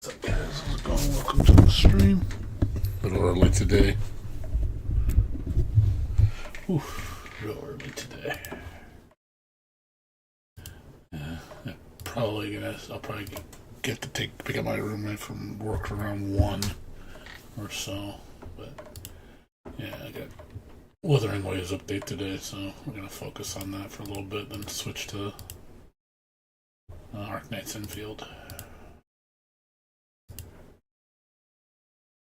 What's up, guys? How's it going? Welcome to the stream. A little early today. Real early today. I'll probably get to pick up my roommate from work around 1 or so. But yeah, I got Wuthering Waves update today, so we're gonna focus on that for a little bit, then switch to Arknights Endfield.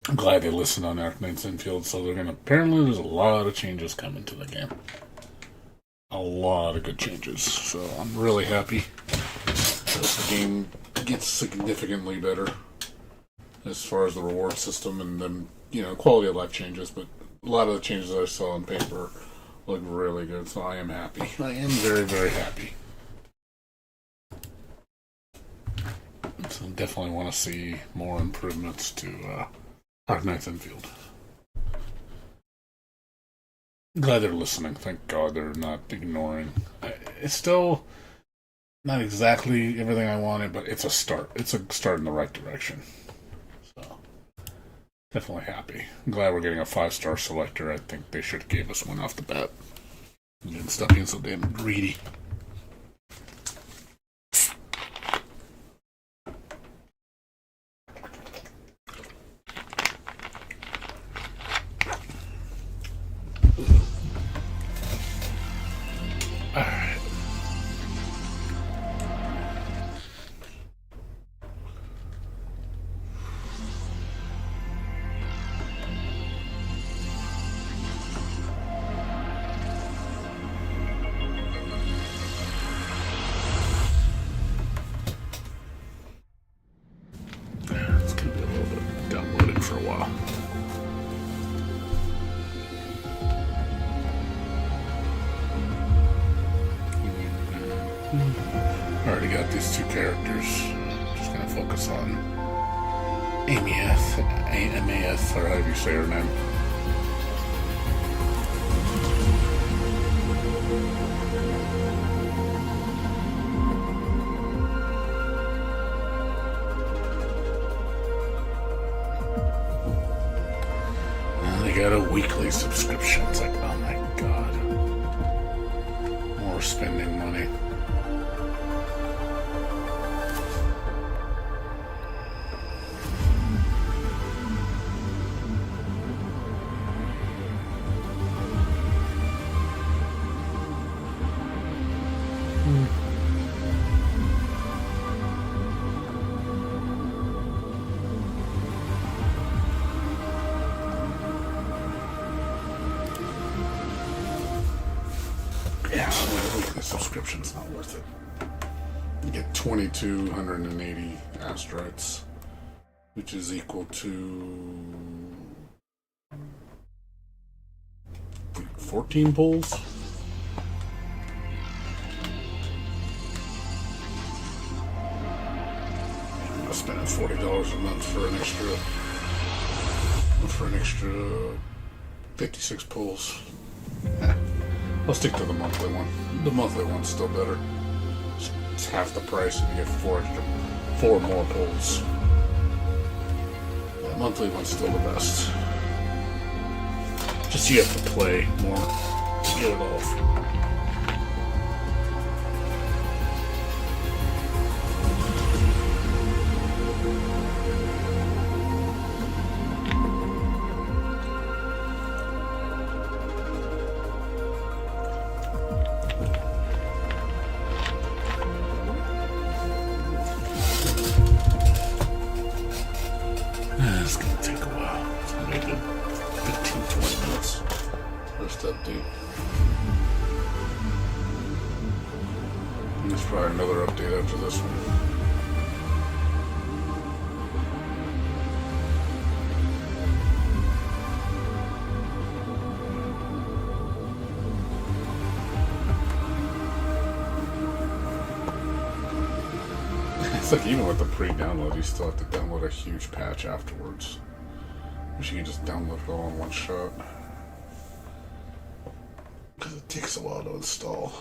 I'm glad they listened on Arknights Endfield, so apparently there's a lot of changes coming to the game. A lot of good changes, so I'm really happy that the game gets significantly better as far as the reward system and then, quality of life changes, but a lot of the changes I saw on paper look really good, so I am happy. I am very, very happy. So definitely want to see more improvements to Arknights Endfield. Glad they're listening. Thank God they're not ignoring. It's still not exactly everything I wanted, but it's a start. It's a start in the right direction. So, definitely happy. I'm glad we're getting a 5-star selector. I think they should have gave us one off the bat. And didn't stop being so damn greedy. Alright. It's going to be a little bit downloaded for a while. Already got these 2 characters. Just gonna focus on Aemeath, or however you say her name. They got a weekly subscription. It's like, oh my god. More spending money. Yeah, a weekly subscription's not worth it. You get 2,280 asteroids, which is equal to 14 pulls. I'm spending $40 a month for an extra 56 pulls. I'll stick to the monthly one. The monthly one's still better. It's half the price and you get 4 more pulls. The monthly one's still the best. Just you have to play more to get it off. It's gonna take a while. It's gonna be a good 15-20 minutes. First update. And there's probably another update after this one. It's like even with the pre-download, you still have to download a huge patch afterwards. Wish you could just download it all in one shot. Because it takes a while to install.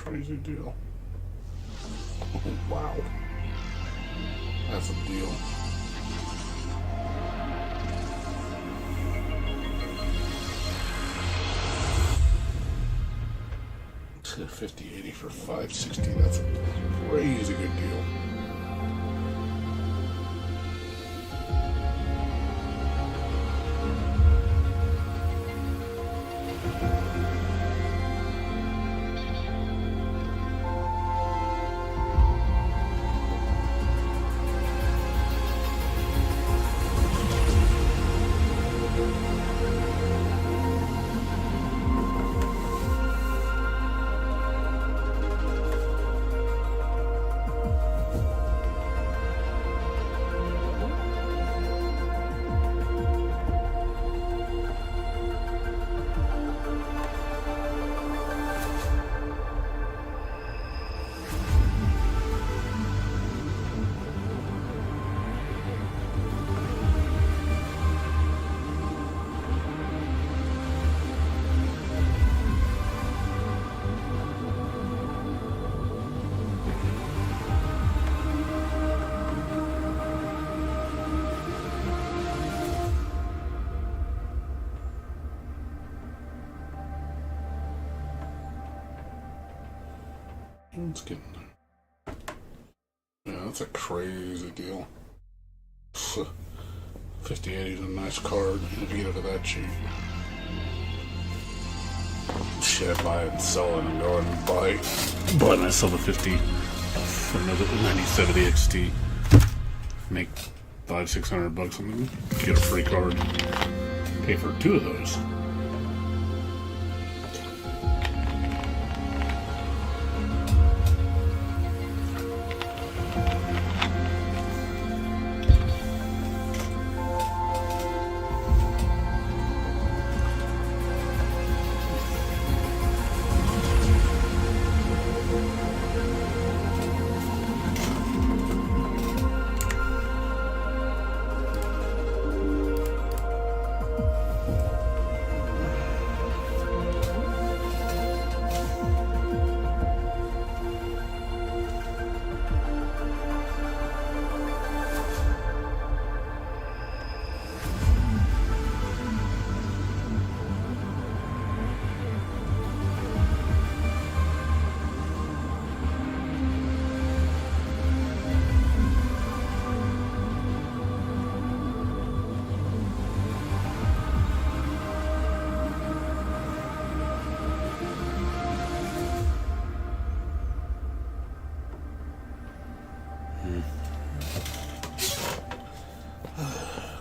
crazy deal. Oh, wow. That's a deal. Let's hit 50/80 for 560. That's a crazy good deal. Let's get. Yeah, that's a crazy deal. 50/80 is a nice card. You can get it for that cheap. Shit, buy it and sell it and go ahead and buy myself a 50 for another 9070 XT. Make $500-600 and get a free card. Pay for 2 of those.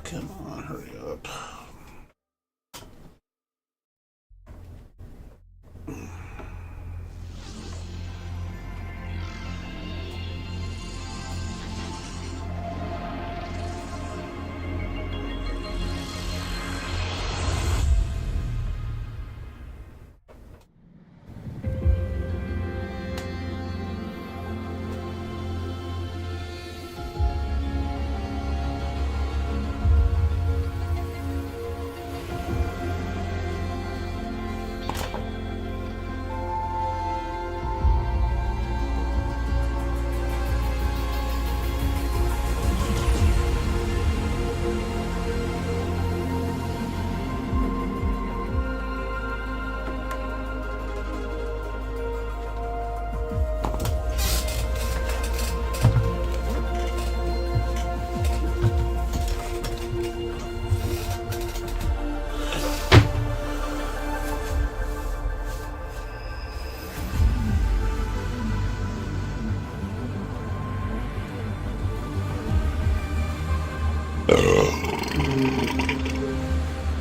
Come on, hurry up.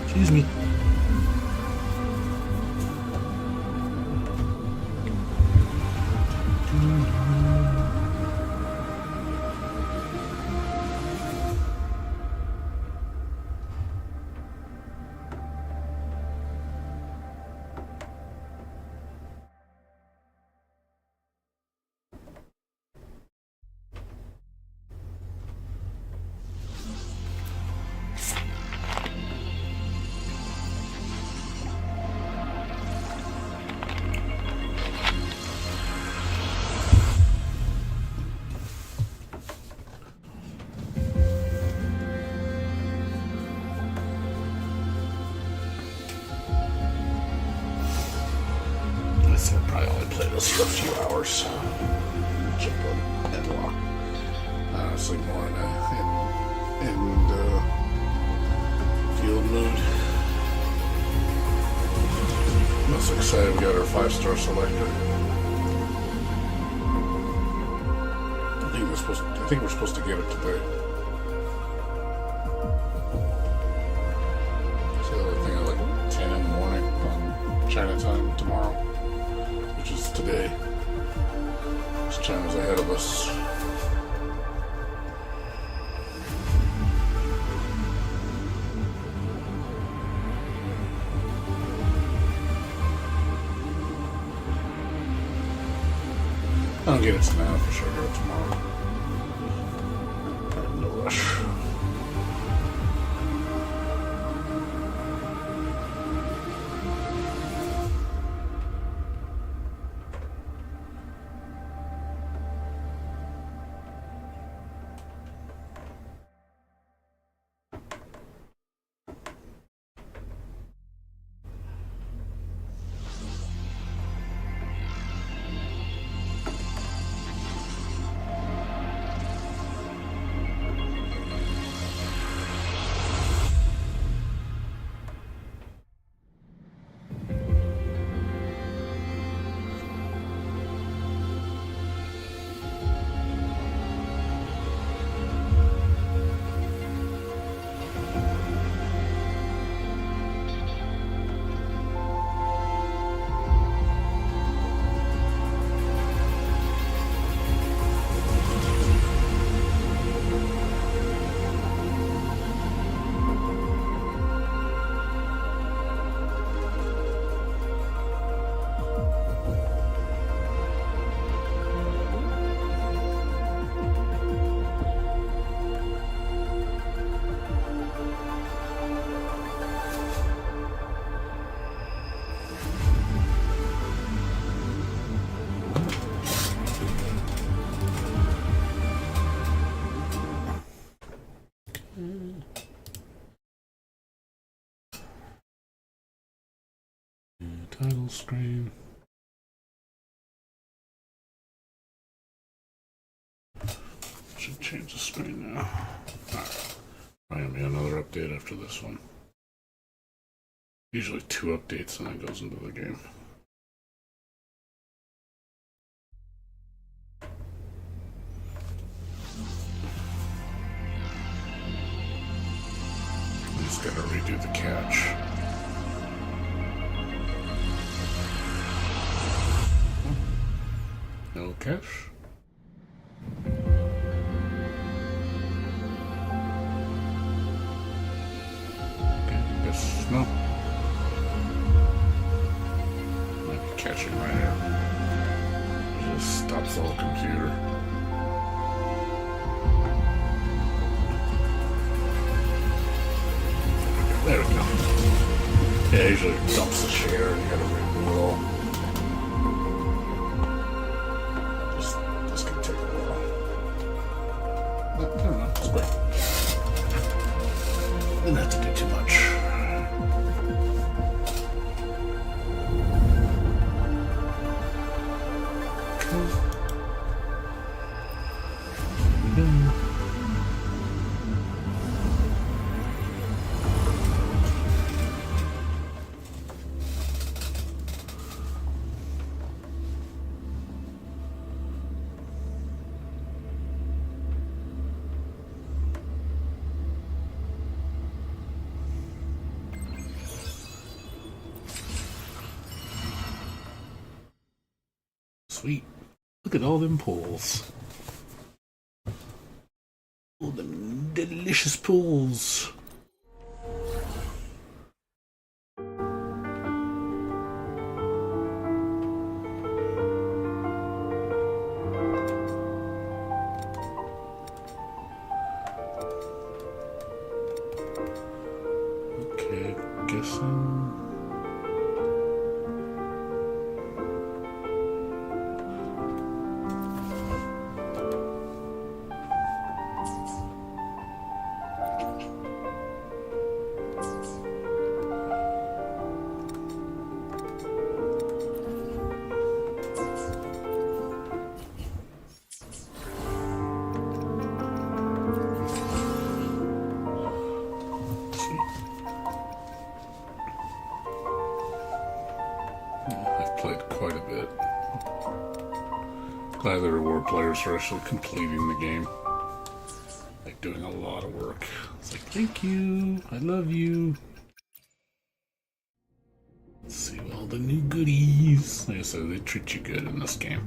Excuse me. I'll probably only play this for a few hours. Check out Endlock. Honestly, more in field mood. Most excited we got our 5-star selector. I think we're supposed to get it today. So I think at like 10 in the morning on China time tomorrow, which is today. This China's ahead of us. I'll get it tonight for sure. Get it tomorrow. No rush. Title screen. Should change the screen now. Alright. Probably gonna be another update after this one. Usually 2 updates and then it goes into the game. Just gotta redo the catch. No cash. Okay, guess no. Might be catching right here. It just stops the whole computer. There we go. Yeah, usually it dumps the share and you gotta redo it all. This can take a while. I don't know, it's quick. Didn't have to do too much. Sweet. Look at all them pools. All them delicious pools. Okay, guessing. I've played quite a bit. Glad the reward players are actually completing the game. Like doing a lot of work. It's like, thank you, I love you. Let's see all the new goodies. Like I said, they treat you good in this game.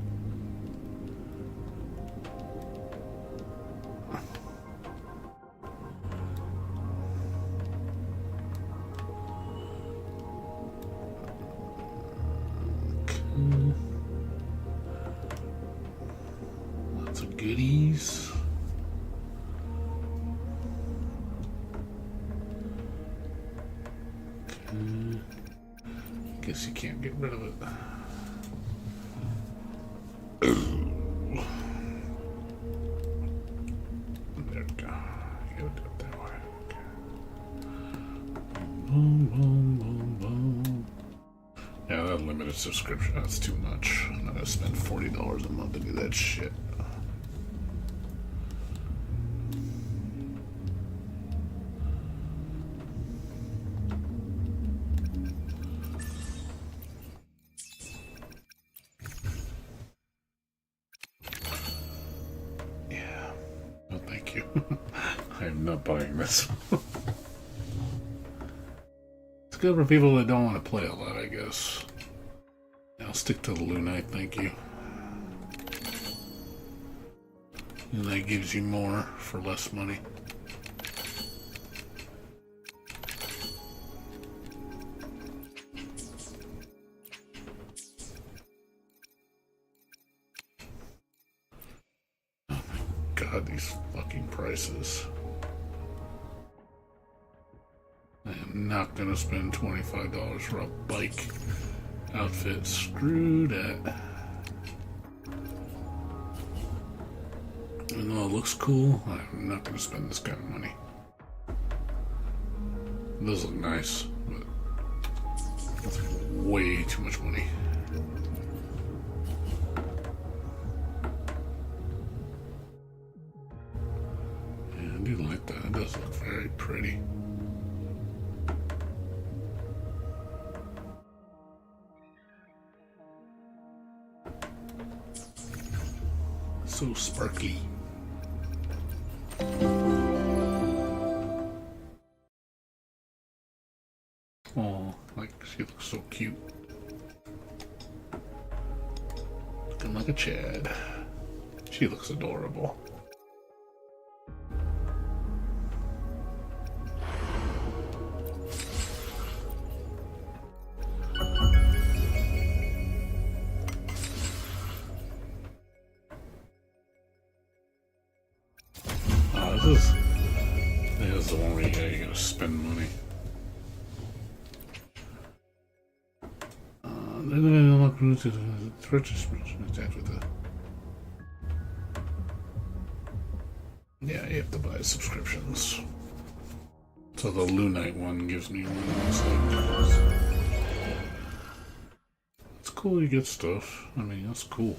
Lots of goodies. Okay. Guess you can't get rid of it. There we go. You gotta do it that way. Okay. Boom, boom, boom, boom. Yeah, that limited subscription, that's too much. I'm not gonna spend $40 a month to do that shit. Yeah, no thank you. I am not buying this. It's good for people that don't want to play a lot, I guess. I'll stick to the Lunite, thank you. And that gives you more for less money. Oh my god, these fucking prices. I am not gonna spend $25 for a bike outfit. Screw that. Even though it looks cool, I'm not gonna spend this kind of money. It does look nice, but it's way too much money. Yeah, I do like that. It does look very pretty. So sparkly. Oh, like she looks so cute. Looking like a Chad. She looks adorable. This is the one where you gotta spend money. Then I unlock routes to purchase attached with the. Yeah, you have to buy subscriptions. So the Lunite one gives me one. It's cool you get stuff. I mean, that's cool.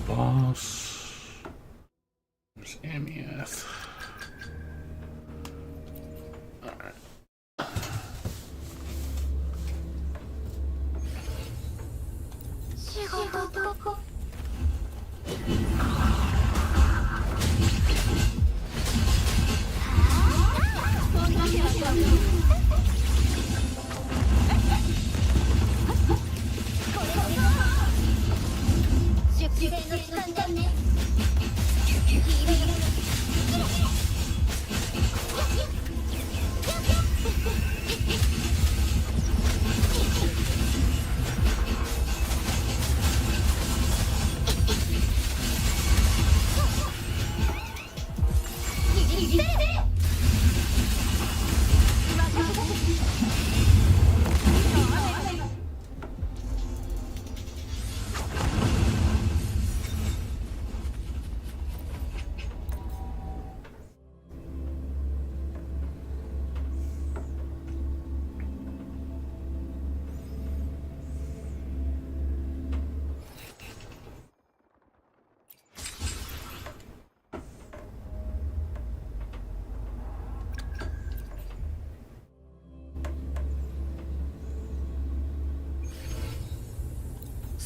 Boss. There's Aemeath. Alright.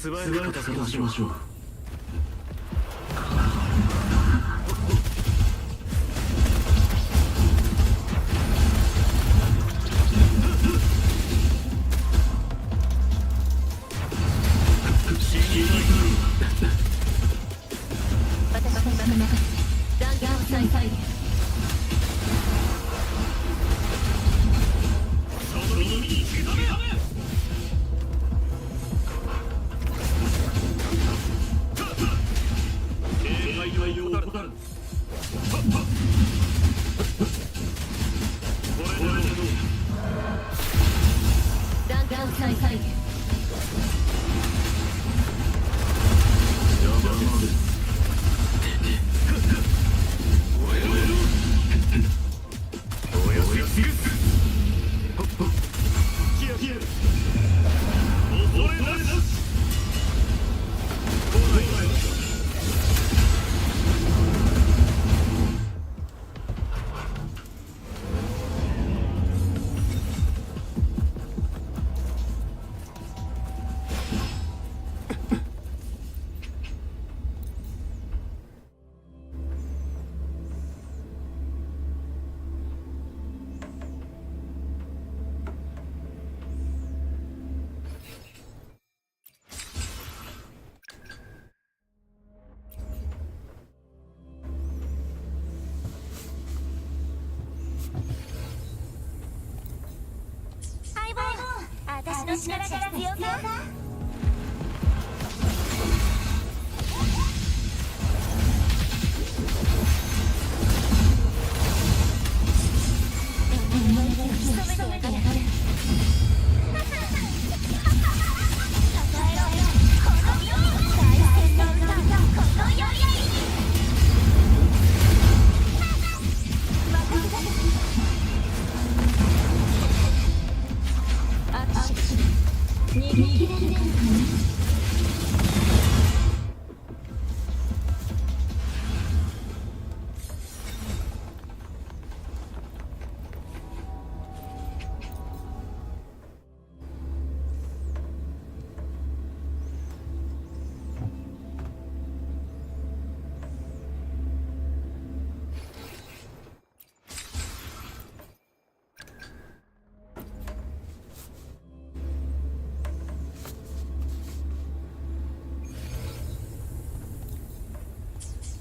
素早く片付けましょう。私に任せて残業を再開。その耳に刻め。警戒はよう怠る。これでどう残業を再開。私の力が必要か？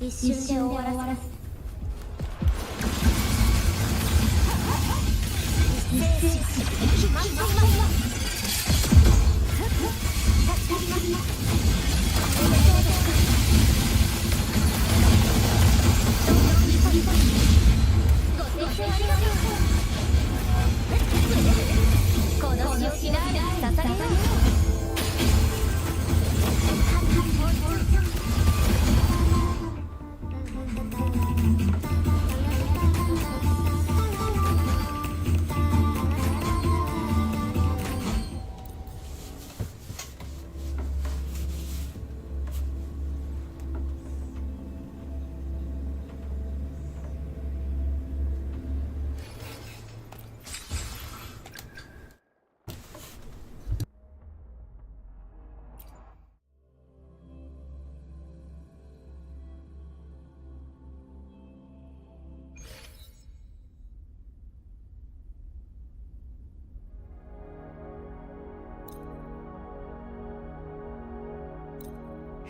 一瞬で終わらせこの仕置きの間に捧げよう。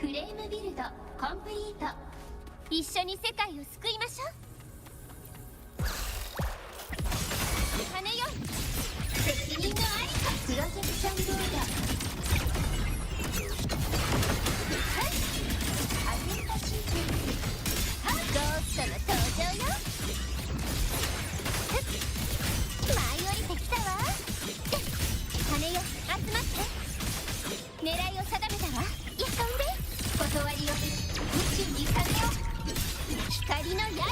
フレームビルドコンプリート。一緒に世界を救いましょう。羽よ責任のありか。プロジェクションボード。アテンタシーケース。ゴーストの登場よ。舞い降りてきたわ。羽よ集まって。狙いを定めたわ。やっ飛んで断りを宇宙に風を光の刃。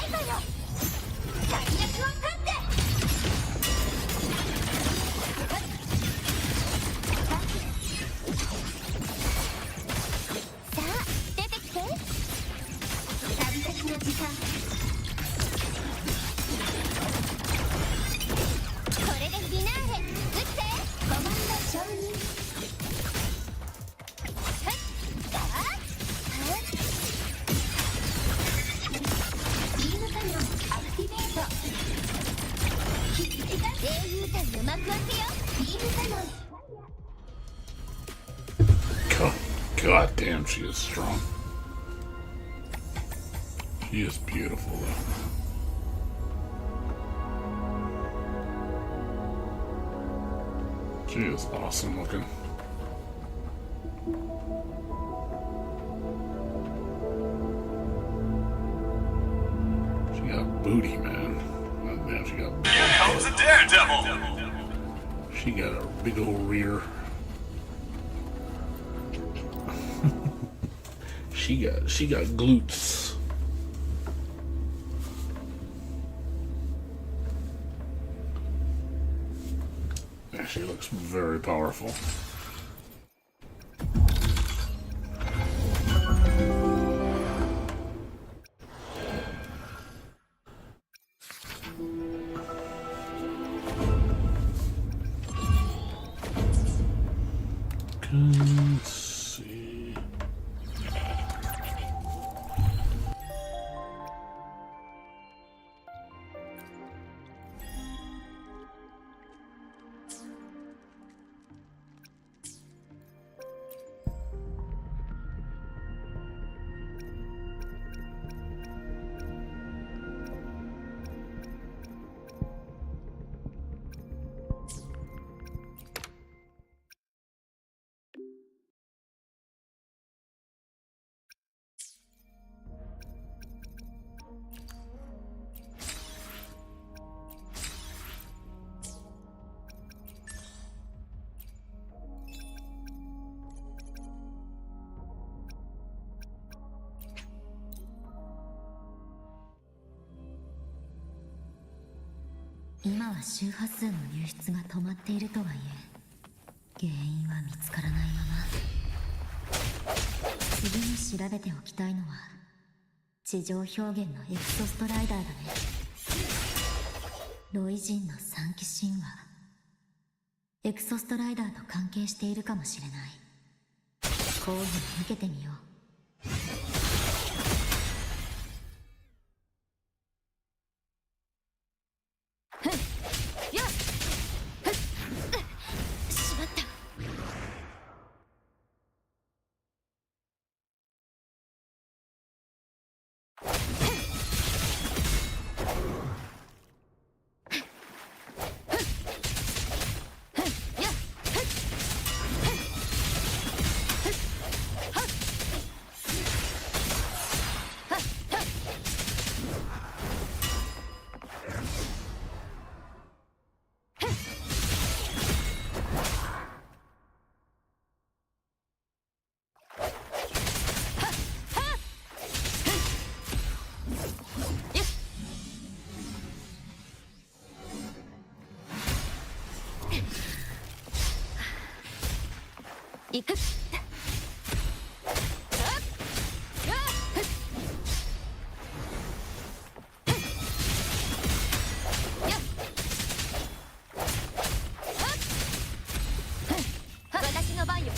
God, God damn, she is strong. She is beautiful, though. She is awesome looking. She got booty, man. Oh, man, she got. Here comes a daredevil! She got a big old rear. she got glutes. Yeah, she looks very powerful. Let's see.今は周波数の流出が止まっているとはいえ、原因は見つからないまま。次に調べておきたいのは地上表現のエクソストライダーだね。ロイ人の三騎神話、エクソストライダーと関係しているかもしれない。講義を受けてみよう。行く。私の番よ。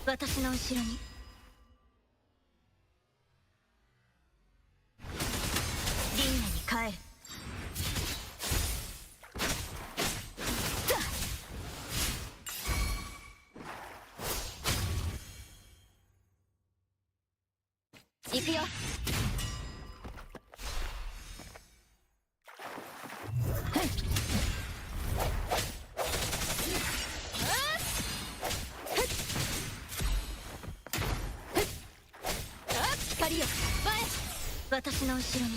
私の後ろに。輪廻に帰る。行くよ。私の後ろに。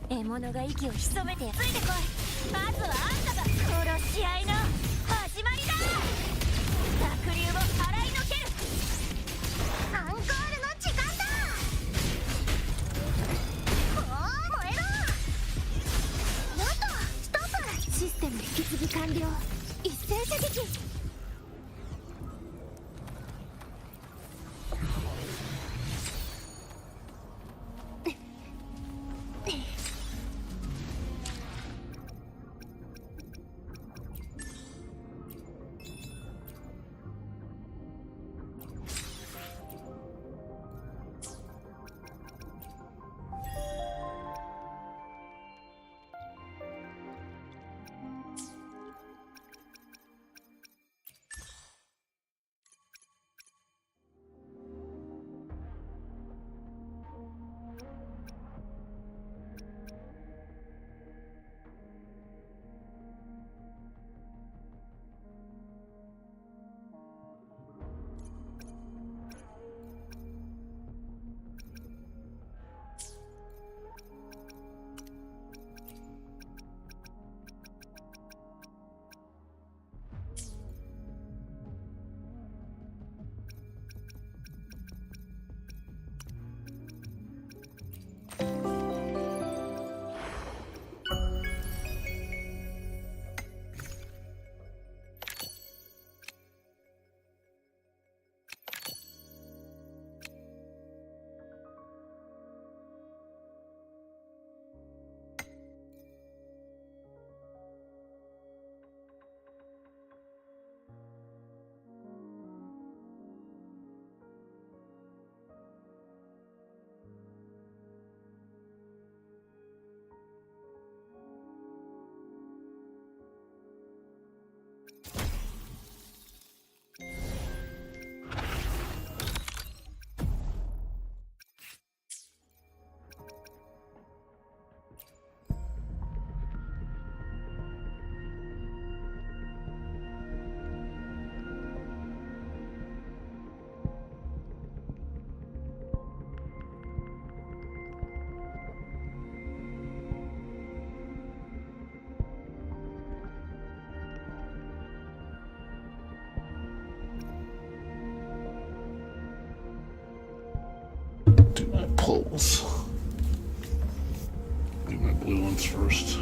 獲物が息を潜めてついてこい。まずはあんたが殺し合いの始まりだ。濁流を払いのける。アンコールの時間だ。おお、燃えろ。やっとストップ。システム引き継ぎ完了。一斉射撃。Do my pulls. Do my blue ones first.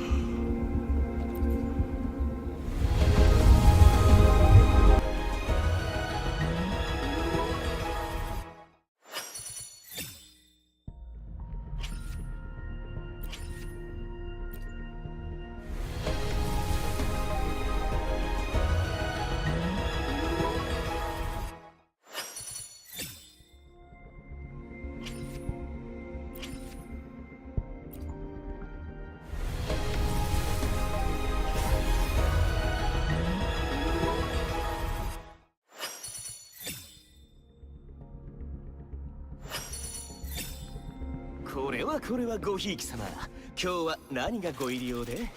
これはごひいき様。今日は何がご入り用で？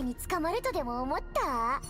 に捕まるとでも思った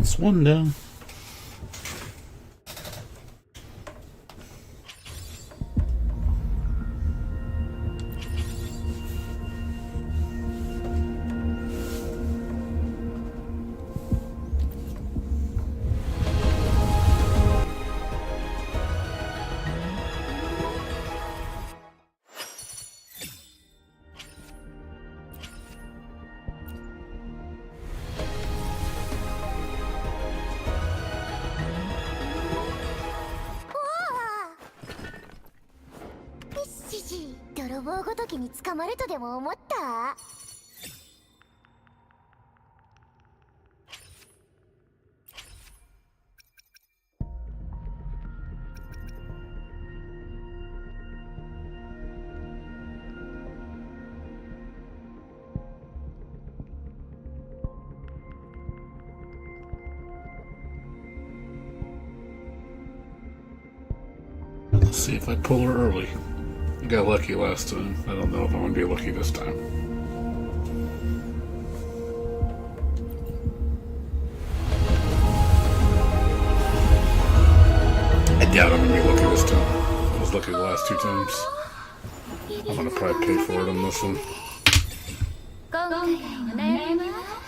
？That's one down.泥棒ごときに捕まるとでも思った？Let's see if I pull her early. I got lucky last time. I don't know if I'm going to be lucky this time. I doubt I'm going to be lucky this time. I was lucky the last two times. I'm going to probably pay for it on this one. 今回の悩みは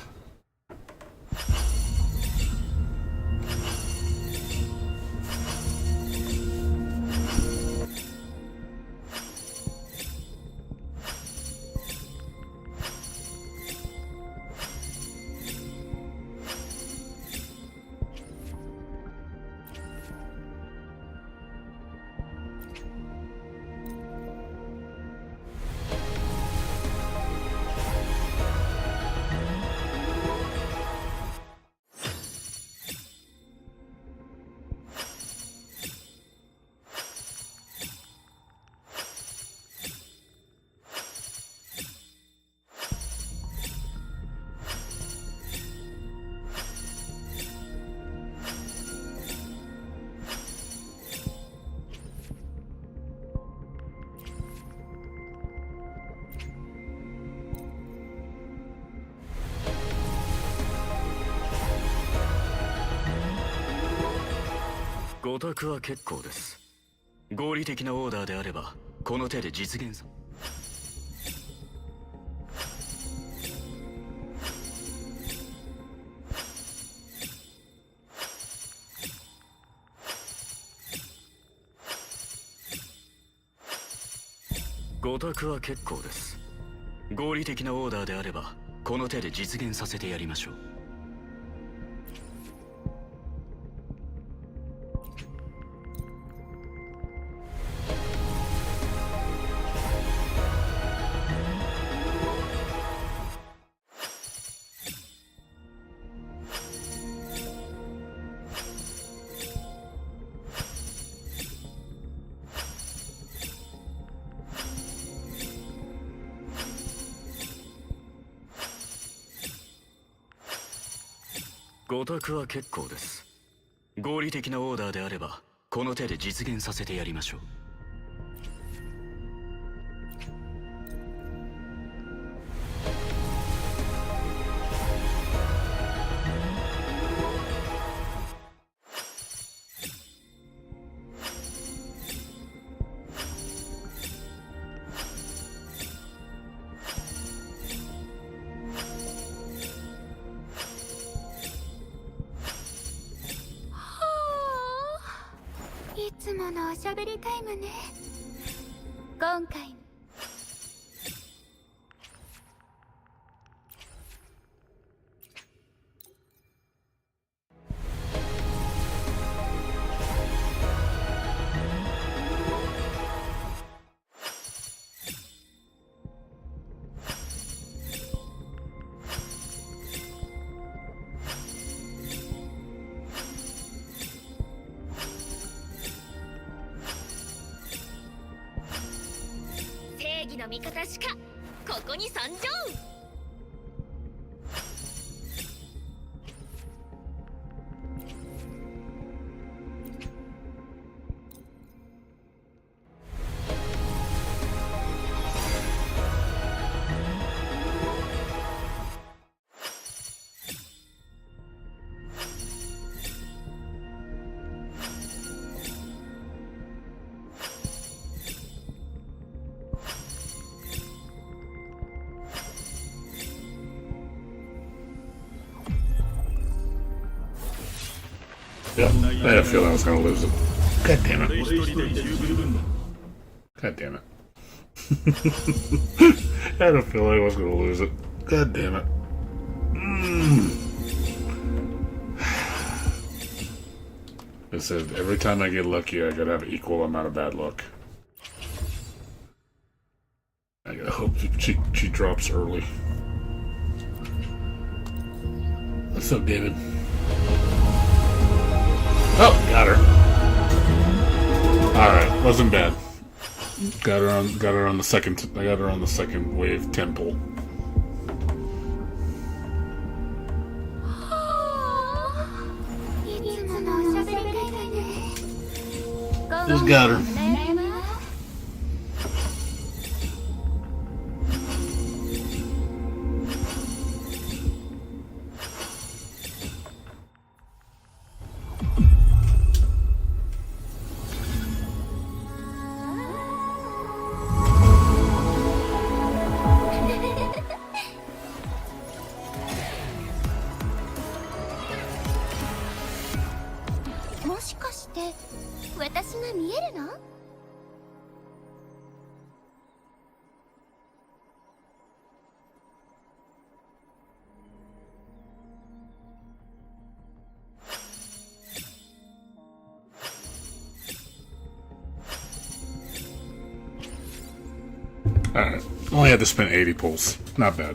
ご託は結構です。合理的なオーダーであればこの手で実現さ。ご託は結構です。合理的なオーダーであればこの手で実現させてやりましょう。ご託は結構です。合理的なオーダーであればこの手で実現させてやりましょう。いつものおしゃべりタイムね。今回正義の味方しかここに参上。Yeah, I had a feeling I was going to lose it. God damn it. God damn it. I had a feeling I was going to lose it. God damn it. It said every time I get lucky, I gotta have an equal amount of bad luck. I gotta hope she drops early. What's up, David? Oh, got her. Alright, wasn't bad. Got her on the second. I got her on the second wave temple. Just got her. Alright. Only had to spend 80 pulls. Not bad.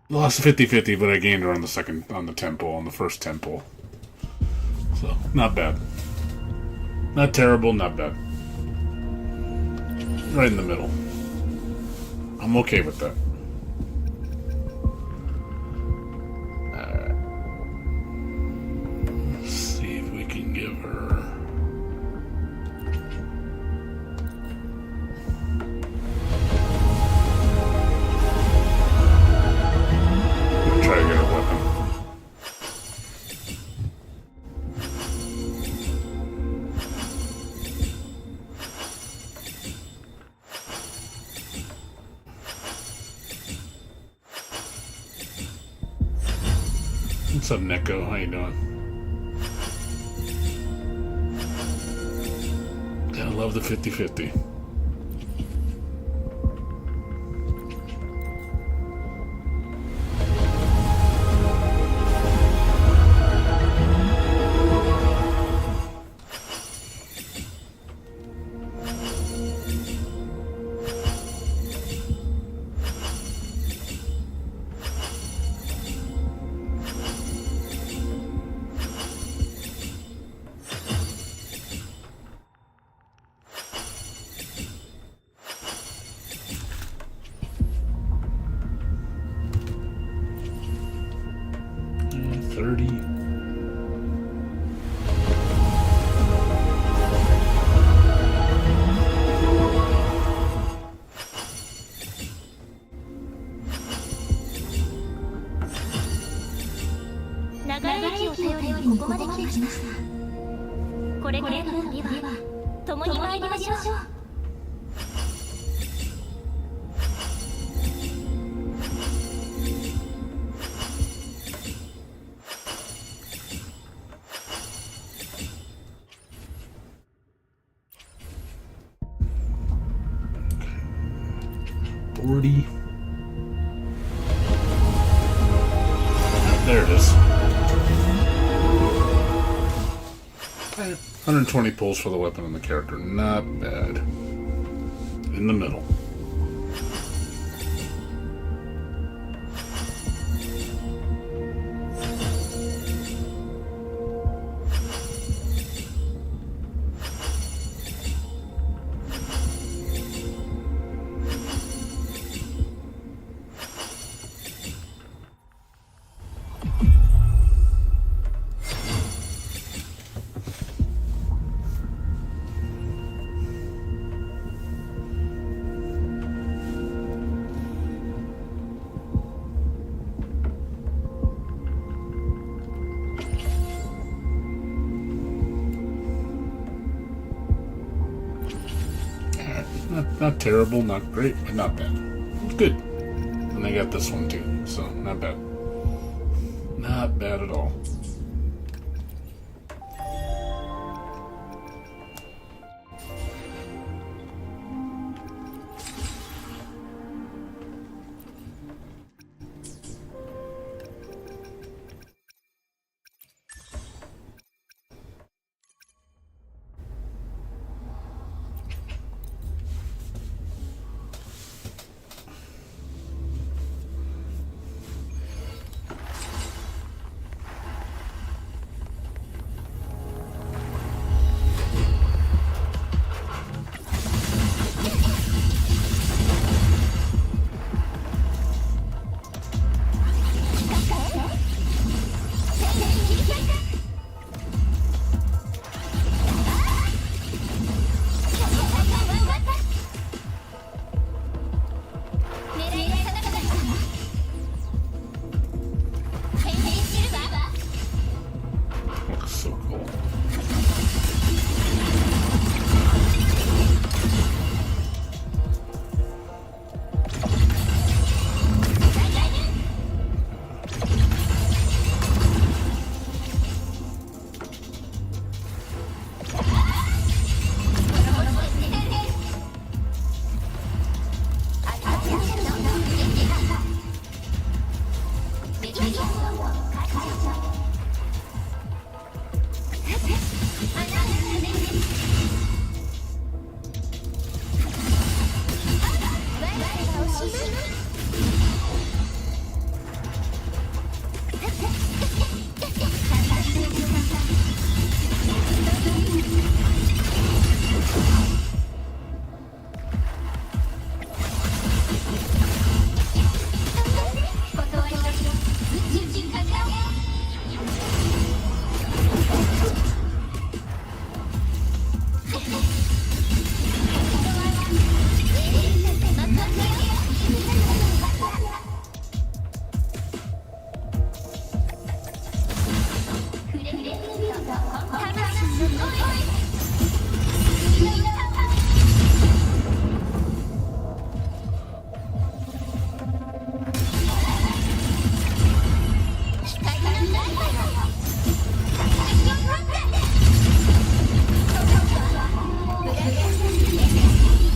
Lost 50-50, but I gained her on the 10 pull, on the first 10 pull. So, not bad. Not terrible, not bad. Right in the middle. I'm okay with that. Alright. Let's see if we can give her... Try to get a weapon. What's up, Neko? How you doing? Gotta love the 50-50. これからの旅は共に参りましょう。40. There it is. 120 pulls for the weapon and the character. Not bad. In the middle. Not terrible, not great, but not bad. Good. And they got this one too, so not bad. Not bad at all.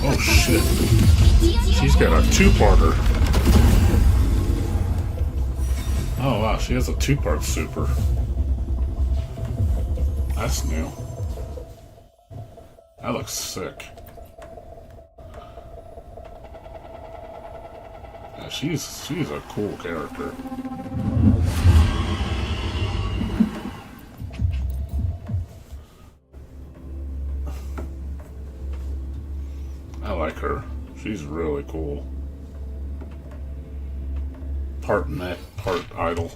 Oh shit. She's got a two-parter. Oh wow, she has a two-part super. That's new. That looks sick. Yeah, she's a cool character. I like her. She's really cool. Part mech, part idol.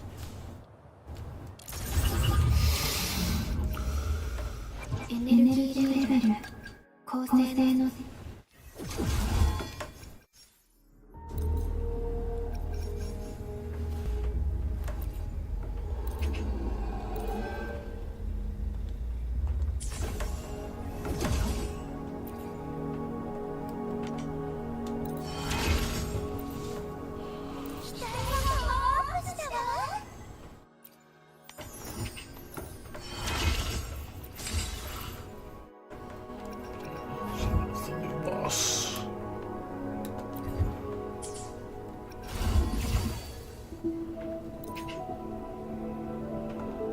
boss.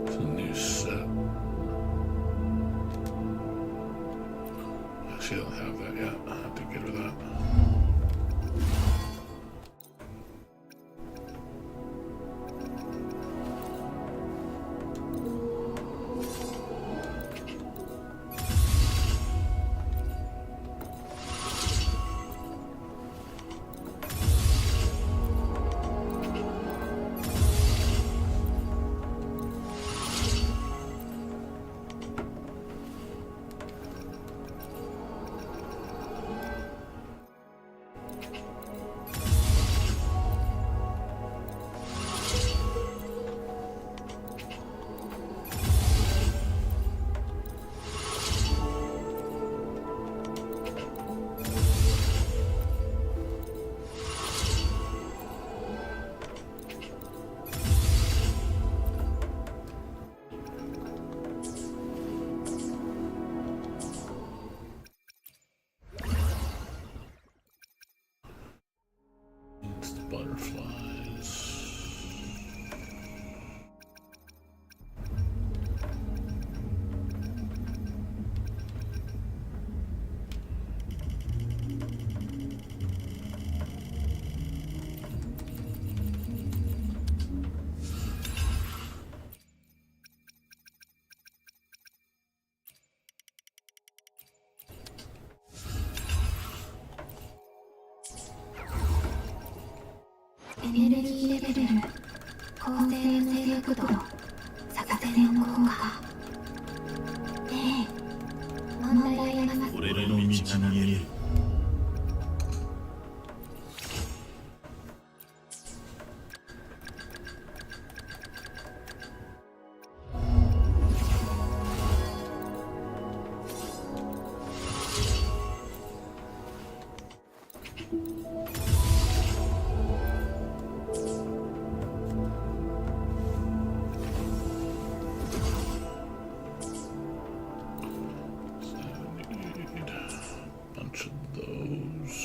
It's a new set. She don't have that yet. I have to get her that. It's the butterflies. Bunch of those.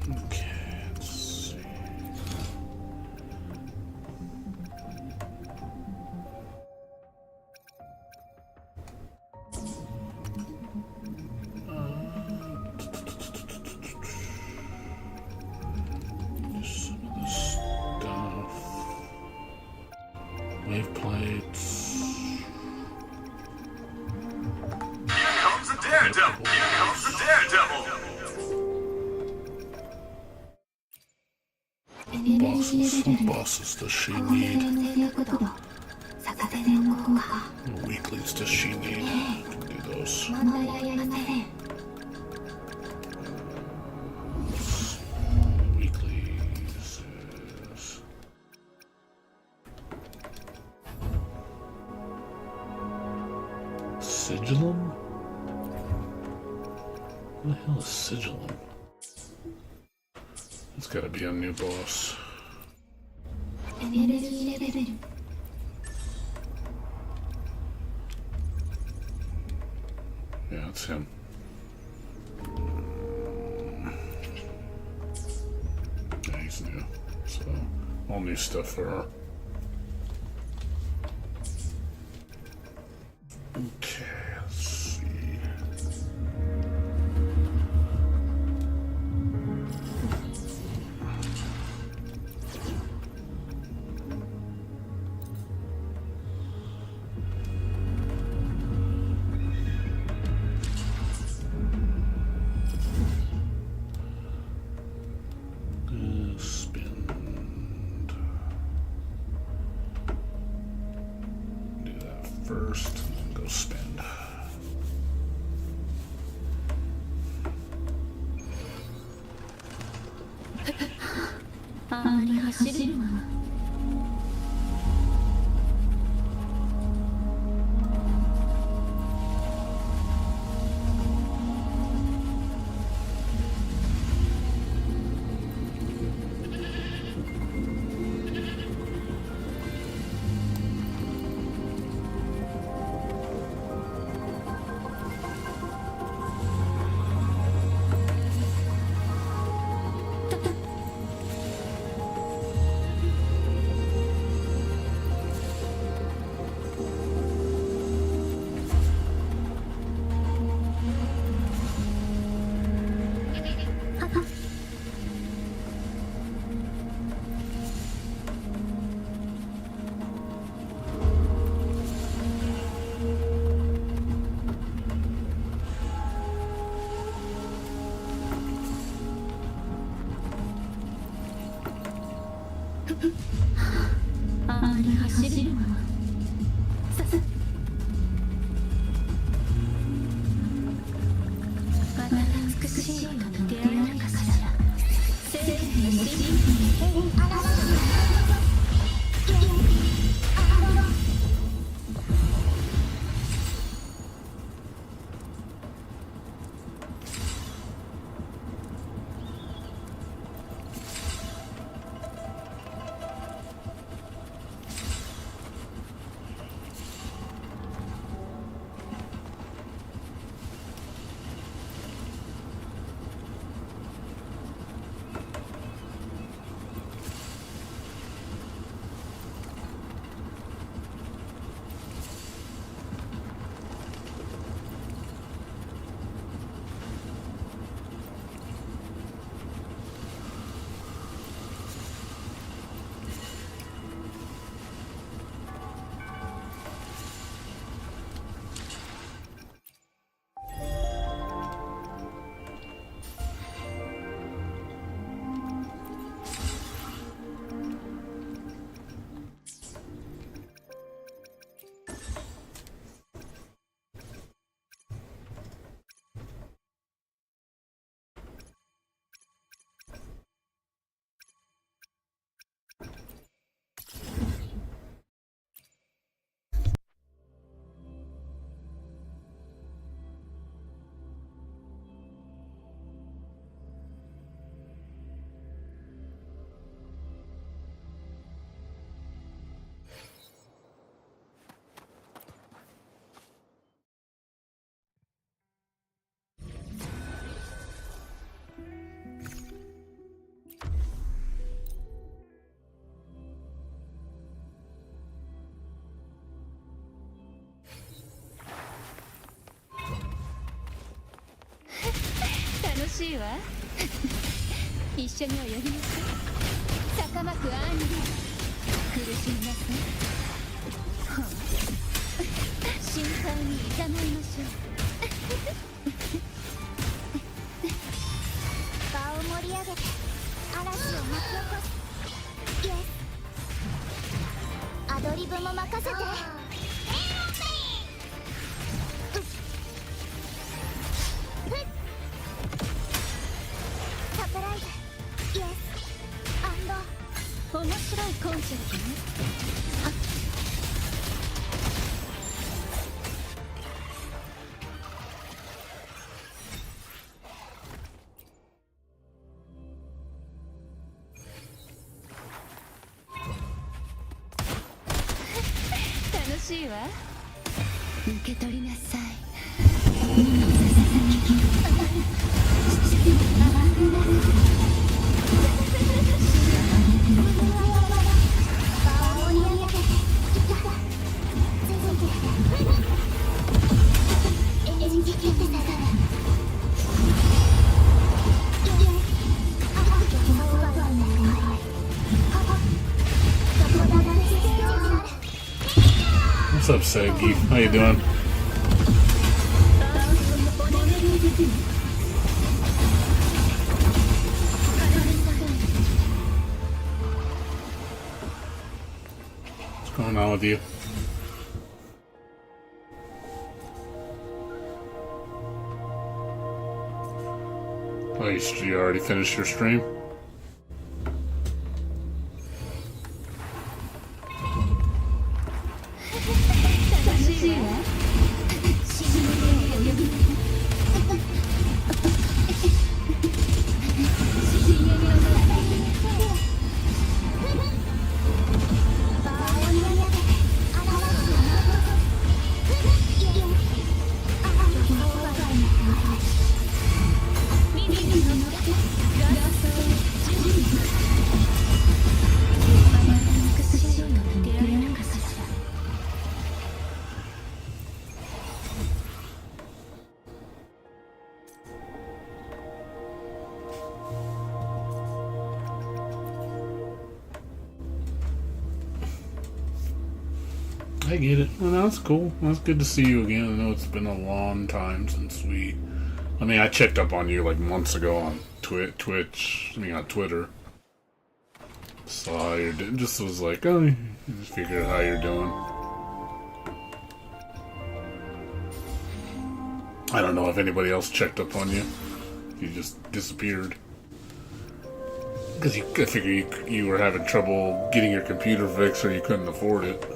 Okay, let's see. Some of this stuff. Wave plates. Here comes the daredevil! Here comes the daredevil! What bosses does she need? What weeklies does she need? I can do those. Weeklies is... Sigillum? What the hell is Sigillum? It's gotta be a new boss. エネルギーレベル Yeah, it's him. Yeah, he's new. So, all new stuff for her. Okay, let's see. Spend. Do that first, and then go spend. あんまり走るわ あんまり走るわまた美しい人と出会えるかしら正義の真あらら楽しいわ一緒に泳ぎましょう坂巻アンリ苦しみなさい心配に痛まいましょう場を盛り上げて嵐を巻き起こすイエスアドリブも任せてサプライズイエスアンド面白いコンセプトねいわ。受け取りなさい。What's up, Saggy? How you doing? What's going on with you? Oh, you already finished your stream? I get it. Well, that's cool. That's good to see you again. I know it's been a long time since we... I mean, I checked up on you like months ago on on Twitter. Saw how you're doing. Just was like, oh, just figured out how you're doing. I don't know if anybody else checked up on you. You just disappeared. Because I figure you were having trouble getting your computer fixed or you couldn't afford it.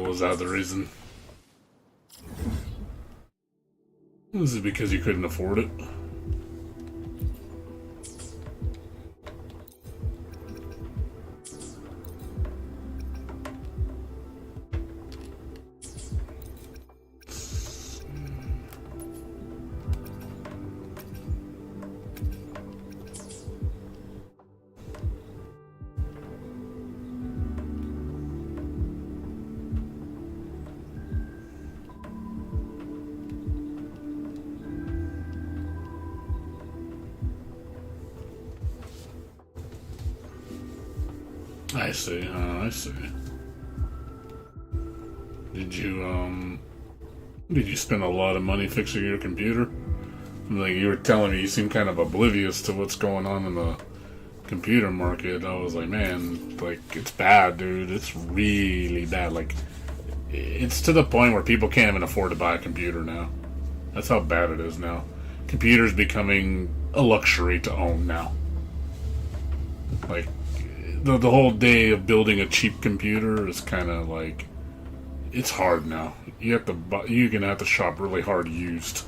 Was that the reason? Was it because you couldn't afford it? I see. I see. Did you spend a lot of money fixing your computer? Like you were telling me, you seem kind of oblivious to what's going on in the computer market. I was like, man, like it's bad, dude. It's really bad. Like it's to the point where people can't even afford to buy a computer now. That's how bad it is now. Computers becoming a luxury to own now. Like the whole day of building a cheap computer is kind of like it's hard now. You're gonna have to shop really hard used.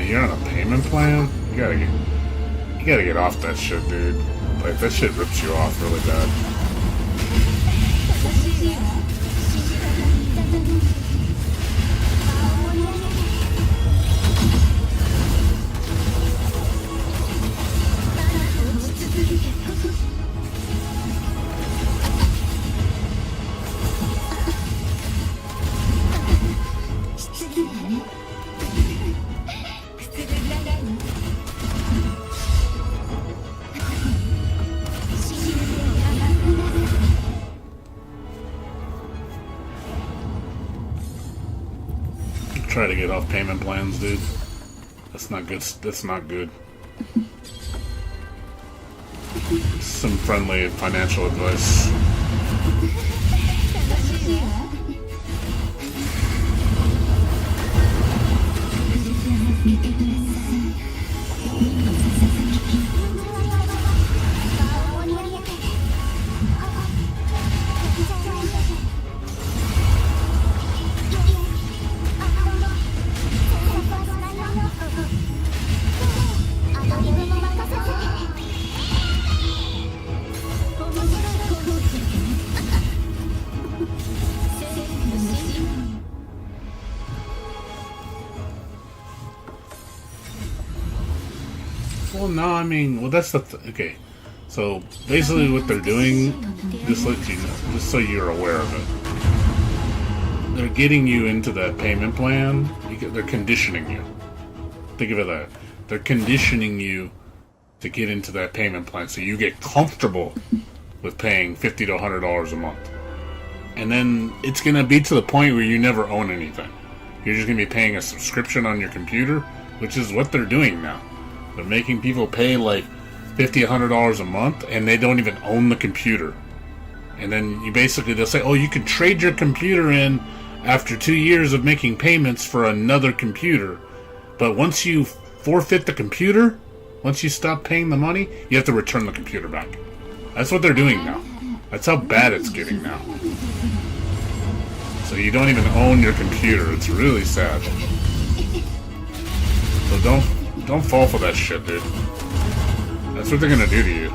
You're on a payment plan? You gotta get off that shit, dude. Like, that shit rips you off really bad. Try to get off payment plans, dude. That's not good. That's not good. Some friendly financial advice. Well, no, I mean, well, that's the okay. So basically, what they're doing, just let you know, just so you're aware of it, they're getting you into that payment plan. They're conditioning you. Think of it that they're conditioning you to get into that payment plan, so you get comfortable with paying $50 to $100 a month, and then it's gonna be to the point where you never own anything. You're just gonna be paying a subscription on your computer, which is what they're doing now. They're making people pay like $50, $100 a month, and they don't even own the computer. And then they'll say, oh, you can trade your computer in after 2 years of making payments for another computer. But once you forfeit the computer, once you stop paying the money, you have to return the computer back. That's what they're doing now. That's how bad it's getting now. So you don't even own your computer. It's really sad. So don't fall for that shit, dude. That's what they're gonna do to you.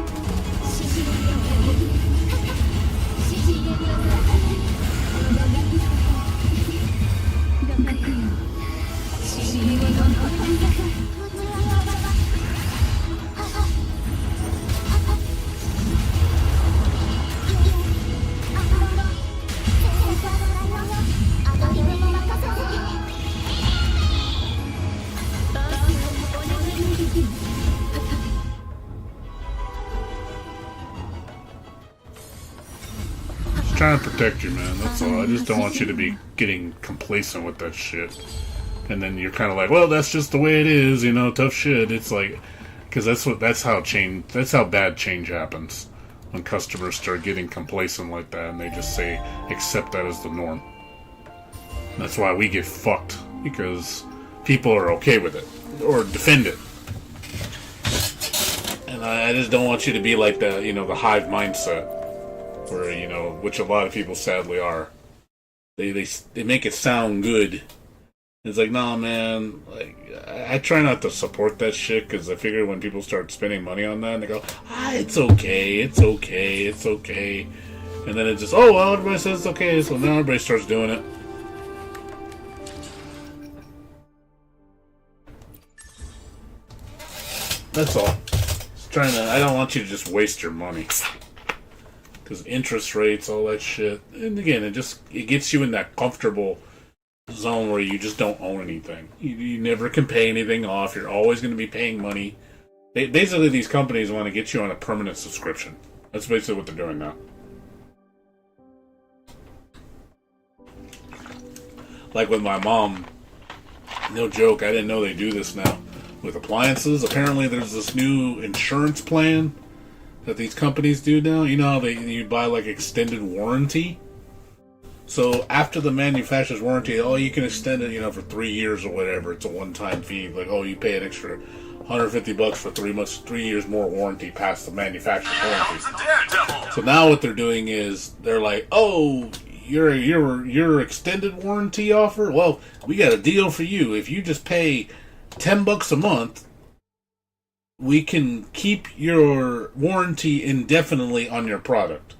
Trying to protect you, man. That's all. I just don't want you to be getting complacent with that shit. And then you're kind of like, well, that's just the way it is, you know, tough shit. It's like, because that's how bad change happens. When customers start getting complacent like that and they just say, accept that as the norm. And that's why we get fucked. Because people are okay with it. Or defend it. And I just don't want you to be like the, you know, the hive mindset. Where, you know, which a lot of people sadly are. They make it sound good. It's like, nah, man. Like, I try not to support that shit because I figure when people start spending money on that, and they go, it's okay, it's okay, it's okay, and then it's just, oh, well, everybody says it's okay, so now everybody starts doing it. That's all. I don't want you to just waste your money. Because interest rates, all that shit. And again, it gets you in that comfortable zone where you just don't own anything. You never can pay anything off. You're always going to be paying money. Basically, these companies want to get you on a permanent subscription. That's basically what they're doing now. Like with my mom, no joke, I didn't know they do this now. With appliances, apparently there's this new insurance plan that these companies do now. You know how you buy like extended warranty? So after the manufacturer's warranty, oh, you can extend it, you know, for 3 years or whatever. It's a one-time fee. Like, oh, you pay an extra $150 for 3 months, 3 years more warranty past the manufacturer's warranty. So now what they're doing is they're like, oh, your extended warranty offer? Well, we got a deal for you. If you just pay $10 a month, we can keep your warranty indefinitely on your product.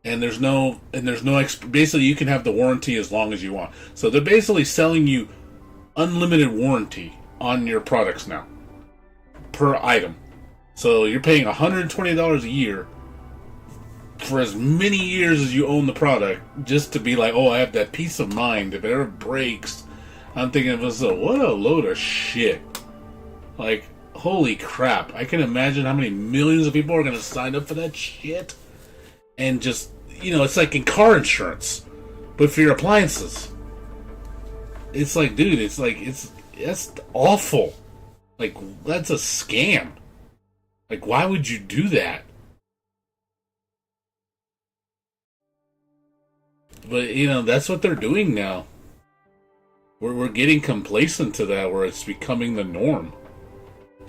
And basically you can have the warranty as long as you want. So they're basically selling you unlimited warranty on your products now. Per item. So you're paying $120 a year for as many years as you own the product, just to be like, oh, I have that peace of mind. If it ever breaks, I'm thinking of myself, what a load of shit. Like, holy crap. I can imagine how many millions of people are going to sign up for that shit. And just, it's like in car insurance, but for your appliances. It's like, dude, that's awful. Like, that's a scam. Like, why would you do that? But, that's what they're doing now. We're getting complacent to that, where it's becoming the norm.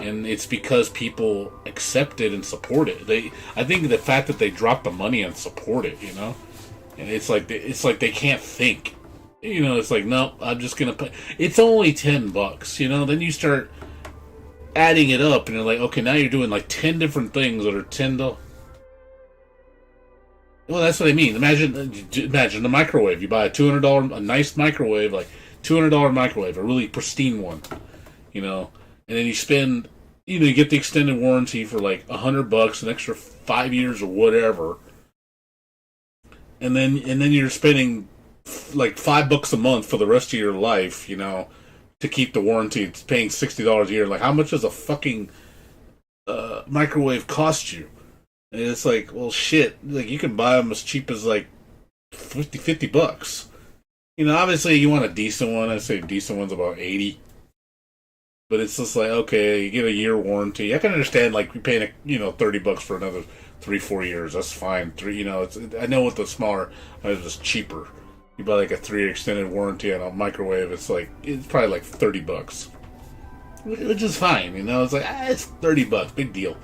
And it's because people accept it and support it. I think the fact that they drop the money and support it, and it's like they can't think. It's like, no, I'm just gonna pay. It's only $10, Then you start adding it up, and you're like, okay, now you're doing like 10 different things that are $10. Well, that's what I mean. Imagine the microwave. You buy a nice microwave, like $200 microwave, a really pristine one, and then you spend, you get the extended warranty for like $100, an extra 5 years or whatever, and then you're spending like $5 a month for the rest of your life, to keep the warranty. It's paying $60 a year. Like, how much does a fucking microwave cost you? And it's like, well, shit. Like, you can buy them as cheap as like $50. Obviously you want a decent one. I'd say a decent one's about $80. But it's just like, okay, you get a year warranty. I can understand, like, you're paying, $30 for another 3-4 years. That's fine. I know with the smaller, it's just cheaper. You buy like a 3-year extended warranty on a microwave. It's probably like $30, which is fine. It's like, it's $30, big deal.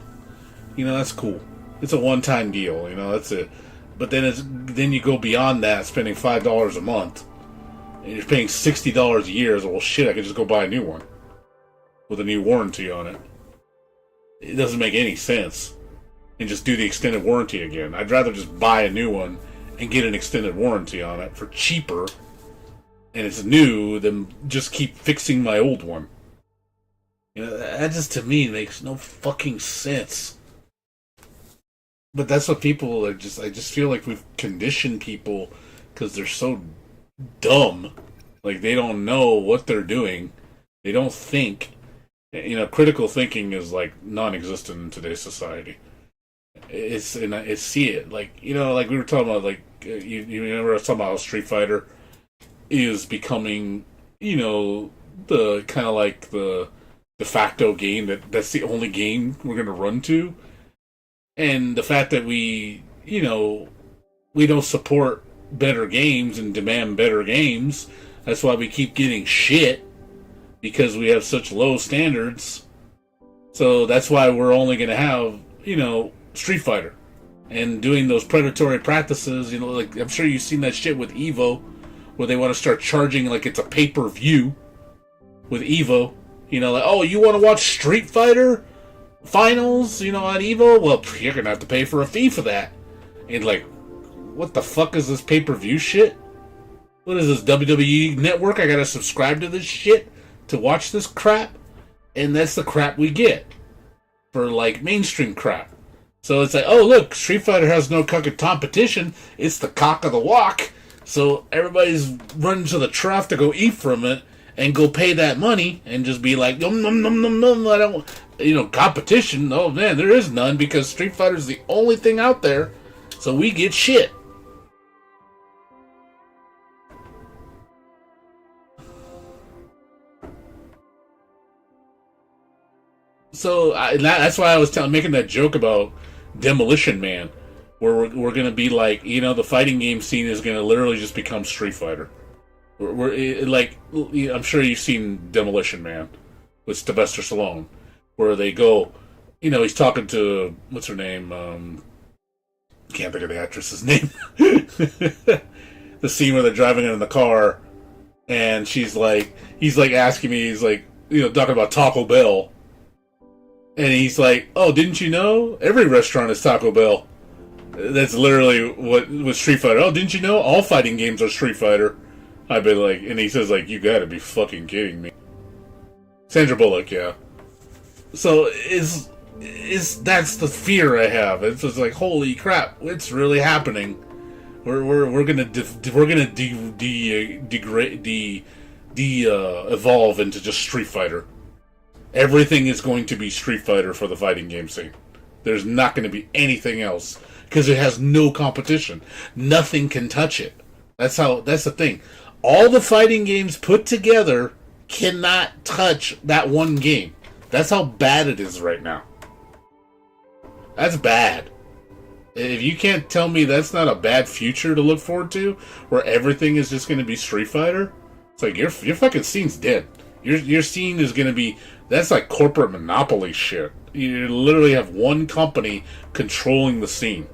That's cool. It's a one-time deal. That's it. But then you go beyond that, spending $5 a month, and you're paying $60 a year. So, well, shit, I could just go buy a new one with a new warranty on it. It doesn't make any sense. And just do the extended warranty again. I'd rather just buy a new one and get an extended warranty on it for cheaper, and it's new, than just keep fixing my old one. That just, to me, makes no fucking sense. But that's what people are I just feel like we've conditioned people because they're so dumb. Like, they don't know what they're doing. They don't think. Critical thinking is like non-existent in today's society. I see it. Like, like we were talking about, like, you remember I was talking about how Street Fighter is becoming, the kind of like the de facto game that's the only game we're going to run to. And the fact that we don't support better games and demand better games, that's why we keep getting shit, because we have such low standards. So that's why we're only going to have, Street Fighter, and doing those predatory practices. Like, I'm sure you've seen that shit with Evo, where they want to start charging like it's a pay-per-view with Evo. Like, oh, you want to watch Street Fighter finals, on Evo? Well, you're gonna have to pay for a fee for that. And like, what the fuck is this pay-per-view shit? What is this, WWE Network? I gotta subscribe to this shit to watch this crap? And that's the crap we get for like mainstream crap. So it's like, oh, look, Street Fighter has no competition. It's the cock of the walk. So everybody's running to the trough to go eat from it and go pay that money and just be like, nom, nom, nom, nom, nom. I don't, competition. Oh, man, there is none, because Street Fighter is the only thing out there. So we get shit. So that's why I was making that joke about Demolition Man, where we're going to be like, the fighting game scene is going to literally just become Street Fighter. I'm sure you've seen Demolition Man with Sylvester Stallone, where they go, he's talking to, what's her name? Can't think of the actress's name. The scene where they're driving in the car, and he's asking me, talking about Taco Bell. And he's like, oh, didn't you know? Every restaurant is Taco Bell. That's literally what with Street Fighter. Oh, didn't you know? All fighting games are Street Fighter. I've been like, and he says, like, you gotta be fucking kidding me. Sandra Bullock, yeah. So, that's the fear I have. It's just like, holy crap, it's really happening. We're gonna evolve into just Street Fighter. Everything is going to be Street Fighter for the fighting game scene. There's not going to be anything else because it has no competition. Nothing can touch it. That's the thing. All the fighting games put together cannot touch that one game. That's how bad it is right now. That's bad. If you can't tell me that's not a bad future to look forward to, where everything is just going to be Street Fighter, it's like your fucking scene's dead. Your scene is going to be, that's like corporate monopoly shit. You literally have one company controlling the scene.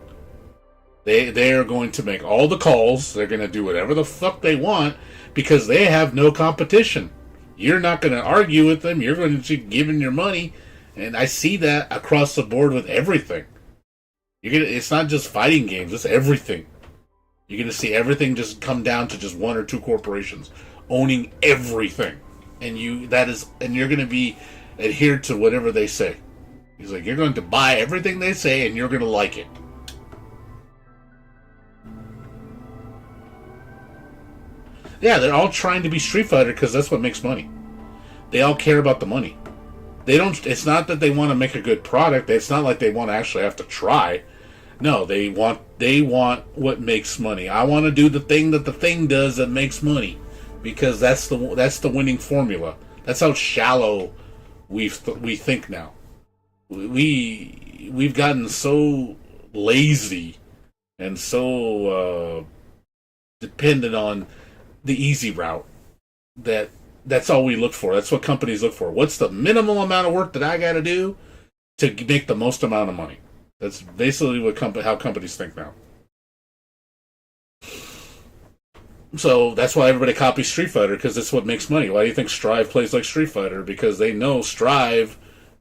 They are going to make all the calls. They're going to do whatever the fuck they want because they have no competition. You're not going to argue with them. You're going to give them your money. And I see that across the board with everything. It's not just fighting games. It's everything. You're going to see everything just come down to just one or two corporations owning everything. And you're going to be adhered to whatever they say. He's like, you're going to buy everything they say and you're going to like it. Yeah, they're all trying to be Street Fighter because that's what makes money. They all care about the money. They don't. It's not that they want to make a good product. It's not like they want to actually have to try. No, they want what makes money. I want to do the thing that the thing does that makes money, because that's the winning formula. That's how shallow we think now. We've gotten so lazy and so dependent on the easy route that's all we look for. That's what companies look for. What's the minimal amount of work that I got to do to make the most amount of money? That's basically how companies think now. So that's why everybody copies Street Fighter, because it's what makes money. Why do you think Strive plays like Street Fighter? Because they know Strive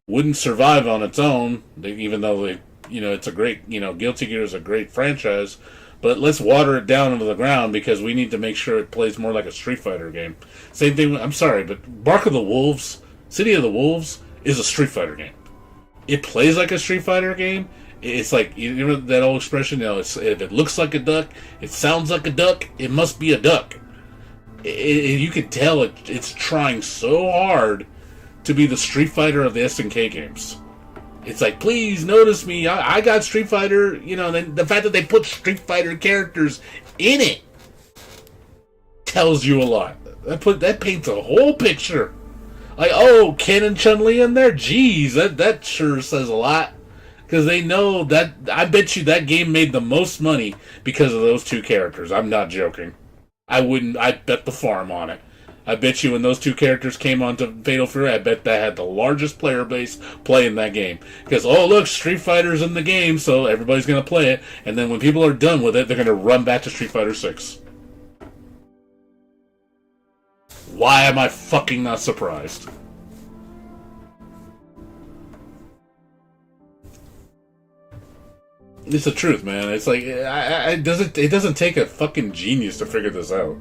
wouldn't survive on its own, even though it's a great, Guilty Gear is a great franchise. But let's water it down into the ground because we need to make sure it plays more like a Street Fighter game. Same thing, I'm sorry, but Bark of the Wolves, City of the Wolves, is a Street Fighter game. It plays like a Street Fighter game. It's like, you know that old expression, if it looks like a duck, it sounds like a duck, it must be a duck. You can tell it's trying so hard to be the Street Fighter of the SNK games. It's like, please notice me. I got Street Fighter. Then the fact that they put Street Fighter characters in it tells you a lot. That paints a whole picture. Like, oh, Ken and Chun-Li in there? Jeez, that sure says a lot. Because they know that, I bet you that game made the most money because of those two characters. I'm not joking. I'd bet the farm on it. I bet you when those two characters came onto Fatal Fury, I bet that had the largest player base playing that game. Because, oh, look, Street Fighter's in the game, so everybody's going to play it. And then when people are done with it, they're going to run back to Street Fighter 6. Why am I fucking not surprised? It's the truth, man. It's like, it doesn't take a fucking genius to figure this out.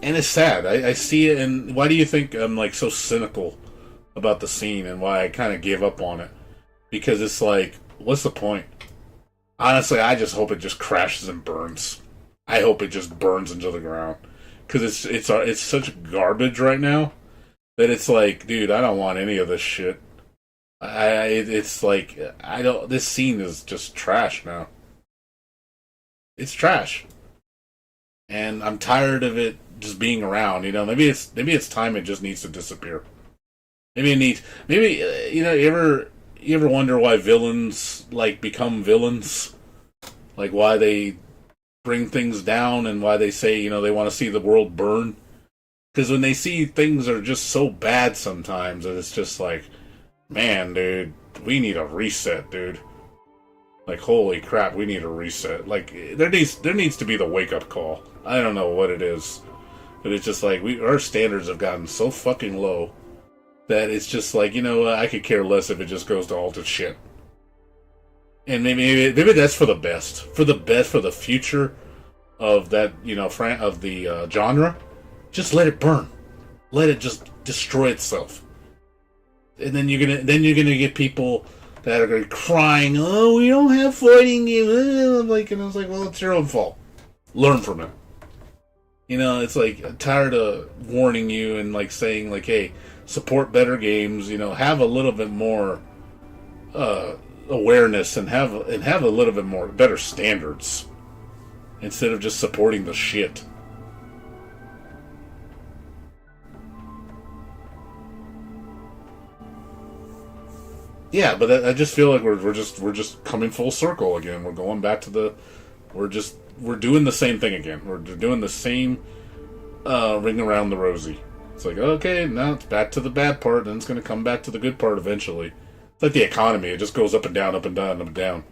And it's sad. I see it, and why do you think I'm like so cynical about the scene and why I kind of gave up on it? Because it's like, what's the point? Honestly, I just hope it just crashes and burns. I hope it just burns into the ground. Because it's such garbage right now that it's like, dude, I don't want any of this shit. It's like, this scene is just trash now. It's trash. And I'm tired of it just being around, maybe it's time it just needs to disappear. You ever wonder why villains become villains? Like why they bring things down and why they say, they want to see the world burn? Because when they see things are just so bad sometimes, that it's just like, man, dude, we need a reset, dude. Like, holy crap, we need a reset. Like, there needs to be the wake-up call. I don't know what it is. But it's just like, our standards have gotten so fucking low that it's just like, I could care less if it just goes to all to shit. And maybe that's for the best. For the future of that, of the genre. Just let it burn. Let it just destroy itself. And then you're gonna get people that are crying, "Oh, we don't have fighting games." And I was like, well, it's your own fault. Learn from it. You know, it's like, I'm tired of warning you and like saying like, hey, support better games. You know, have a little bit more awareness and have a little bit more better standards instead of just supporting the shit. Yeah, but I just feel like we're just coming full circle again. We're going back to we're doing the same thing again. We're doing the same ring around the rosy. It's like, okay, now it's back to the bad part, and it's going to come back to the good part eventually. It's like the economy; it just goes up and down, up and down, up and down.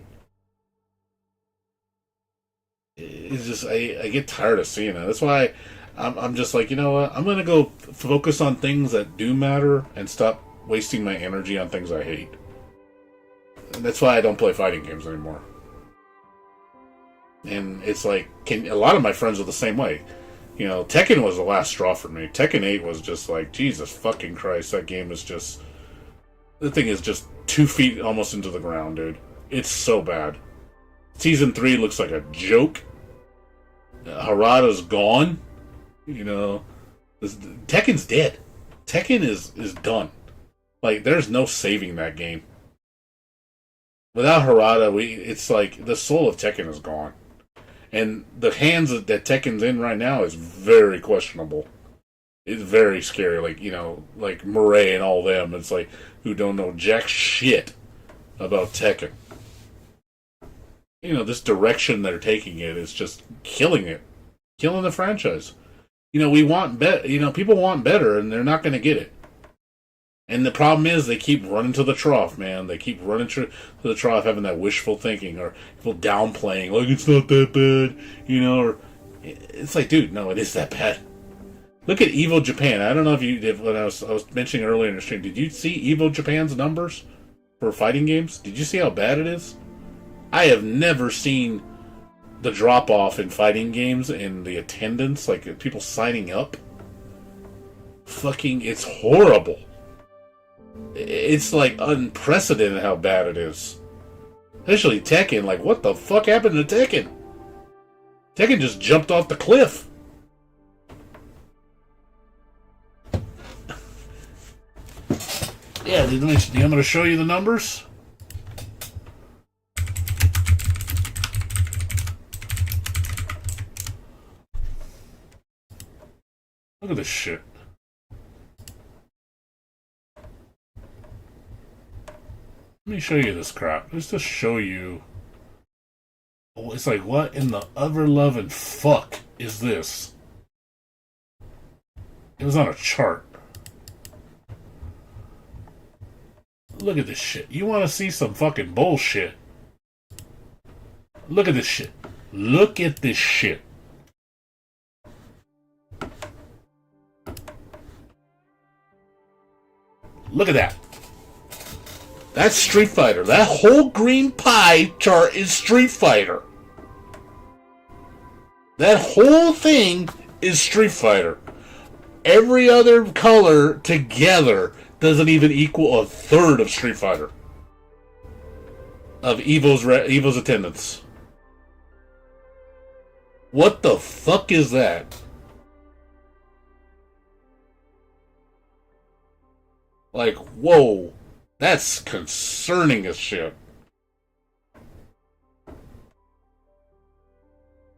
It's just I get tired of seeing it. That's why I'm just like, you know what? I'm going to go focus on things that do matter and stop wasting my energy on things I hate. And that's why I don't play fighting games anymore. And it's like, a lot of my friends are the same way. You know, Tekken was the last straw for me. Tekken 8 was just like, Jesus fucking Christ, that game is just... The thing is just 2 feet almost into the ground, dude. It's so bad. Season 3 looks like a joke. Harada's gone. You know, Tekken's dead. Tekken is done. Like, there's no saving that game. Without Harada, it's like the soul of Tekken is gone. And the hands that Tekken's in right now is very questionable. It's very scary. Like, you know, like Murray and all them. It's like, who don't know jack shit about Tekken. You know, this direction they're taking it is just killing it. Killing the franchise. You know, people want better, and they're not going to get it. And the problem is they keep running to the trough, man. They keep running to the trough, having that wishful thinking, or people downplaying, like, it's not that bad, you know, or it's like, dude, no, it is that bad. Look at Evo Japan. I don't know if you did, when I was mentioning earlier in the stream, did you see Evo Japan's numbers for fighting games? Did you see how bad it is? I have never seen the drop-off in fighting games and the attendance, like people signing up. Fucking, it's horrible. It's like unprecedented how bad it is. Especially Tekken, like what the fuck happened to Tekken? Tekken just jumped off the cliff. Yeah, do you want me to show you the numbers? Look at this shit. Let me show you this crap. Just to show you. Oh, it's like, what in the ever loving fuck is this? It was on a chart. Look at this shit. You want to see some fucking bullshit? Look at this shit. Look at this shit. Look at that. That's Street Fighter. That whole green pie chart is Street Fighter. That whole thing is Street Fighter. Every other color together doesn't even equal a third of Street Fighter. Of Evo's attendance. What the fuck is that? Like, whoa. That's concerning as shit.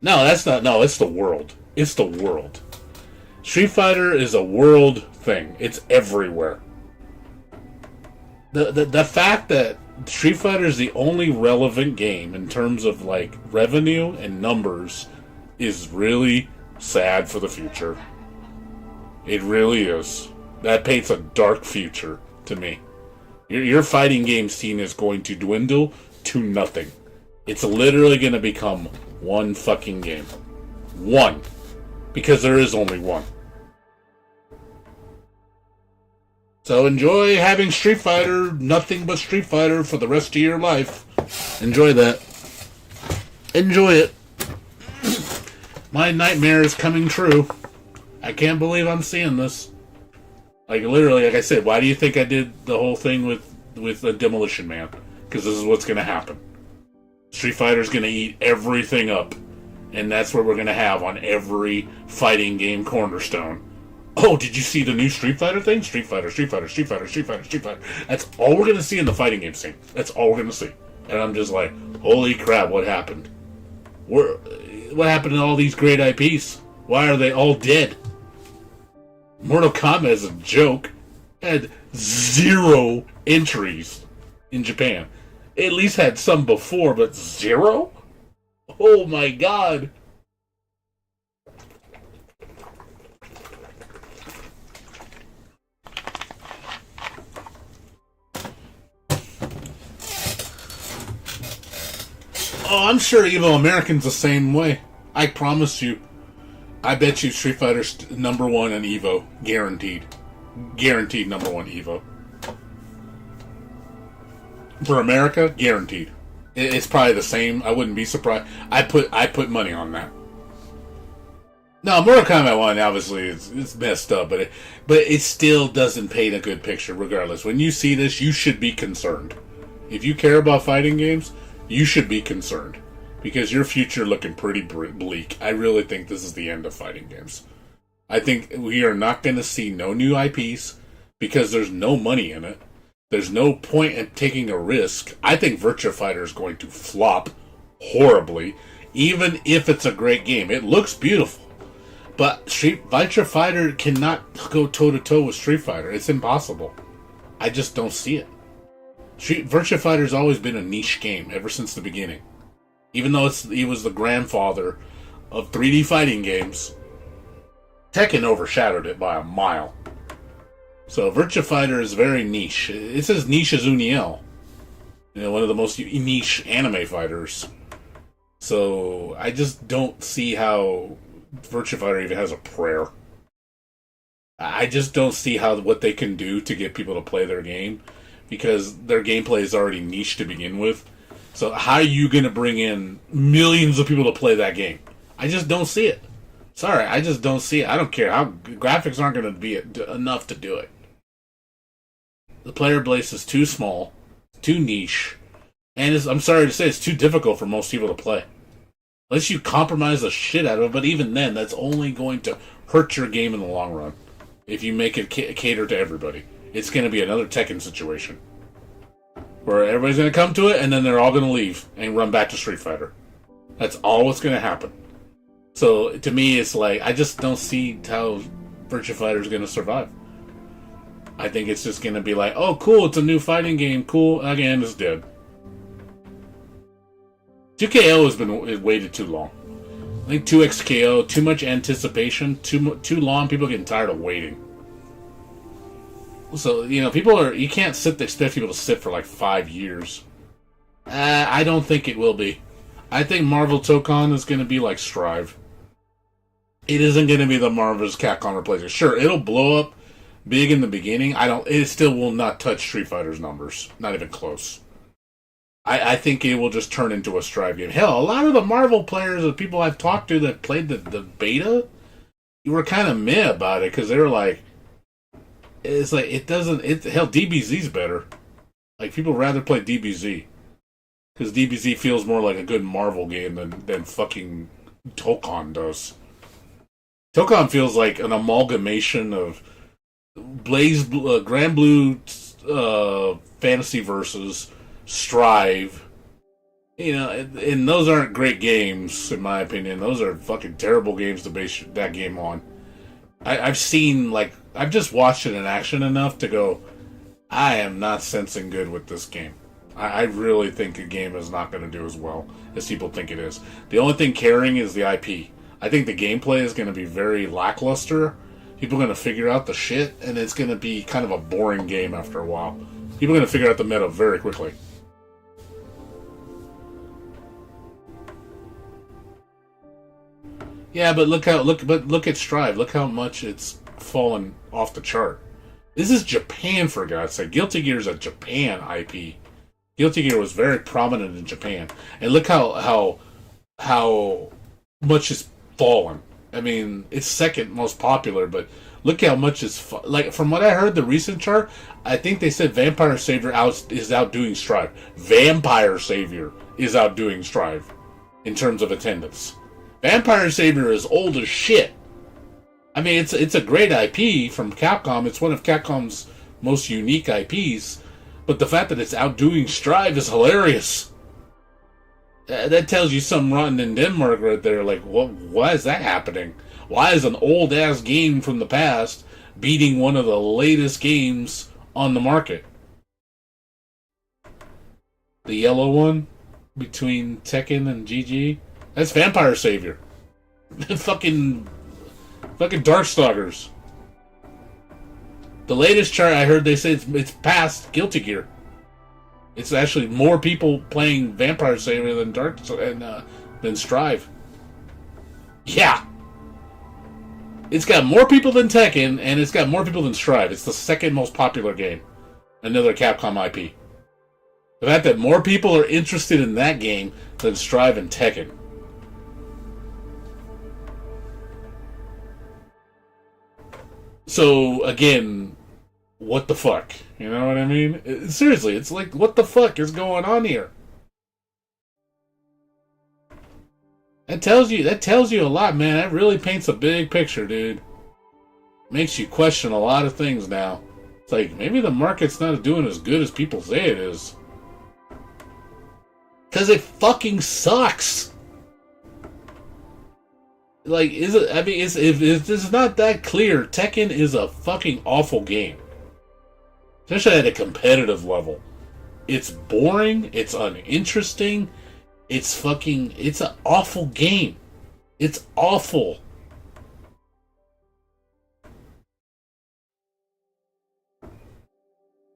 No, that's not. No, it's the world. It's the world. Street Fighter is a world thing. It's everywhere. The fact that Street Fighter is the only relevant game in terms of like revenue and numbers is really sad for the future. It really is. That paints a dark future to me. Your fighting game scene is going to dwindle to nothing. It's literally going to become one fucking game. One. Because there is only one. So enjoy having Street Fighter, nothing but Street Fighter for the rest of your life. Enjoy that. Enjoy it. My nightmare is coming true. I can't believe I'm seeing this. Like, literally, like I said, why do you think I did the whole thing with Demolition Man? Because this is what's going to happen. Street Fighter's going to eat everything up. And that's what we're going to have on every fighting game cornerstone. Oh, did you see the new Street Fighter thing? Street Fighter, Street Fighter, Street Fighter, Street Fighter, Street Fighter. That's all we're going to see in the fighting game scene. That's all we're going to see. And I'm just like, holy crap, what happened? What happened to all these great IPs? Why are they all dead? Mortal Kombat is a joke. Had 0 entries in Japan. It at least had some before, but 0? Oh my god. Oh, I'm sure Evo American's the same way. I promise you. I bet you Street Fighter's #1 in Evo. Guaranteed. Guaranteed #1 Evo. For America, guaranteed. It's probably the same. I wouldn't be surprised. I put money on that. No, Mortal Kombat 1, obviously, it's messed up, but it still doesn't paint a good picture, regardless. When you see this, you should be concerned. If you care about fighting games, you should be concerned. Because your future looking pretty bleak. I really think this is the end of fighting games. I think we are not going to see no new IPs, because there's no money in it. There's no point in taking a risk. I think Virtua Fighter is going to flop horribly, even if it's a great game. It looks beautiful. But Virtua Fighter cannot go toe-to-toe with Street Fighter. It's impossible. I just don't see it. Virtua Fighter's always been a niche game ever since the beginning. Even though he was the grandfather of 3D fighting games, Tekken overshadowed it by a mile. So Virtua Fighter is very niche. It's as niche as Uniel. You know, one of the most niche anime fighters. So I just don't see how Virtua Fighter even has a prayer. I just don't see what they can do to get people to play their game, because their gameplay is already niche to begin with. So how are you going to bring in millions of people to play that game? I just don't see it. Sorry, I just don't see it. I don't care. Graphics aren't going to be enough to do it. The player base is too small, too niche, and I'm sorry to say, it's too difficult for most people to play. Unless you compromise the shit out of it, but even then, that's only going to hurt your game in the long run. If you make it cater to everybody. It's going to be another Tekken situation. Where everybody's going to come to it, and then they're all going to leave and run back to Street Fighter. That's all what's going to happen. So, to me, it's like, I just don't see how Virtua Fighter is going to survive. I think it's just going to be like, oh, cool, it's a new fighting game, cool, again, it's dead. 2KO has been waited too long. I think 2XKO, too much anticipation, too long, people are getting tired of waiting. So, you know, you can't expect people to sit for like 5 years. I don't think it will be. I think Marvel Tokon is going to be like Strive. It isn't going to be the Marvel's Capcom replacement. Sure, it'll blow up big in the beginning. It still will not touch Street Fighter's numbers. Not even close. I think it will just turn into a Strive game. Hell, a lot of the Marvel players, the people I've talked to that played the beta, you were kind of meh about it, because they were like, it's like, hell, DBZ's better. Like, people rather play DBZ. Because DBZ feels more like a good Marvel game than fucking Tokon does. Tokon feels like an amalgamation of Grand Blue Fantasy Versus Strive. You know, and those aren't great games, in my opinion. Those are fucking terrible games to base that game on. I've just watched it in action enough to go, I am not sensing good with this game. I really think the game is not going to do as well as people think it is. The only thing carrying is the IP. I think the gameplay is going to be very lackluster. People are going to figure out the shit, and it's going to be kind of a boring game after a while. People are going to figure out the meta very quickly. Yeah, but look at Strive. Look how much it's fallen off the chart. This is Japan, for God's sake. Guilty Gear is a Japan IP. Guilty Gear was very prominent in Japan, and look how much it's fallen. I mean, it's second most popular, but look how much is like from what I heard the recent chart. I think they said Vampire Savior is outdoing Strive. Vampire Savior is outdoing Strive in terms of attendance. Vampire Savior is old as shit. I mean, it's a great IP from Capcom. It's one of Capcom's most unique IPs. But the fact that it's outdoing Strive is hilarious. That tells you something rotten in Denmark right there. Like, why is that happening? Why is an old-ass game from the past beating one of the latest games on the market? The yellow one between Tekken and GG? That's Vampire Savior. fucking Darkstalkers. The latest chart I heard, they say it's past Guilty Gear. It's actually more people playing Vampire Savior than Strive. Yeah. It's got more people than Tekken, and it's got more people than Strive. It's the second most popular game. Another Capcom IP. The fact that more people are interested in that game than Strive and Tekken. So, again, what the fuck? You know what I mean? Seriously, it's like, what the fuck is going on here? That tells you a lot, man. That really paints a big picture, dude. Makes you question a lot of things now. It's like, maybe the market's not doing as good as people say it is. Because it fucking sucks. Like, is it? I mean, if it's not that clear, Tekken is a fucking awful game. Especially at a competitive level. It's boring, it's uninteresting, it's an awful game. It's awful.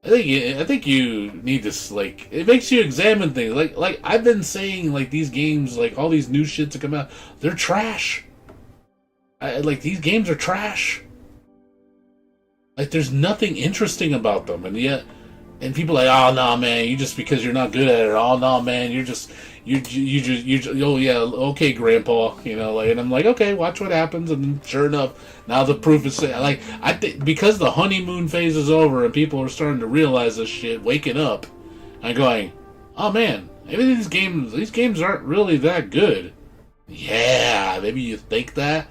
I think you need to, like, it makes you examine things. Like I've been saying, like, these games, like, all these new shits that come out, they're trash. Like, these games are trash. Like, there's nothing interesting about them, and yet, and people are like, oh no, man, you just because you're not good at it. Oh no, man, you just, oh yeah, okay, Grandpa, you know, like, and I'm like, okay, watch what happens, and then sure enough, now the proof is like, I think because the honeymoon phase is over and people are starting to realize this shit, waking up, and going, oh man, maybe these games aren't really that good. Yeah, maybe you think that.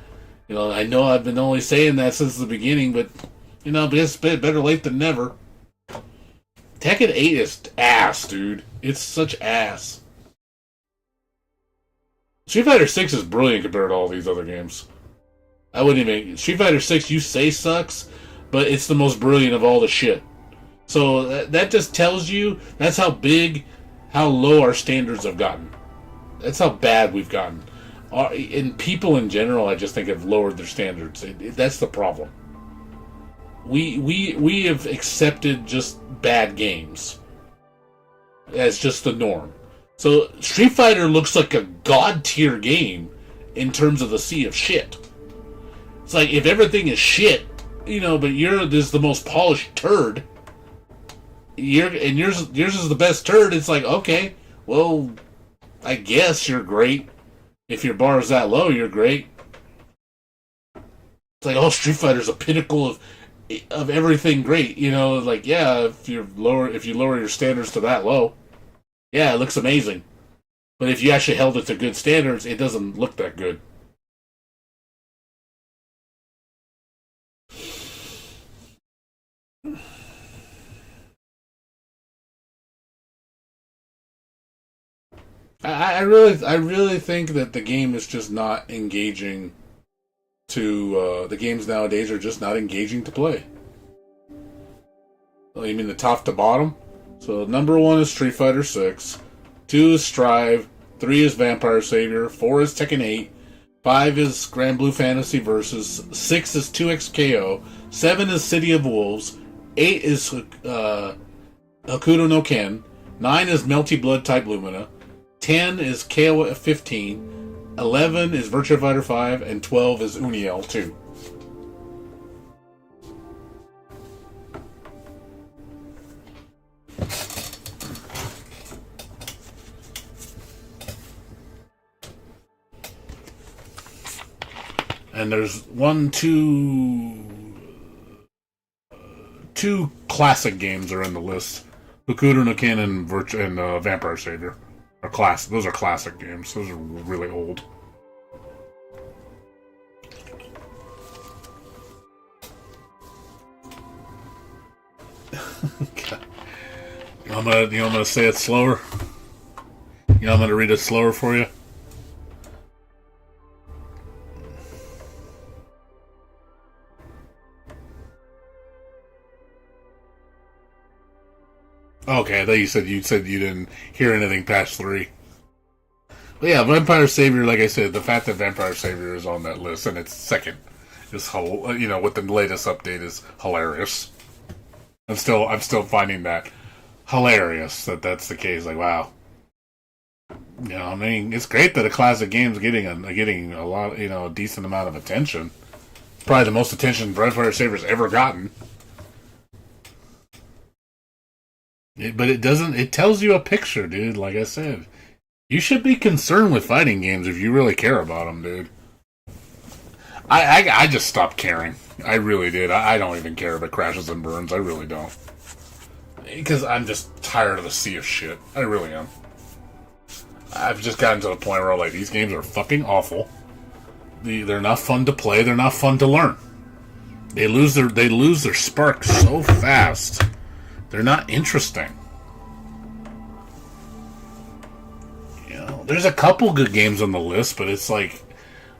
You know, I know I've been only saying that since the beginning, but, you know, but it's better late than never. Tekken 8 is ass, dude. It's such ass. Street Fighter 6 is brilliant compared to all these other games. I wouldn't even... Street Fighter 6, you say sucks, but it's the most brilliant of all the shit. So that just tells you, that's how low our standards have gotten. That's how bad we've gotten. And people in general, I just think, have lowered their standards. That's the problem. We have accepted just bad games as just the norm. So Street Fighter looks like a god tier game in terms of the sea of shit. It's like, if everything is shit, you know, but this is the most polished turd. Yours is the best turd. It's like, okay, well, I guess you're great. If your bar is that low, you're great. It's like, oh, Street Fighter's a pinnacle of everything great. You know, like, yeah, if you lower your standards to that low, yeah, it looks amazing. But if you actually held it to good standards, it doesn't look that good. I really think that the game is just not engaging to, the games nowadays are just not engaging to play. Oh, you mean the top to bottom? So number 1 is Street Fighter 6, 2 is Strive, 3 is Vampire Savior, 4 is Tekken 8, 5 is Grand Blue Fantasy Versus, 6 is 2XKO, 7 is City of Wolves, 8 is Hokuto no Ken, 9 is Melty Blood Type Lumina, 10 is KOF 15, 11 is Virtua Fighter 5, and 12 is Uniel 2. And there's 1, 2, two classic games are in the list. Hokuto no Ken and Vampire Savior are classic. Those are classic games. Those are really old. I'm gonna say it slower. I'm gonna read it slower for you. Okay, I thought you said you didn't hear anything past 3. But yeah, Vampire Savior, like I said, the fact that Vampire Savior is on that list and it's second is with the latest update is hilarious. I'm still finding that hilarious that's the case. Like, wow. I mean, it's great that a classic game's getting a lot, a decent amount of attention. Probably the most attention Vampire Savior's ever gotten. But it doesn't. It tells you a picture, dude. Like I said, you should be concerned with fighting games if you really care about them, dude. I just stopped caring. I really did. I don't even care if it crashes and burns. I really don't. Because I'm just tired of the sea of shit. I really am. I've just gotten to the point where I'm like, these games are fucking awful. They're not fun to play. They're not fun to learn. They lose their spark so fast. They're not interesting. There's a couple good games on the list, but it's like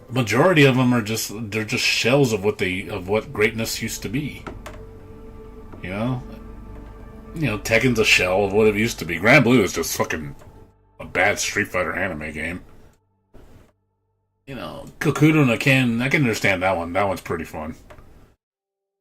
majority of them are just shells of what greatness used to be. Tekken's a shell of what it used to be. Grand Blue is just fucking a bad Street Fighter anime game. Kokudo no Ken, I can understand that one. That one's pretty fun.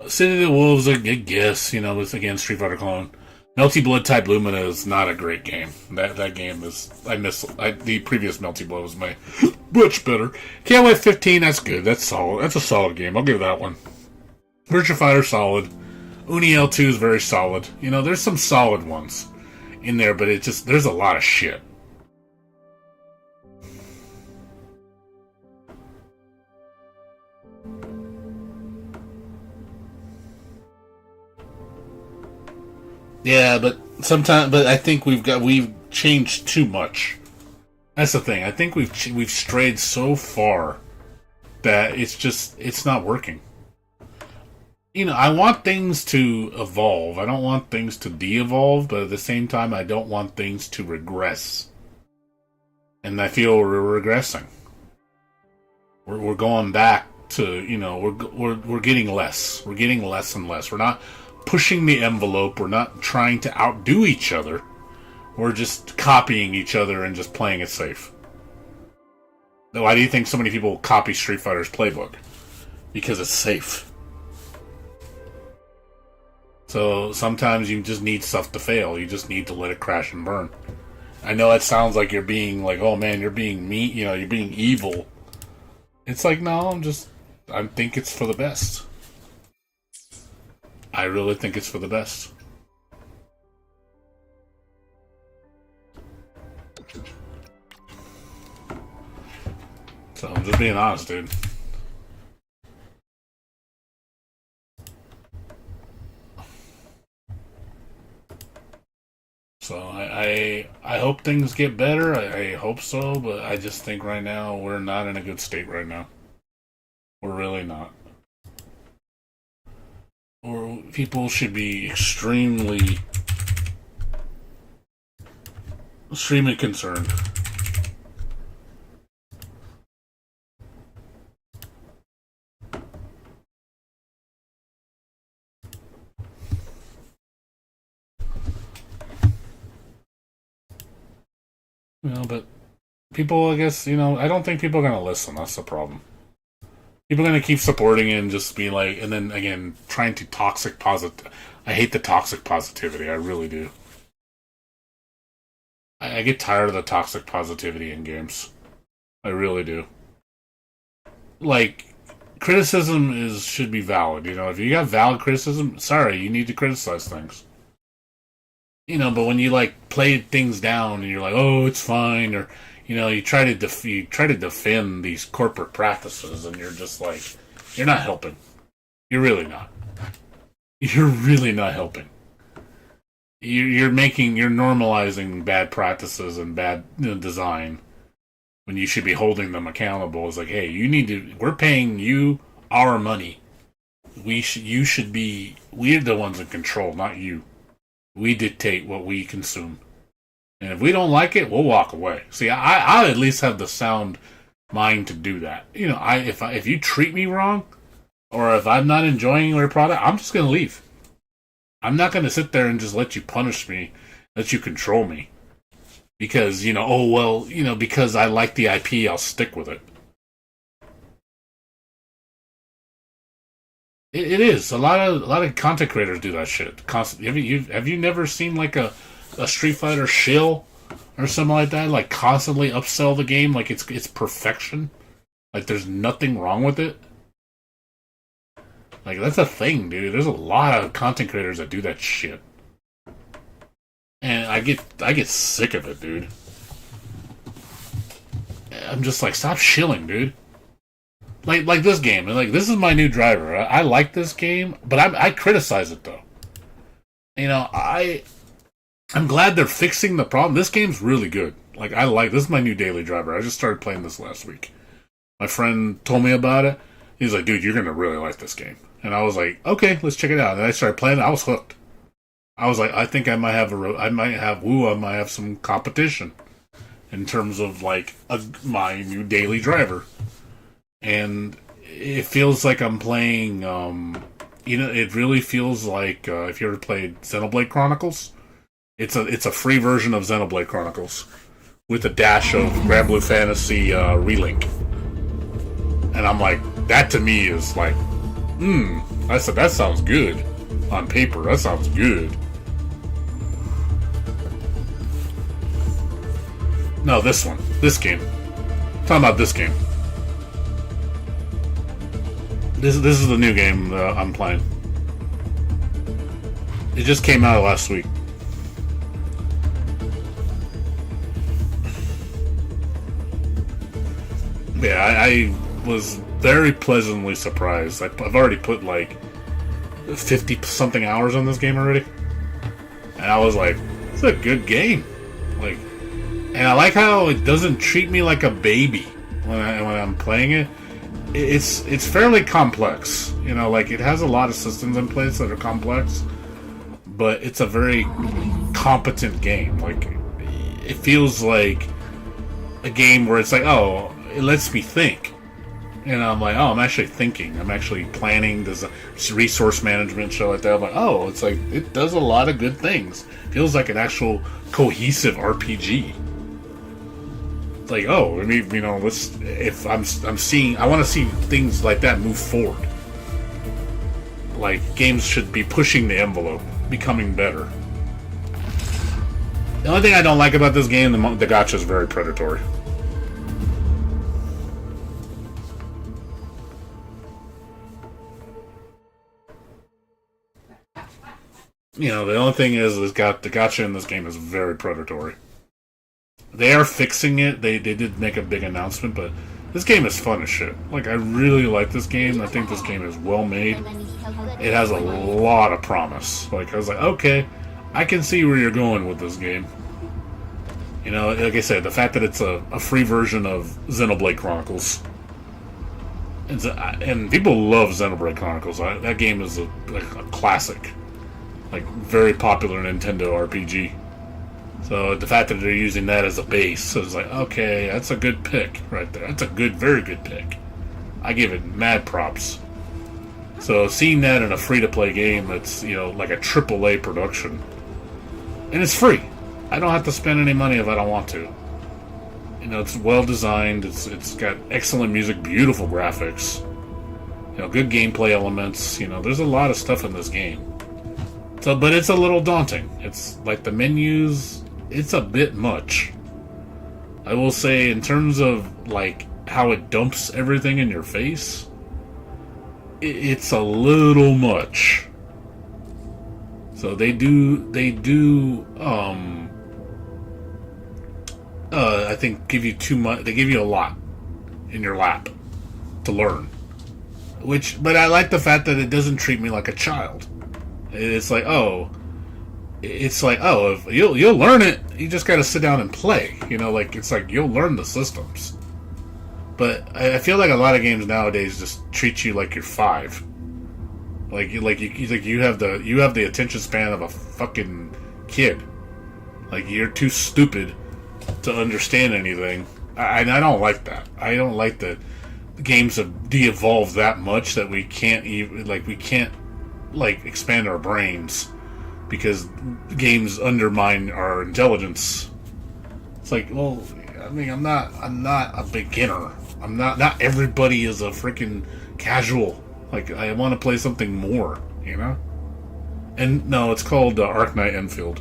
City of the Wolves, I guess, it's again Street Fighter clone. Melty Blood Type Lumina is not a great game. That game is, the previous Melty Blood was much better. KOF 15, that's good. That's solid. That's a solid game. I'll give that one. Virtua Fighter, solid. Uni L2 is very solid. There's some solid ones in there, but there's a lot of shit. Yeah, but I think we've changed too much. That's the thing. I think we've strayed so far that it's not working. I want things to evolve. I don't want things to de-evolve, but at the same time, I don't want things to regress. And I feel we're regressing. We're going back to we're getting less. We're getting less and less. We're not pushing the envelope. We're not trying to outdo each other. We're just copying each other and just playing it safe. Why do you think so many people copy Street Fighter's playbook? Because it's safe. So sometimes you just need stuff to fail. You just need to let it crash and burn. I know it sounds like you're being like, oh man, you're being mean, you're being evil. It's like, no, I think it's for the best. I really think it's for the best. So I'm just being honest, dude. So I hope things get better. I hope so, but I just think right now we're not in a good state right now. We're really not. Or people should be extremely concerned. But people, I guess, I don't think people are going to listen. That's the problem. People are going to keep supporting it and just be like, and then again, trying to toxic positive. I hate the toxic positivity. I really do. I get tired of the toxic positivity in games. I really do. Like, criticism should be valid. If you got valid criticism, sorry, you need to criticize things. But when you play things down and you're like, oh, it's fine, or you try to defend these corporate practices, and you're just like, you're not helping. You're really not. you're really not helping. You're normalizing bad practices and bad design when you should be holding them accountable. It's like, hey, we're paying you our money. We're the ones in control, not you. We dictate what we consume. And if we don't like it, we'll walk away. See, I at least have the sound mind to do that. If you treat me wrong, or if I'm not enjoying your product, I'm just going to leave. I'm not going to sit there and just let you punish me, let you control me. Because, because I like the IP, I'll stick with it. It is. A lot of content creators do that shit. Constantly. Have you never seen like a Street Fighter shill or something like that? Like constantly upsell the game like it's perfection. Like there's nothing wrong with it. Like that's a thing, dude. There's a lot of content creators that do that shit. And I get sick of it, dude. I'm just like, stop shilling, dude. Like this game. Like this is my new driver. I like this game, but I criticize it though. I'm glad they're fixing the problem. This game's really good. Like this is my new daily driver. I just started playing this last week. My friend told me about it. He's like, dude, you're gonna really like this game. And I was like, okay, let's check it out. And I started playing it. I was hooked. I was like, I think I might have some competition in terms of like my new daily driver. And it feels like I'm playing, it really feels like, if you ever played Xenoblade Chronicles, it's a free version of Xenoblade Chronicles with a dash of Grand Blue Fantasy Relink. And I'm like, that to me is like, I said, that sounds good. On paper, that sounds good. No, this one. This game. I'm talking about this game. This is the new game I'm playing. It just came out last week. Yeah, I was very pleasantly surprised. I've already put like 50-something hours on this game already. And I was like, it's a good game. Like, and I like how it doesn't treat me like a baby when I'm playing it. It's fairly complex. Like it has a lot of systems in place that are complex, but it's a very competent game. Like it feels like a game where it's like, oh, it lets me think. I'm like, oh, I'm actually thinking. I'm actually planning. There's a resource management show like that. I'm like, oh, it's like it does a lot of good things. Feels like an actual cohesive RPG. It's like, oh, I mean, if I'm seeing, I want to see things like that move forward. Like games should be pushing the envelope, becoming better. The only thing I don't like about this game, the gacha is very predatory. The only thing is the gacha in this game is very predatory. They are fixing it. They did make a big announcement, but this game is fun as shit. Like, I really like this game. I think this game is well made. It has a lot of promise. Like, I was like, okay, I can see where you're going with this game. Like I said, the fact that it's a free version of Xenoblade Chronicles. And people love Xenoblade Chronicles. That game is a classic. Like, very popular Nintendo RPG. So the fact that they're using that as a base, so it's like, okay, that's a good pick right there. That's a very good pick. I give it mad props. So seeing that in a free-to-play game that's, like a AAA production, and it's free. I don't have to spend any money if I don't want to. It's well designed. It's got excellent music, beautiful graphics. Good gameplay elements. There's a lot of stuff in this game. So, but it's a little daunting. It's like the menus. It's a bit much. I will say, in terms of like how it dumps everything in your face, it's a little much. So they do. I think give you too much. They give you a lot in your lap to learn. But I like the fact that it doesn't treat me like a child. It's like, oh, if you'll learn it. You just got to sit down and play. You know, like it's like you'll learn the systems. But I feel like a lot of games nowadays just treat you like you're 5. You have the attention span of a fucking kid. Like you're too stupid to understand anything. I don't like that. I don't like that games have de-evolved that much that we can't expand our brains because games undermine our intelligence. It's like, well, I mean, I'm not a beginner. Not everybody is a freaking casual. Like, I want to play something more, you know? And no, it's called Arknight Endfield.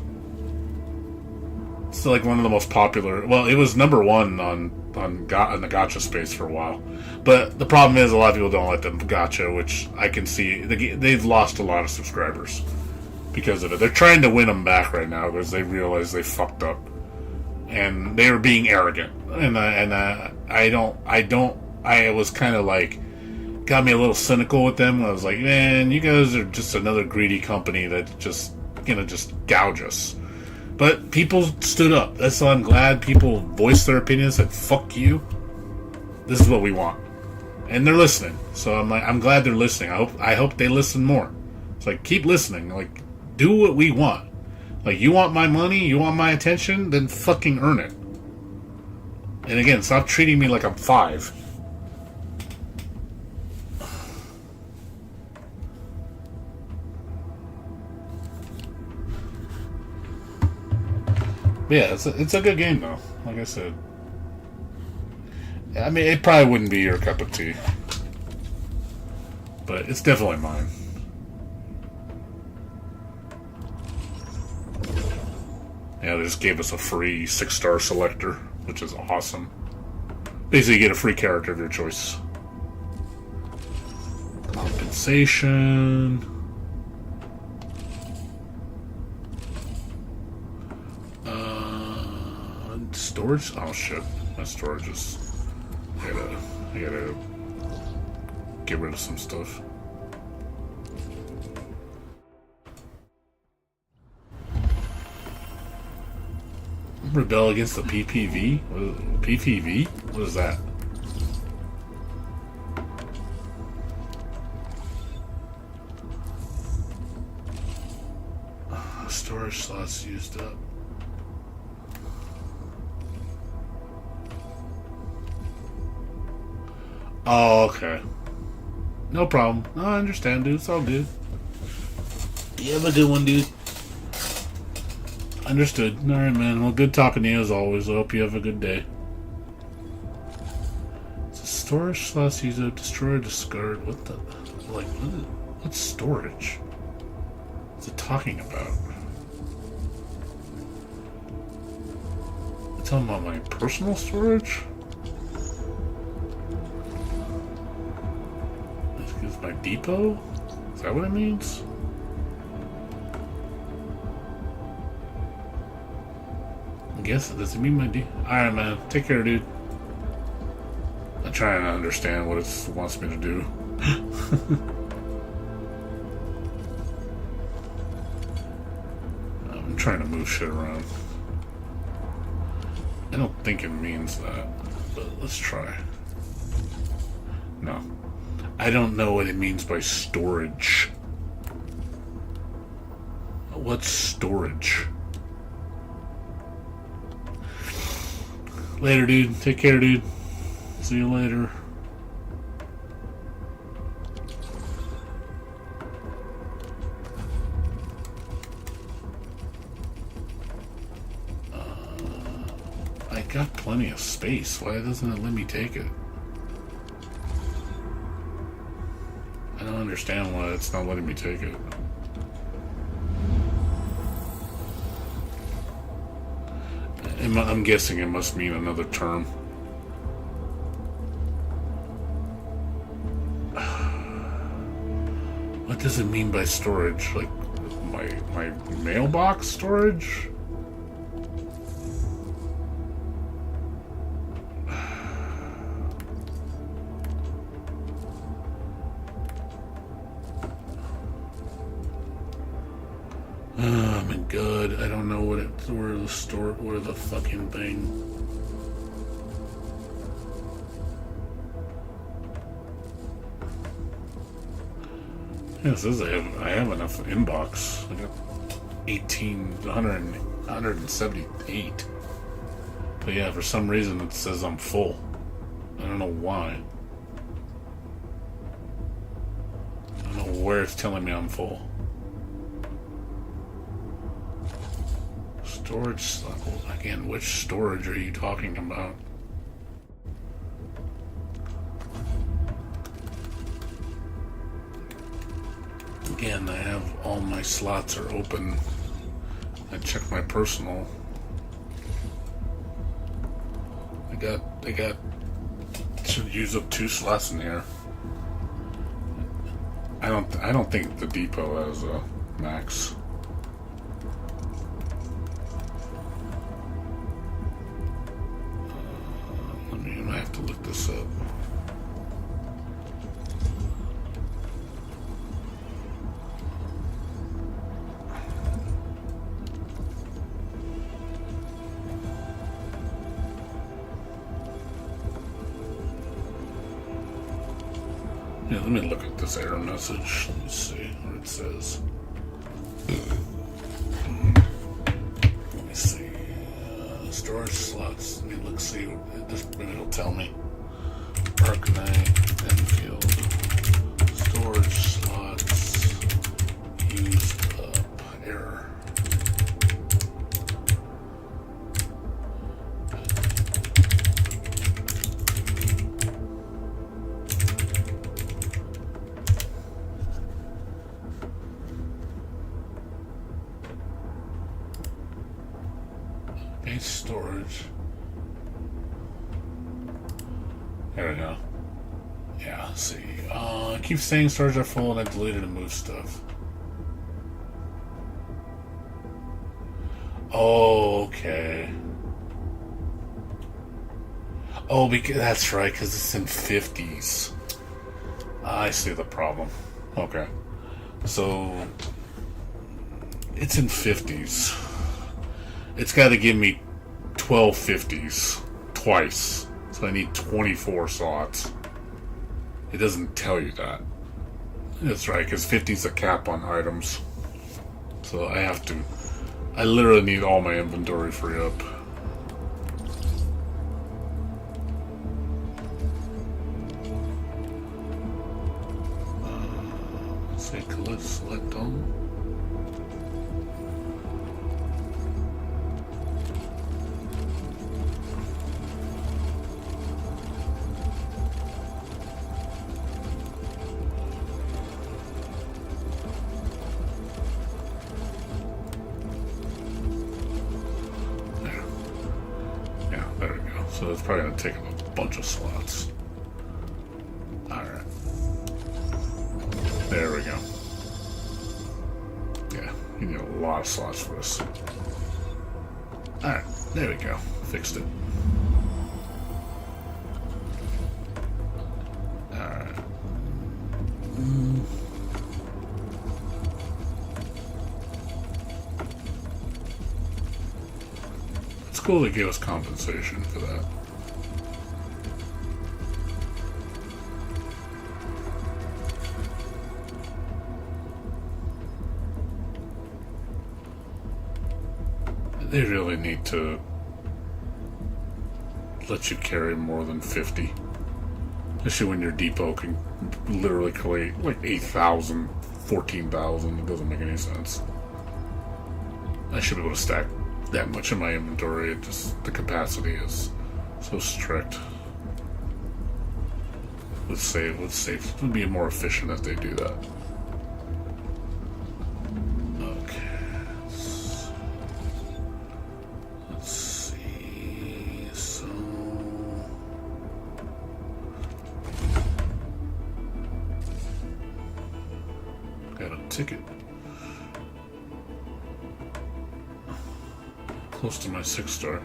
It's like one of the most popular. Well, it was number 1 on the gacha space for a while. But the problem is a lot of people don't like the gacha, which I can see. They've lost a lot of subscribers because of it. They're trying to win them back right now because they realize they fucked up. And they were being arrogant. And I was kind of like, got me a little cynical with them. I was like, man, you guys are just another greedy company that just gouge us. But people stood up. That's why I'm glad people voiced their opinions. Said, fuck you. This is what we want. And they're listening. So I'm glad they're listening. I hope they listen more. It's like, keep listening. Like, do what we want. Like, you want my money? You want my attention? Then fucking earn it. And again, stop treating me like I'm 5. But yeah, it's a good game though. Like I said, I mean, it probably wouldn't be your cup of tea, but it's definitely mine. Yeah, they just gave us a free 6-star selector, which is awesome. Basically, you get a free character of your choice. Compensation. Storage? Oh shit. My storage is... I gotta get rid of some stuff. Rebel against the PPV? PPV? What is that? Storage slots used up. Oh, okay. No problem. No, I understand, dude. It's all good. You have a good one, dude. Understood. Alright, man. Well, good talking to you as always. I hope you have a good day. It's a storage slots used up. Destroy or discard. What the... Like, what's storage? What's it talking about? It's talking about my personal storage? My depot? Is that what it means? I guess it doesn't mean my depot. Alright, man. Take care, dude. I'm trying to understand what it wants me to do. I'm trying to move shit around. I don't think it means that, but let's try. No. I don't know what it means by storage. What's storage? Later, dude. Take care, dude. See you later. I got plenty of space. Why doesn't it let me take it? I don't understand why it's not letting me take it. I'm guessing it must mean another term. What does it mean by storage? Like my mailbox storage? I'm good. I don't know where the fucking thing. Yeah, it says I have enough inbox. I got 178. But yeah, for some reason it says I'm full. I don't know why. I don't know where it's telling me I'm full. Storage slot. Again, which storage are you talking about? Again, I have all my slots are open. I checked my personal. I got should use up 2 slots in here. I don't think the depot has a max. I have to look this up. Yeah, let me look at this error message. Let me see what it says. Let me see. Storage slots. Let me look, see. Maybe it'll tell me. Arknight, Endfield. Storage slots. Used up. Error. Base storage. There we go. Yeah, let's see. I keep saying storage are full and I deleted and moved stuff. Oh, okay. Oh, because that's right, because it's in 50s. I see the problem. Okay. So, it's in 50s. It's got to give me 12 50s twice. So I need 24 slots. It doesn't tell you that. That's right, because 50's a cap on items. So I literally need all my inventory free up. Let's say select all. So it's probably going to take up a bunch of slots. Alright. There we go. Yeah, you need a lot of slots for this. Alright, there we go. Fixed it. Alright. It's cool they gave us compensation for that. They really need to let you carry more than 50. Especially when your depot can literally collate like 8,000, 14,000. It doesn't make any sense. I should be able to stack that much in my inventory. It just, the capacity is so strict. It would be more efficient if they do that. Ticket. Close to my 6-star.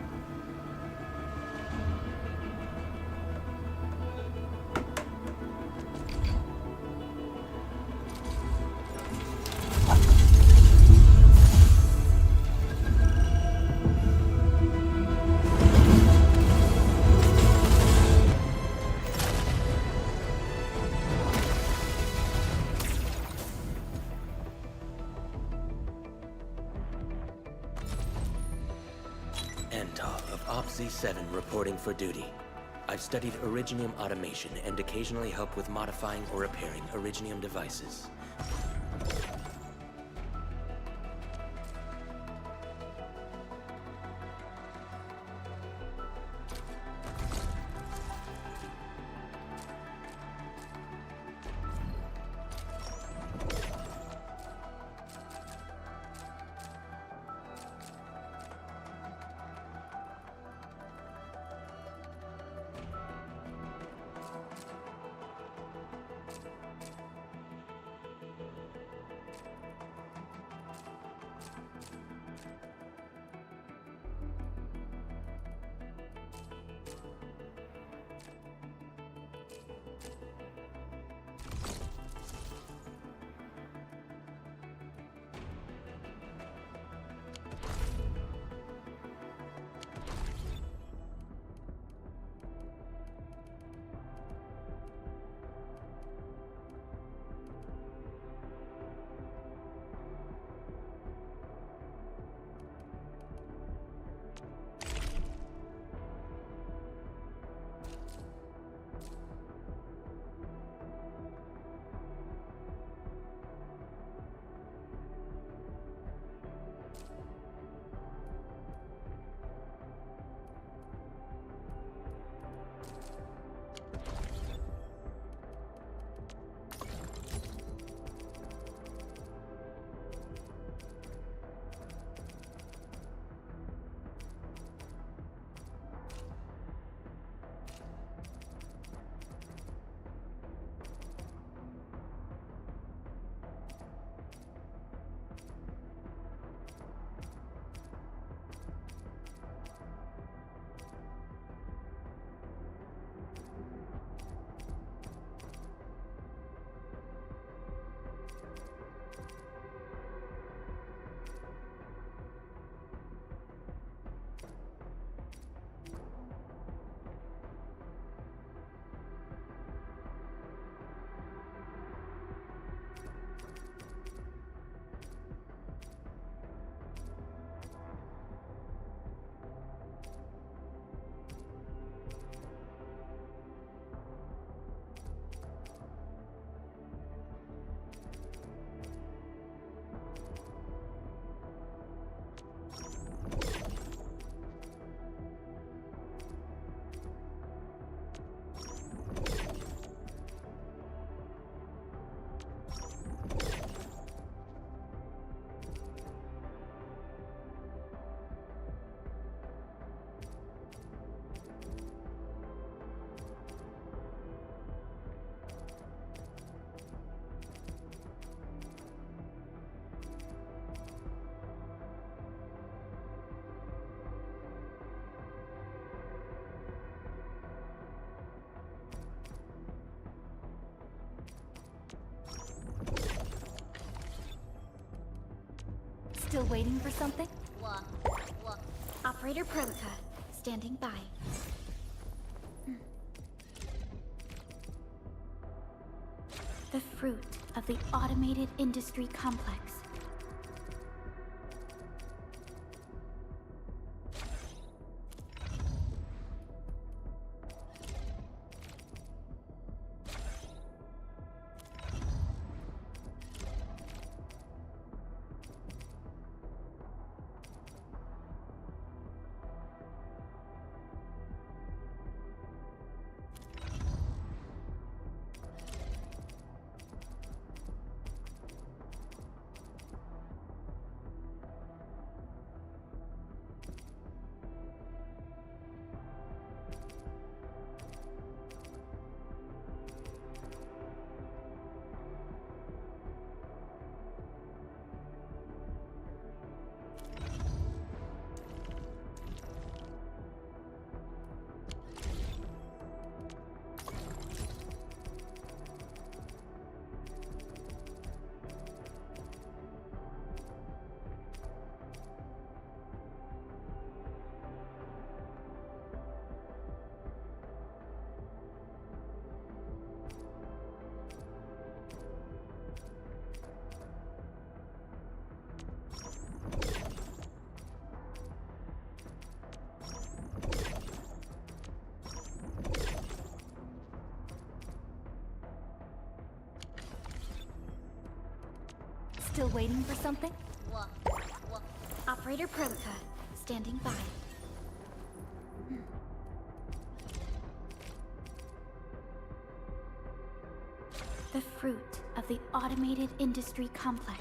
Utah of OPZ-7 reporting for duty. I've studied Originium automation and occasionally help with modifying or repairing Originium devices. Still waiting for something? Operator Prolica, standing by. The fruit of the automated industry complex. Still waiting for something? Operator Prolica, standing by. The fruit of the automated industry complex.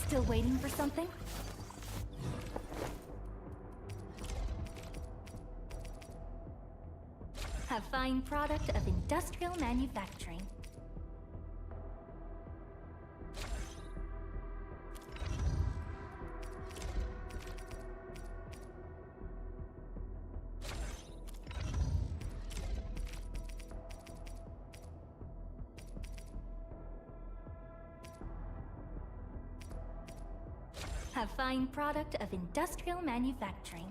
Still waiting for something? A fine product of industrial manufacturing. A fine product of industrial manufacturing.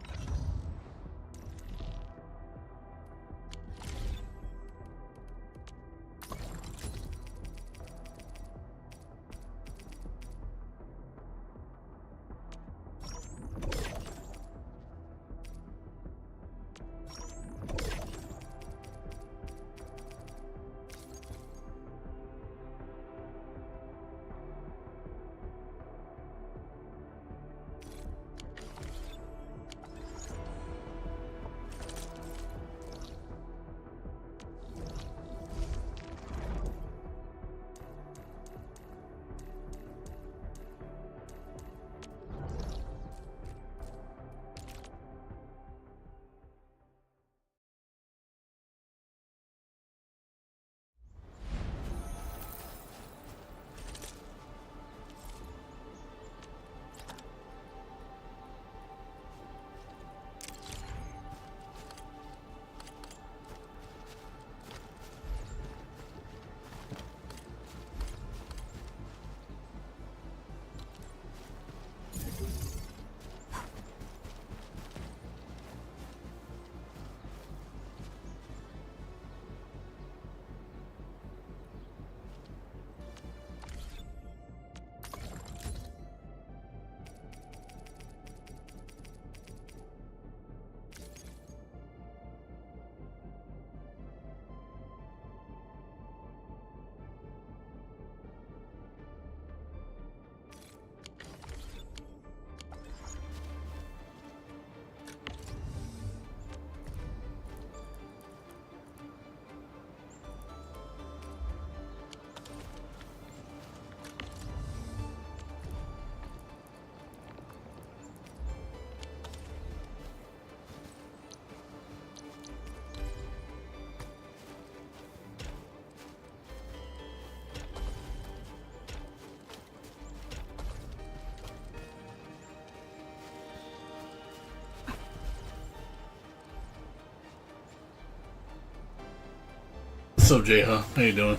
What's up, Jay? How you doing?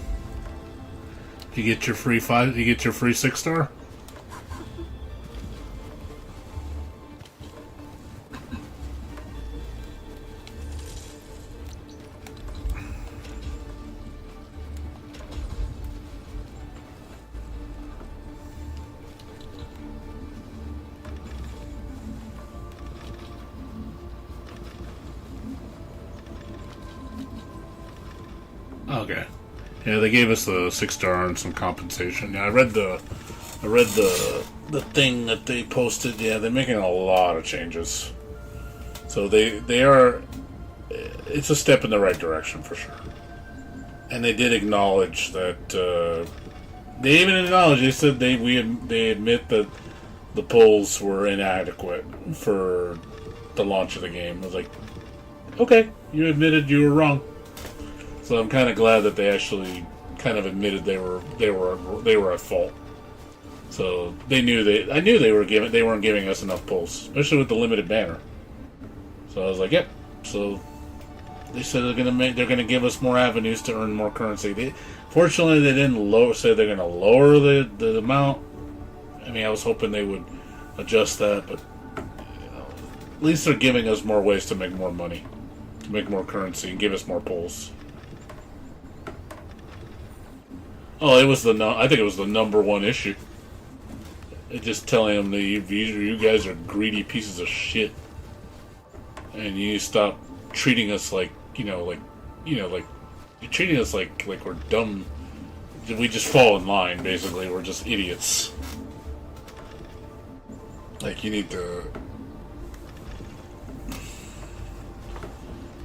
You get your free 5? You get your free 6-star? Okay. Yeah, they gave us the 6-star and some compensation. Yeah, I read the thing that they posted. Yeah, they're making a lot of changes. So they are. It's a step in the right direction for sure. And they did acknowledge that. They even acknowledged. They said they admit that the polls were inadequate for the launch of the game. I was like, okay, you admitted you were wrong. So I'm kind of glad that they actually kind of admitted they were at fault. So I knew they weren't giving us enough polls, especially with the limited banner. So I was like, yep. So they said they're gonna give us more avenues to earn more currency. Fortunately, they didn't say they're gonna lower the amount. I mean, I was hoping they would adjust that, but at least they're giving us more ways to make more money, to make more currency, and give us more polls. Oh, I think it was the number one issue. It's just telling them that you guys are greedy pieces of shit, and you stop treating us like you're treating us like we're dumb. We just fall in line, basically. We're just idiots. Like, you need to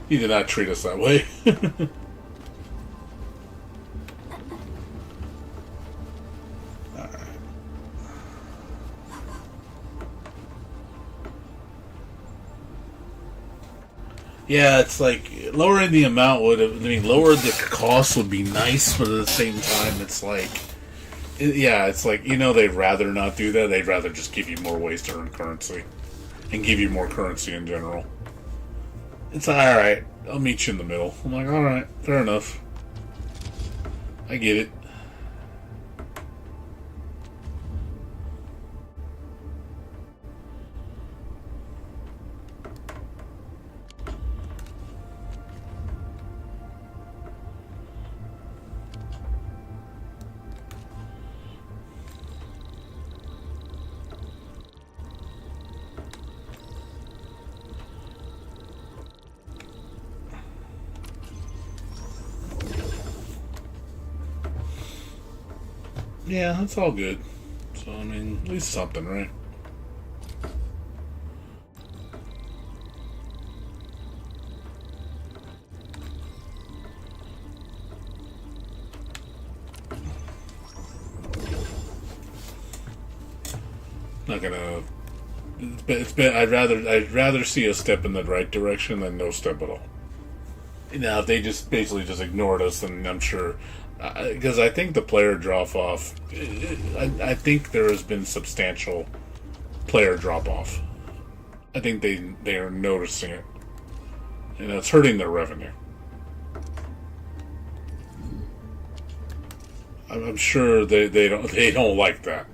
not treat us that way. Yeah, it's like lowering the amount lower the cost would be nice, but at the same time, it's like, they'd rather not do that. They'd rather just give you more ways to earn currency and give you more currency in general. It's like, alright, I'll meet you in the middle. I'm like, alright, fair enough. I get it. Yeah, that's all good. So, I mean, at least something, right? Not gonna. It's been. I'd rather see a step in the right direction than no step at all. Now, if they just basically just ignored us, then I'm sure. Because I think the player drop off, I think there has been substantial player drop off. I think they are noticing it, and it's hurting their revenue. I'm sure they don't like that.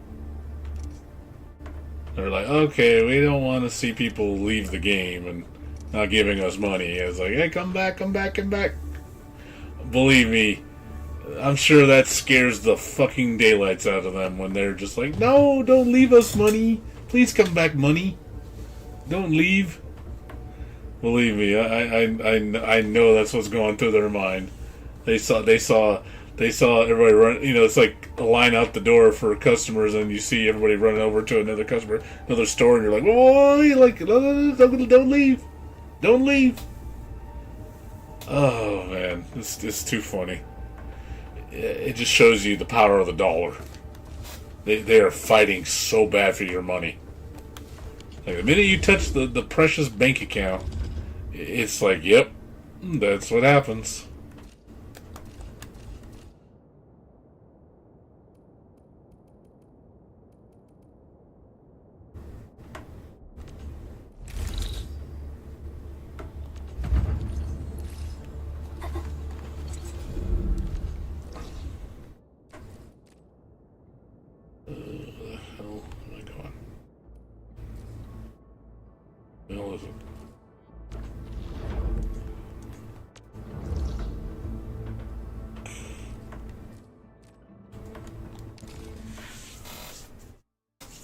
They're like, okay, we don't want to see people leave the game and not giving us money. It's like, hey, come back. Believe me, I'm sure that scares the fucking daylights out of them when they're just like, no, don't leave us money. Please come back, money. Don't leave. Believe me, I know that's what's going through their mind. They saw everybody run. It's like a line out the door for customers, and you see everybody running over to another store, and you're like, whoa, don't leave. Don't leave. Oh, man. It's too funny. It just shows you the power of the dollar. They are fighting so bad for your money. Like, the minute you touch the precious bank account, it's like, yep, that's what happens.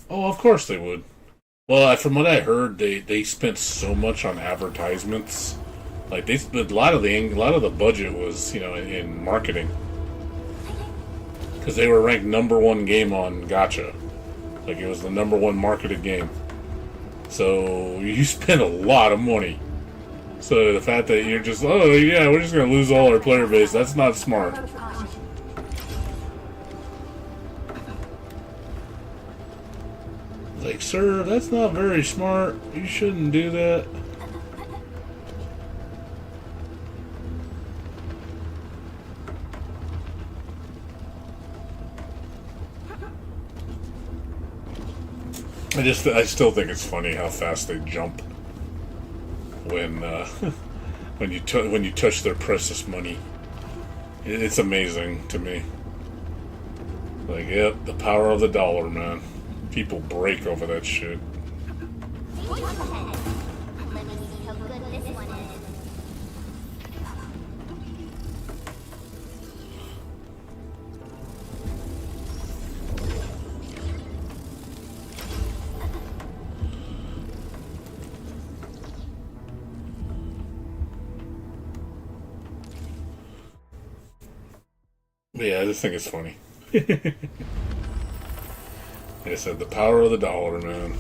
Oh, of course they would. Well, from what I heard, they spent so much on advertisements. Like, they spent a lot of the budget was in marketing, because they were ranked #1 game on Gacha. Like, it was the #1 marketed game. So you spend a lot of money. So the fact that you're just, oh yeah, we're just gonna lose all our player base, that's not smart. Like, sir, that's not very smart. You shouldn't do that. I still think it's funny how fast they jump when when you touch their precious money. It's amazing to me. Like, yep, the power of the dollar, man. People break over that shit. Let me see how good this one is. Yeah, I just think it's funny. Like I said, the power of the dollar, man.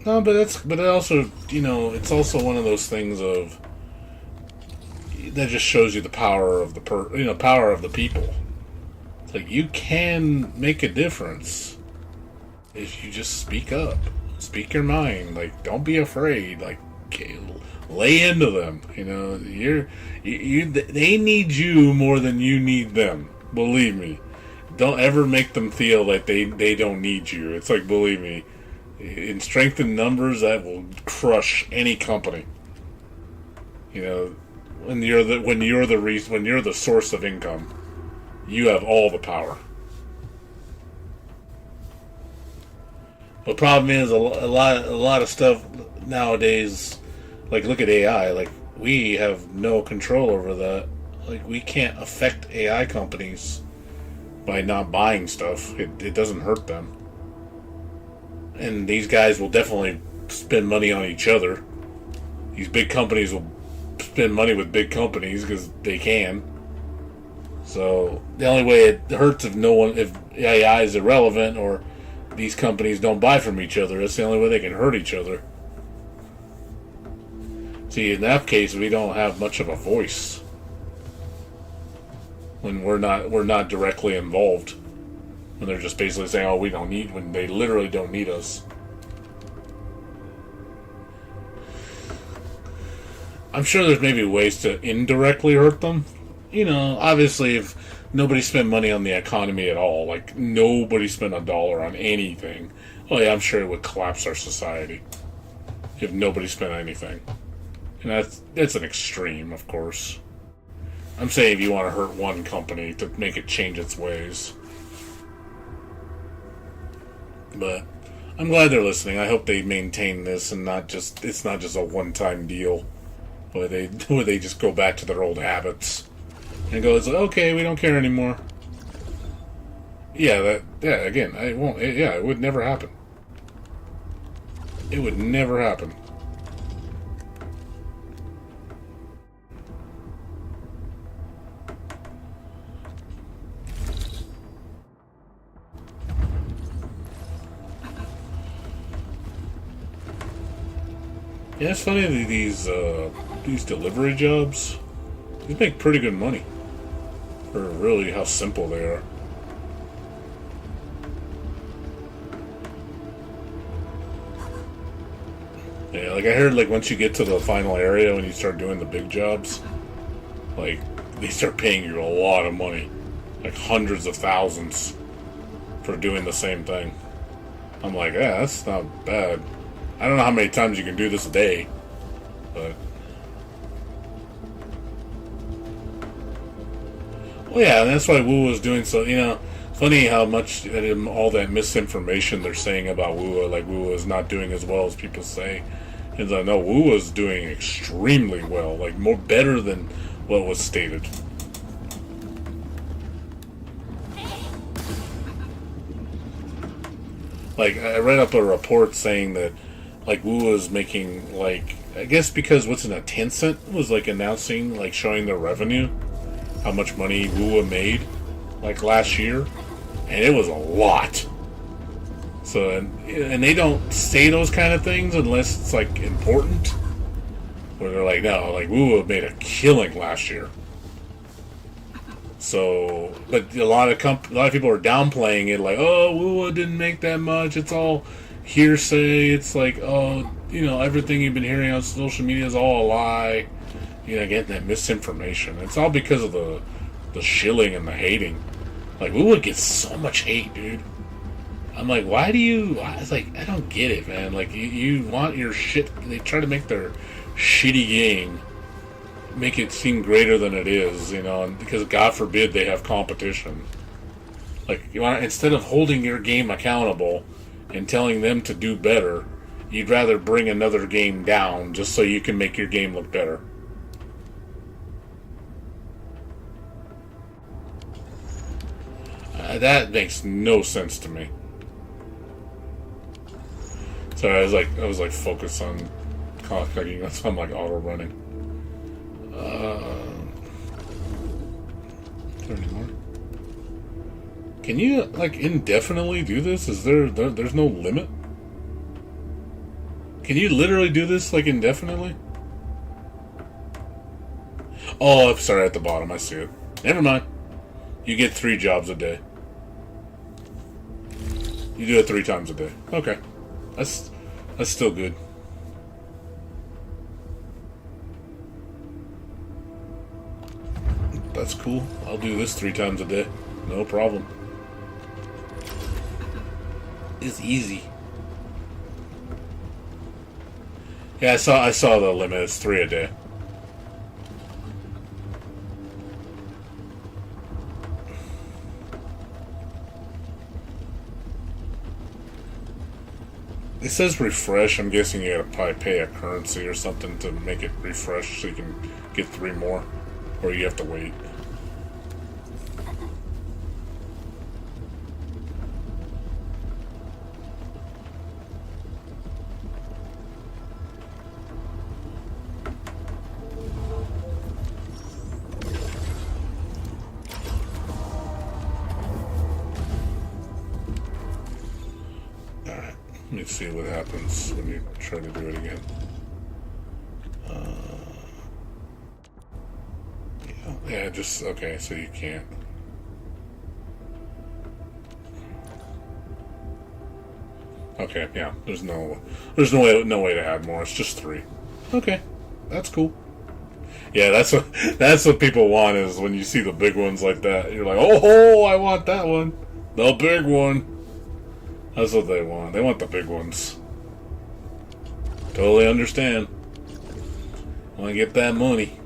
No, but it also, you know, it's also one of those things of that just shows you the power of the power of the people. It's like, you can make a difference if you just speak up, speak your mind. Like, don't be afraid. Like, lay into them. You know, they need you more than you need them. Believe me. Don't ever make them feel like they don't need you. It's like, believe me, in strength in numbers, that will crush any company. You know, when you're the source of income, you have all the power. The problem is a lot of stuff nowadays. Like, look at AI. Like, we have no control over that. Like, we can't affect AI companies by not buying stuff. It doesn't hurt them. And these guys will definitely spend money on each other. These big companies will spend money with big companies because they can. So the only way it hurts if AI is irrelevant or these companies don't buy from each other. That's the only way they can hurt each other. See, in that case, we don't have much of a voice when we're not directly involved. When they're just basically saying, "Oh, we don't need," when they literally don't need us. I'm sure there's maybe ways to indirectly hurt them. You know, obviously, if nobody spent money on the economy at all, like nobody spent $1 on anything, oh yeah, I'm sure it would collapse our society if nobody spent anything. And that's an extreme, of course. I'm saying if you want to hurt one company to make it change its ways. But I'm glad they're listening. I hope they maintain this and it's not just a one-time deal where they just go back to their old habits and go, it's like, okay, we don't care anymore. Again, it would never happen. It would never happen. Yeah, it's funny that these delivery jobs, they make pretty good money for really how simple they are. Yeah, like I heard, like once you get to the final area, when you start doing the big jobs, like they start paying you a lot of money, like hundreds of thousands for doing the same thing. I'm like, yeah, that's not bad. I don't know how many times you can do this a day, but... Well, yeah, and that's why Wu was doing so, you know, funny how much, all that misinformation they're saying about Wu, like Wu is not doing as well as people say. And I know Wu was doing extremely well, like better than what was stated. Like, I read up a report saying that like Wu was making, like, I guess because Tencent was like announcing, like showing their revenue, how much money Wu made like last year, and it was a lot. So, and they don't say those kind of things unless it's like important. Where they're like, no, like Woo made a killing last year. So, but a lot of people are downplaying it, like, oh, Woo didn't make that much. It's all hearsay. It's like, oh, you know, everything you've been hearing on social media is all a lie. You know, getting that misinformation. It's all because of the shilling and the hating. Like, Woo gets so much hate, dude. I'm like, why? It's like, I don't get it, man. Like, you want your shit. They try to make their shitty game, make it seem greater than it is, you know, and because God forbid they have competition. Like, instead of holding your game accountable and telling them to do better, you'd rather bring another game down just so you can make your game look better. That makes no sense to me. Sorry, I was like focused on clicking. That's why I'm like auto running. Is there any more? Can you like indefinitely do this? Is there's no limit? Can you literally do this like indefinitely? Oh, I'm sorry, at the bottom I see it. Never mind. You get 3 jobs a day. You do it 3 times a day. Okay, that's still good. That's cool. I'll do this 3 times a day. No problem. It's easy. Yeah, I saw the limit. It's 3 a day. It says refresh. I'm guessing you gotta probably pay a currency or something to make it refresh so you can get 3 more. Or you have to wait. Alright, let me see what happens when you try to do it again. Yeah, just okay. So you can't. Okay, yeah. There's no way to add more. It's just 3. Okay, that's cool. Yeah, that's what people want is when you see the big ones like that. You're like, oh, I want that one, the big one. That's what they want. They want the big ones. Totally understand. Want to get that money.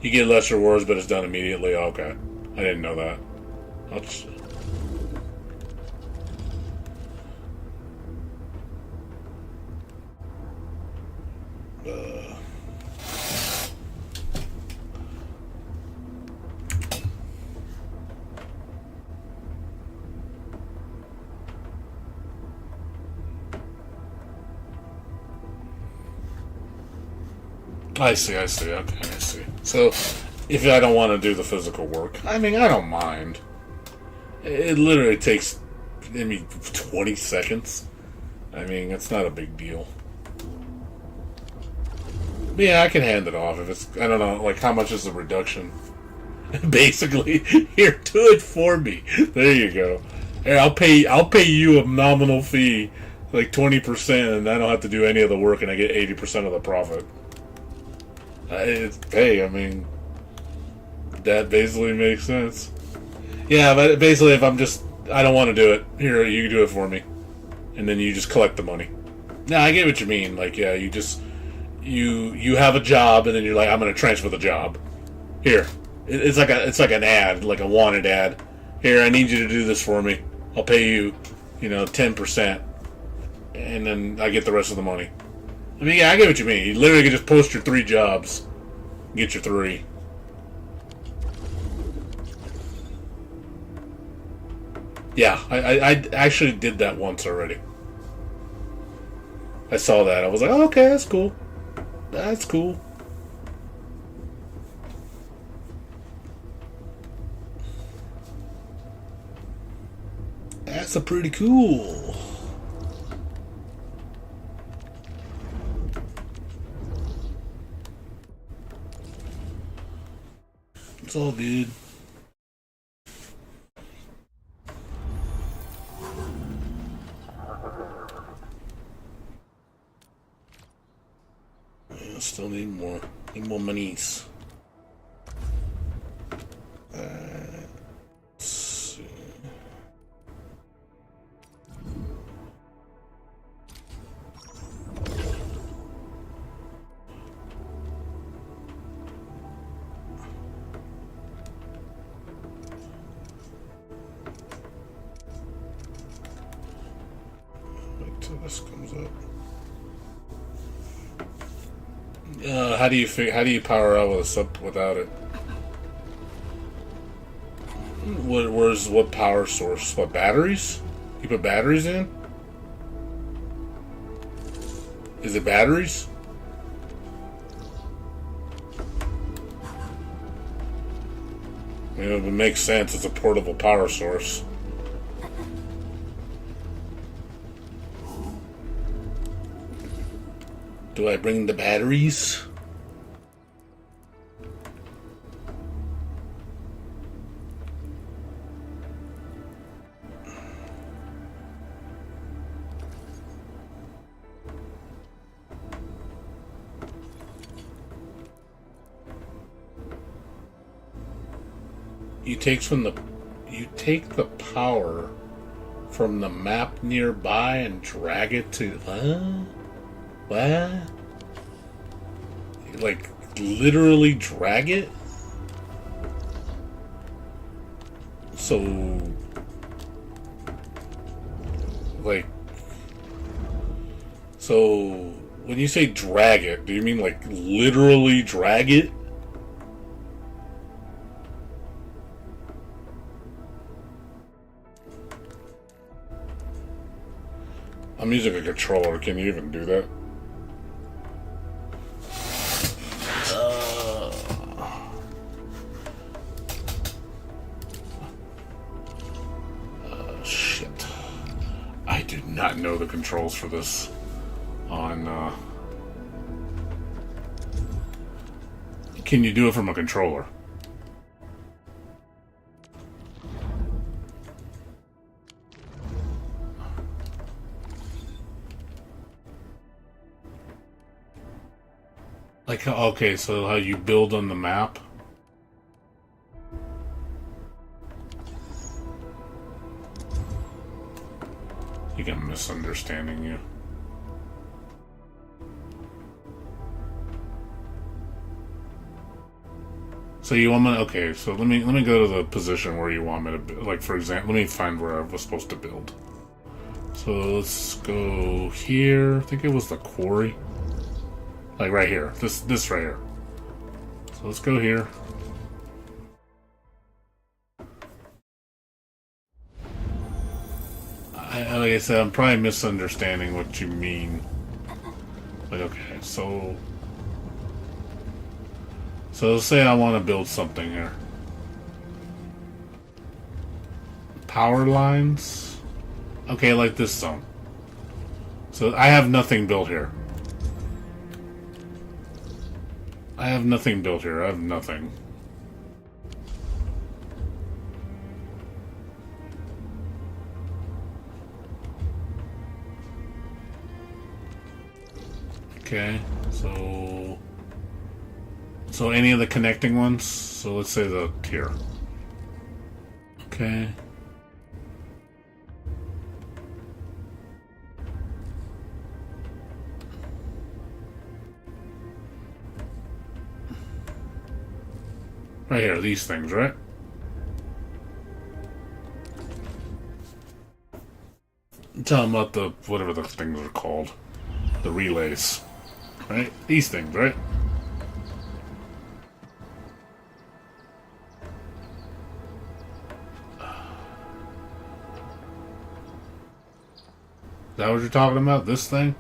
You get less rewards, but it's done immediately. Okay. I didn't know that. I'll just... I see, okay, I see. So, if I don't want to do the physical work, I mean, I don't mind. It literally takes, 20 seconds. I mean, it's not a big deal. But yeah, I can hand it off if it's, I don't know, like, how much is the reduction? Basically, here, do it for me. There you go. Here, I'll pay you a nominal fee, like 20%, and I don't have to do any of the work, and I get 80% of the profit. Hey, I mean, that basically makes sense. Yeah, but basically, if I don't want to do it, here, you do it for me. And then you just collect the money. Now, I get what you mean. Like, yeah, you have a job, and then you're like, I'm going to transfer the job. Here. It's like an ad, like a wanted ad. Here, I need you to do this for me. I'll pay you, 10%. And then I get the rest of the money. I mean, yeah, I get what you mean. You literally can just post your 3 jobs, get your 3. Yeah, I actually did that once already. I saw that. I was like, oh, okay, that's cool. That's cool. That's a pretty cool. It's all good. Yeah, still need more. Need more monies. Let's see. Wait till this comes up. How do you power out with a sub without it? What power source? What, batteries? You put batteries in? Is it batteries? I mean, it would make sense. It's a portable power source. Do I bring the batteries? You take the power from the map nearby and drag it to what? Like literally drag it? So when you say drag it, do you mean like literally drag it? I'm using a controller. Can you even do that? Shit. I do not know the controls for this on... Can you do it from a controller? Like, okay, so how you build on the map? I think I'm misunderstanding you. So you want me? Okay, so let me go to the position where you want me to build. Like, for example, let me find where I was supposed to build. So let's go here. I think it was the quarry. Like right here. This right here. So let's go here. Like I said, I'm probably misunderstanding what you mean. Like, okay, so let's say I want to build something here. Power lines. Okay, like this zone. So I have nothing built here. I have nothing built here. I have nothing. Okay, so any of the connecting ones. So let's say the tier. Okay. Right here, these things, right? I'm talking about the whatever the things are called, the relays, right? These things, right? Is that what you're talking about? This thing?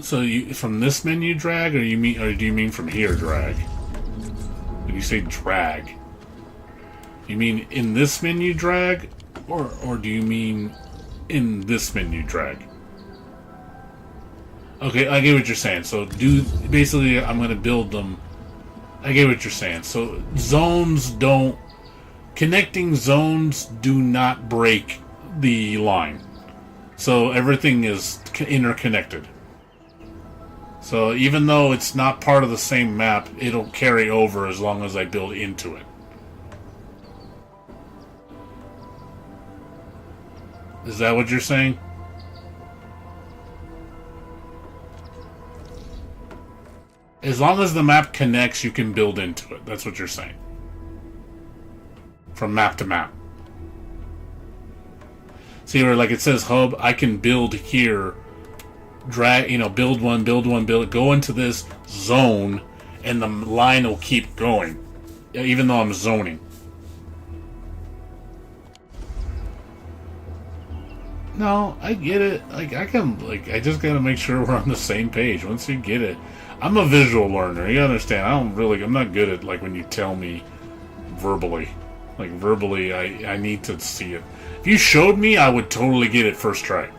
So you from this menu drag, or do you mean from here drag? When you say drag, you mean in this menu drag, or do you mean in this menu drag? Okay, I get what you're saying. So basically I'm gonna build them. I get what you're saying. So connecting zones do not break the line. So everything is interconnected. So even though it's not part of the same map, it'll carry over as long as I build into it. Is that what you're saying? As long as the map connects, you can build into it. That's what you're saying. From map to map. See where like it says hub, I can build here, drag, build one, go into this zone, and the line will keep going, even though I'm zoning. No, I get it. Like I just gotta make sure we're on the same page. Once you get it, I'm a visual learner. You understand? I'm not good at like when you tell me verbally. Like verbally, I need to see it. If you showed me, I would totally get it first try.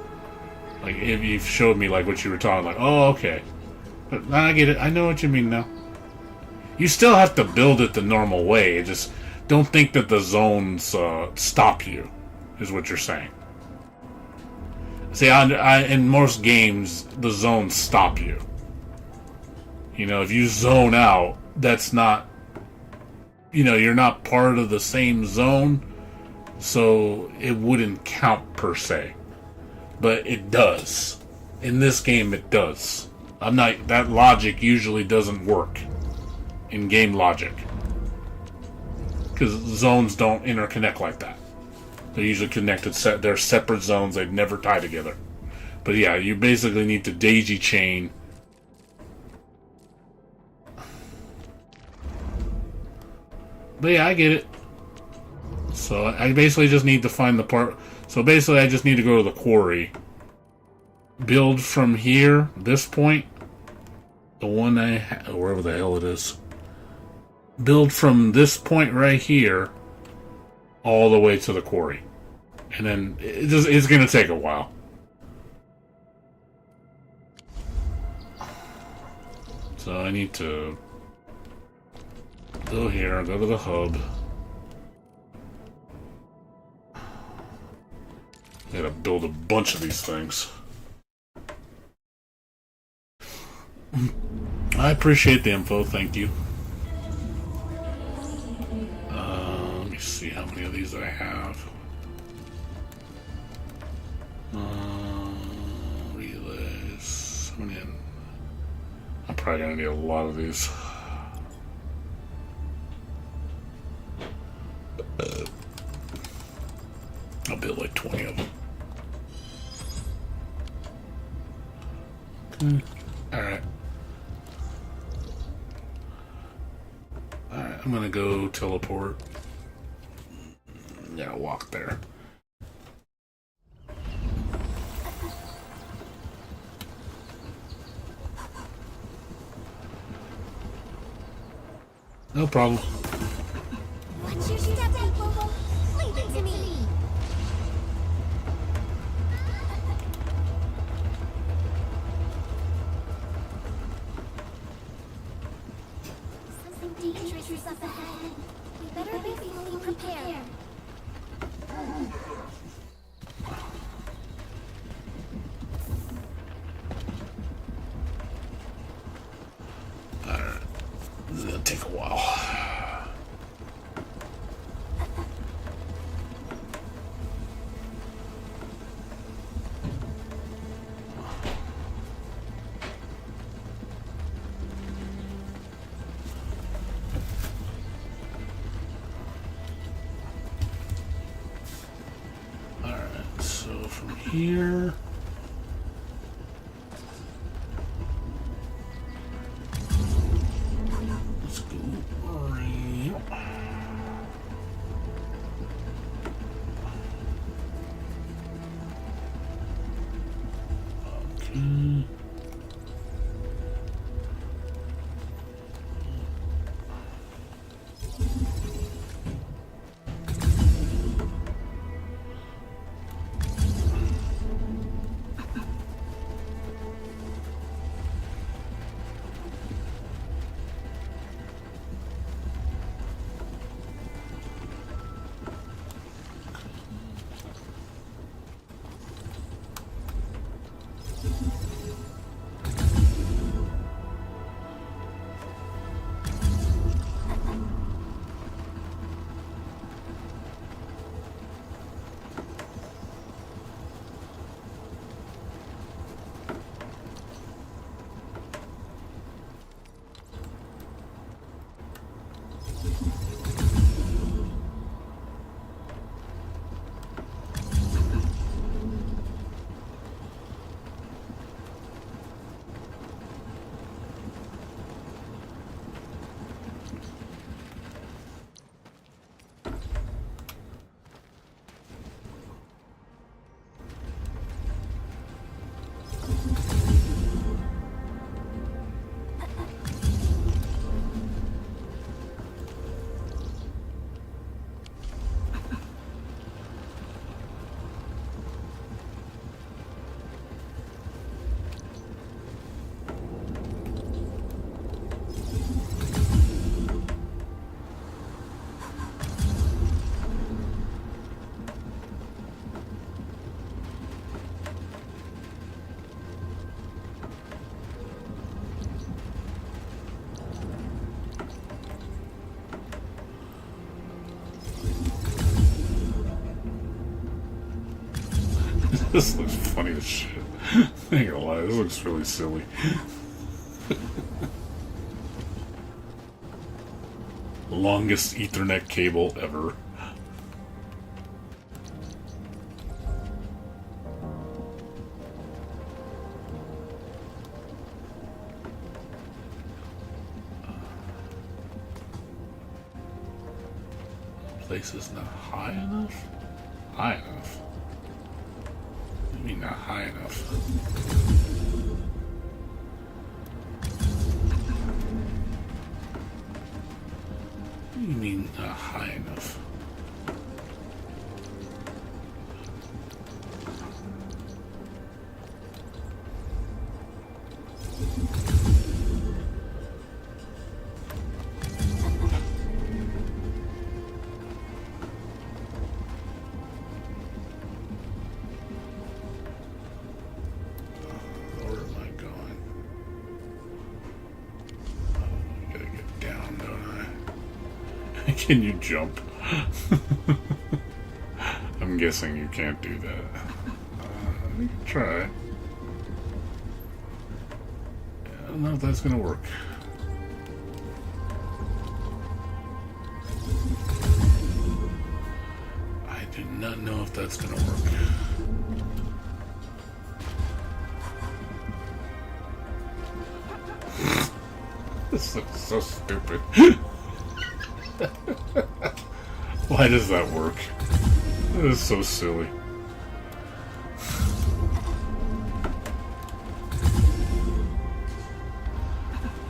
Like if you showed me like what you were talking, like, oh, okay. But I get it. I know what you mean now. You still have to build it the normal way. Just don't think that the zones stop you, is what you're saying. See, in most games, the zones stop you. If you zone out, that's not... you're not part of the same zone, so it wouldn't count per se. But it does. In this game, it does. That logic usually doesn't work in game logic. Because zones don't interconnect like that. They're usually connected, they're separate zones, they'd never tie together. But yeah, you basically need to daisy chain. But yeah, I get it. So I basically just need to find the part. So basically I just need to go to the quarry. Build from here, this point. The one wherever the hell it is. Build from this point right here all the way to the quarry. And then it's going to take a while. So I need to go here, go to the hub. I gotta build a bunch of these things. I appreciate the info, thank you. Let me see how many of these I have. Relays. How many? I'm probably gonna need a lot of these. I'll build like 20 of them. Okay. Alright. Alright, I'm gonna go teleport. Yeah, walk there. No problem. Watch your step, Bobo. Leave it to me. Something dangerous is up ahead. We better be fully prepared. Alright. This is gonna take a while. Here. Let's go right here. Okay. This looks funny as shit. I ain't gonna lie, this looks really silly. Longest Ethernet cable ever. Place is not high enough? High enough? I mean, not high enough. What do you mean, not high enough? Can you jump? I'm guessing you can't do that. You can try. I don't know if that's gonna work. I do not know if that's gonna work. This looks so stupid. Why does that work? That is so silly.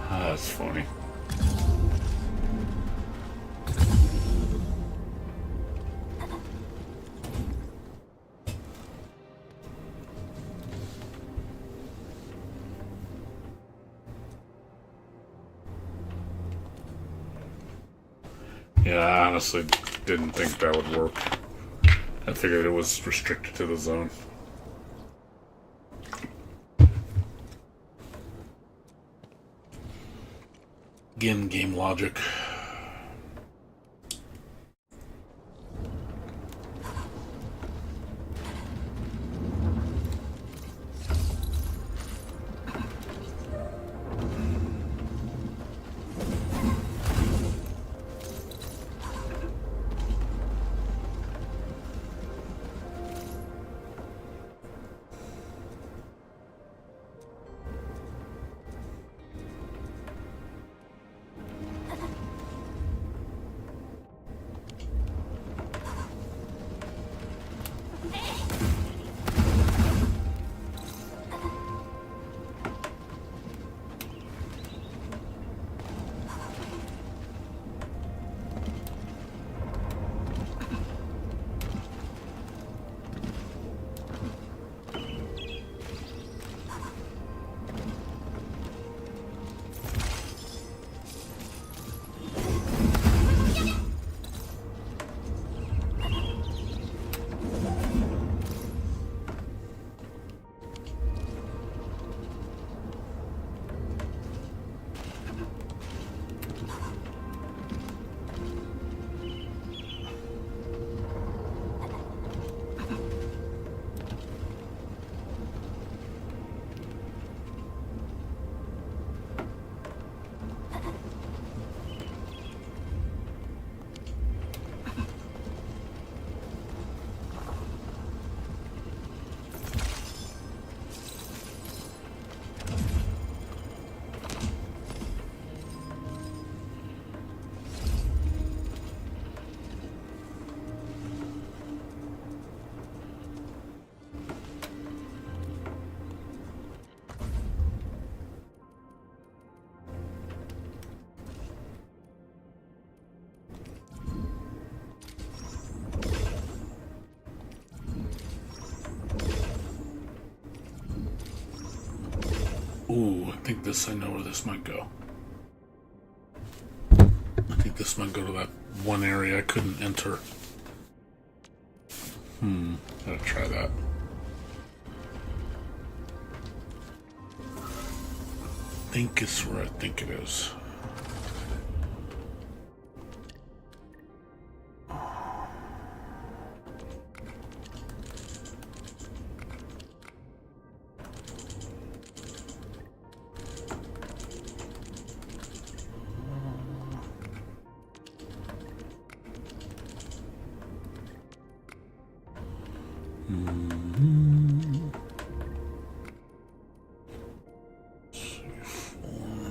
That's funny. Yeah, I honestly didn't think that would work. I figured it was restricted to the zone. Again, game logic. Ooh, I think I know where this might go. I think this might go to that one area I couldn't enter. Gotta try that. I think it's where I think it is.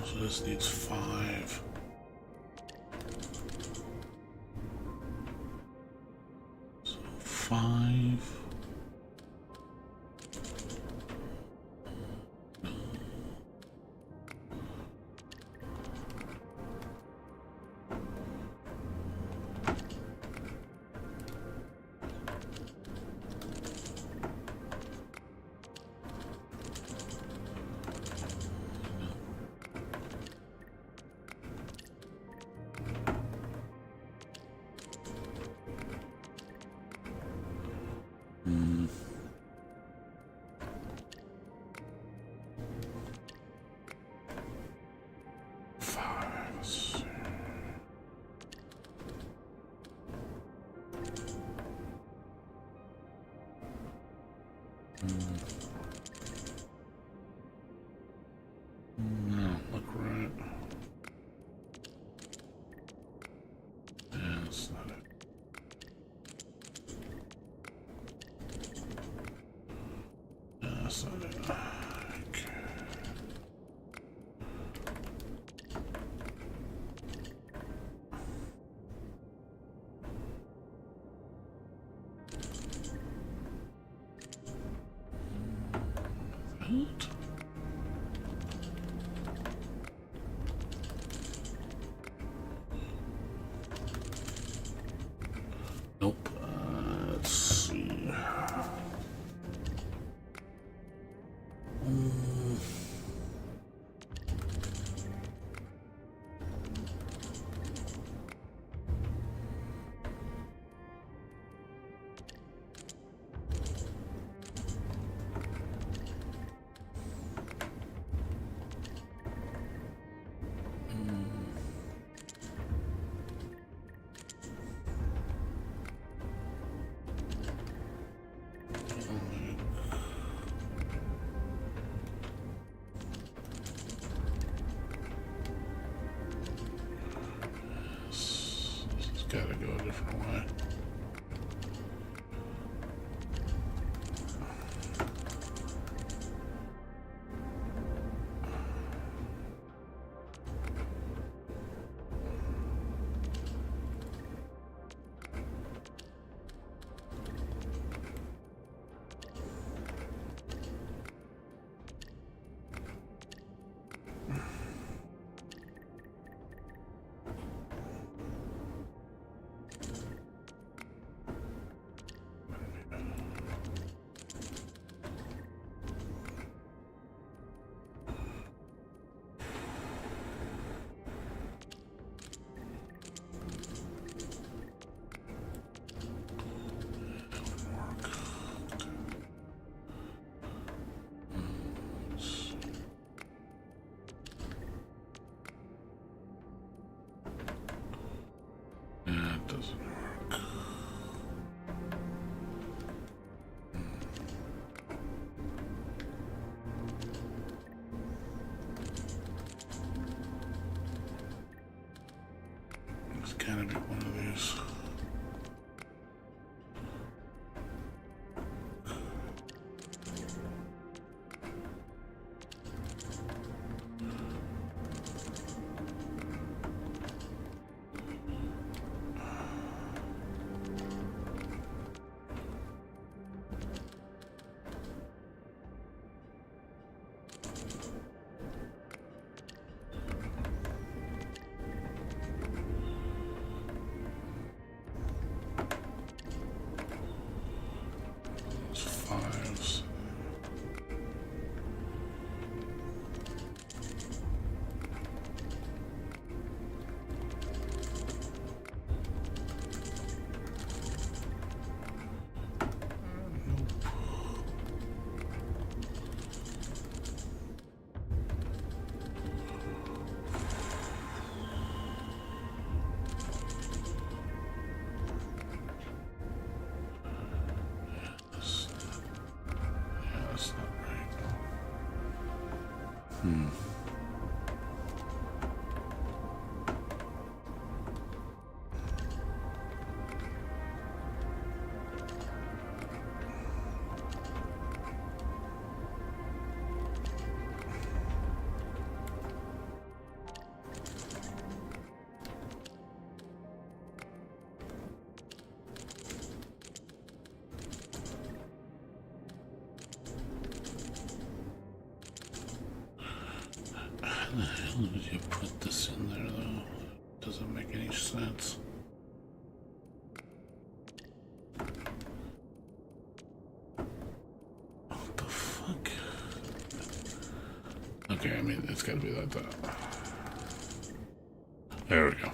So this needs 5. So 5. No, look right. Yeah, that's not it. Yeah, that's not it. Okay. What? Nope. Let's see. This has got to go a different way. Yeah, it doesn't work. It's gotta be one of these. How the hell did you put this in there, though? Doesn't make any sense. What the fuck? Okay, I mean, it's gotta be like that. There we go.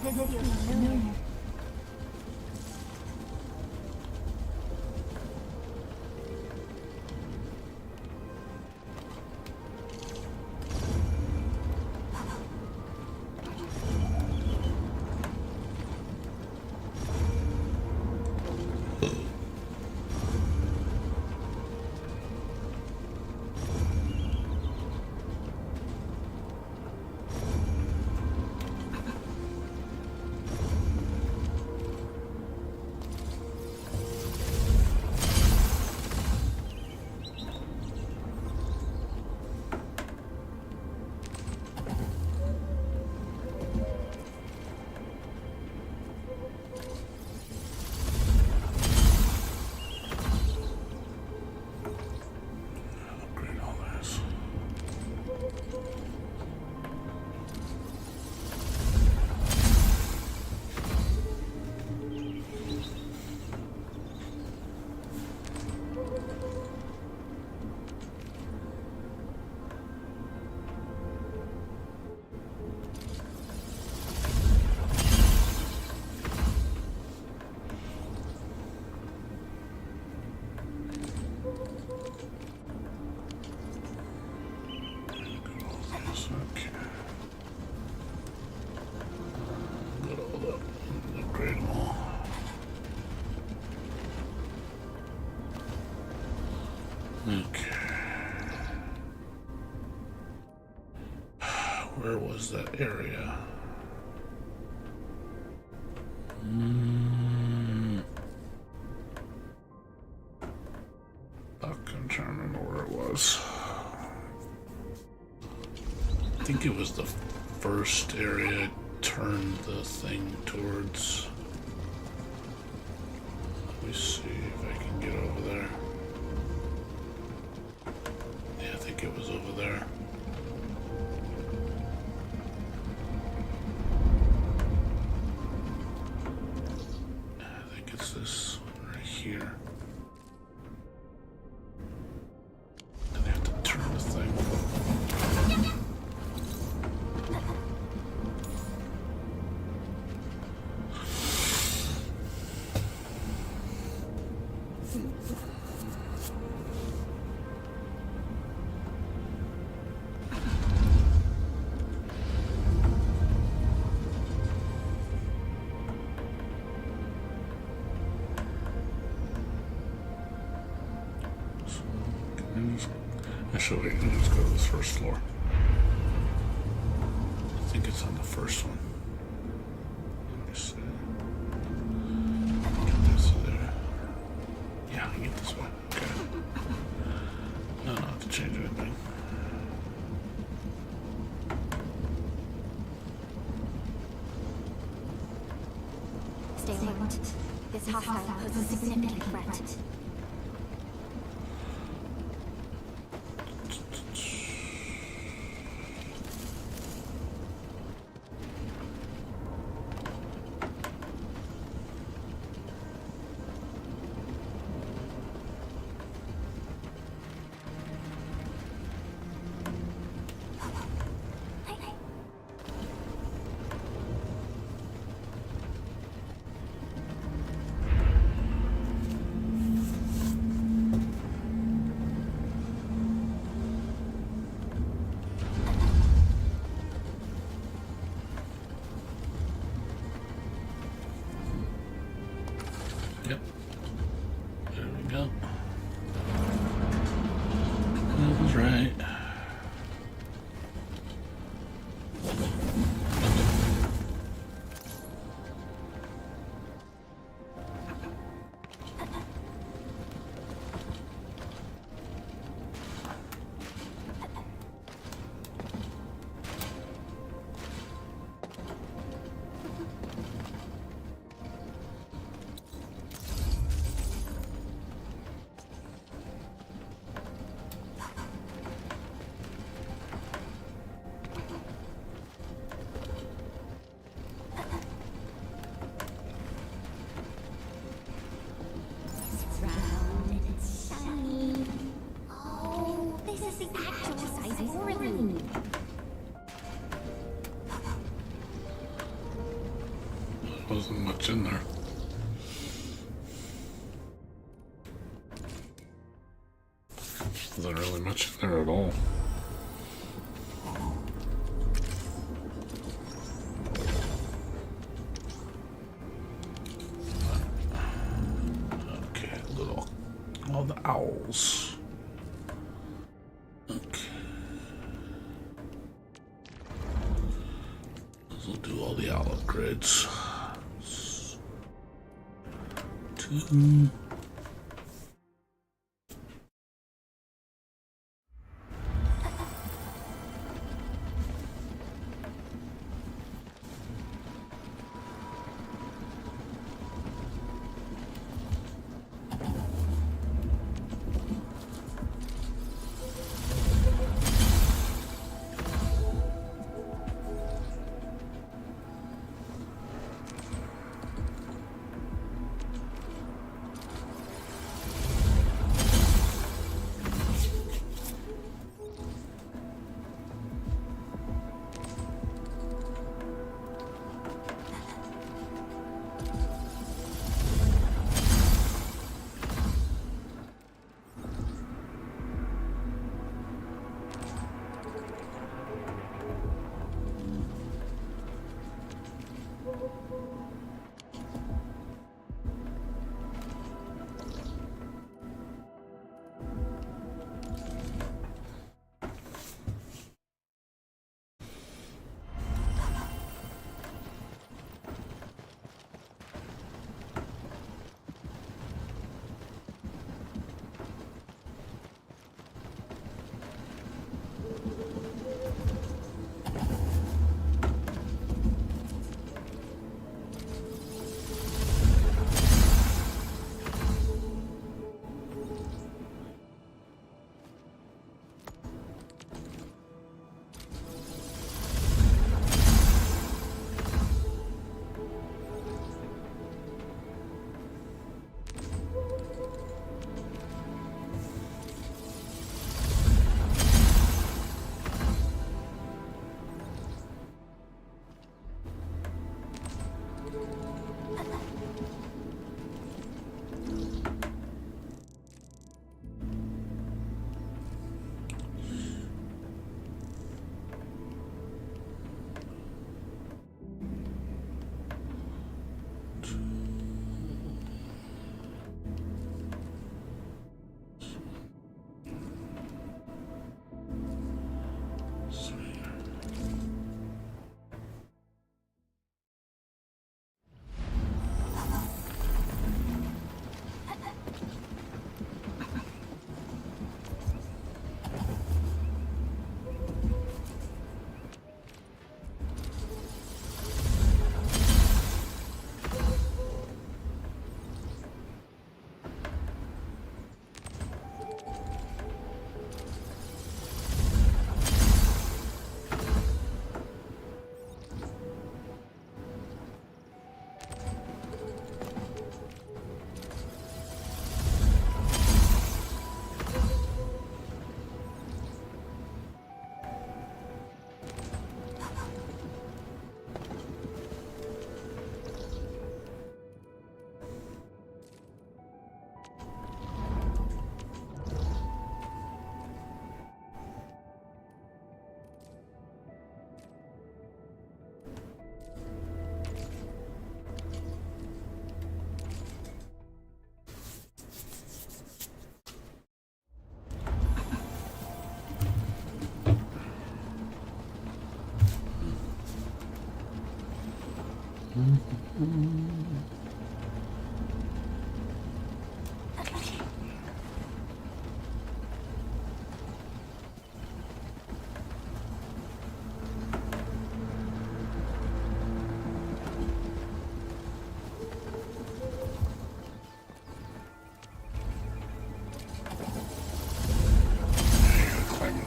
This feels familiar. Okay. Where was that area? Fuck, I'm trying to remember where it was. I think it was the first area I turned the thing towards. Let me see if I can get over there. Yeah, I think it was over there. I think it's this one right here. And I have to turn the thing. Actually, let's go to this first floor. I think it's on the first one. Let me see. Get this there. Yeah, I can get this way. Okay. No, I don't have to change anything. Stay alert. This hostile poses a significant threat. Wasn't much in there. Wasn't really much in there at all. Okay, all the owls. Okay. We'll do all the owl upgrades. 2.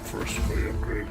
First for the upgrade.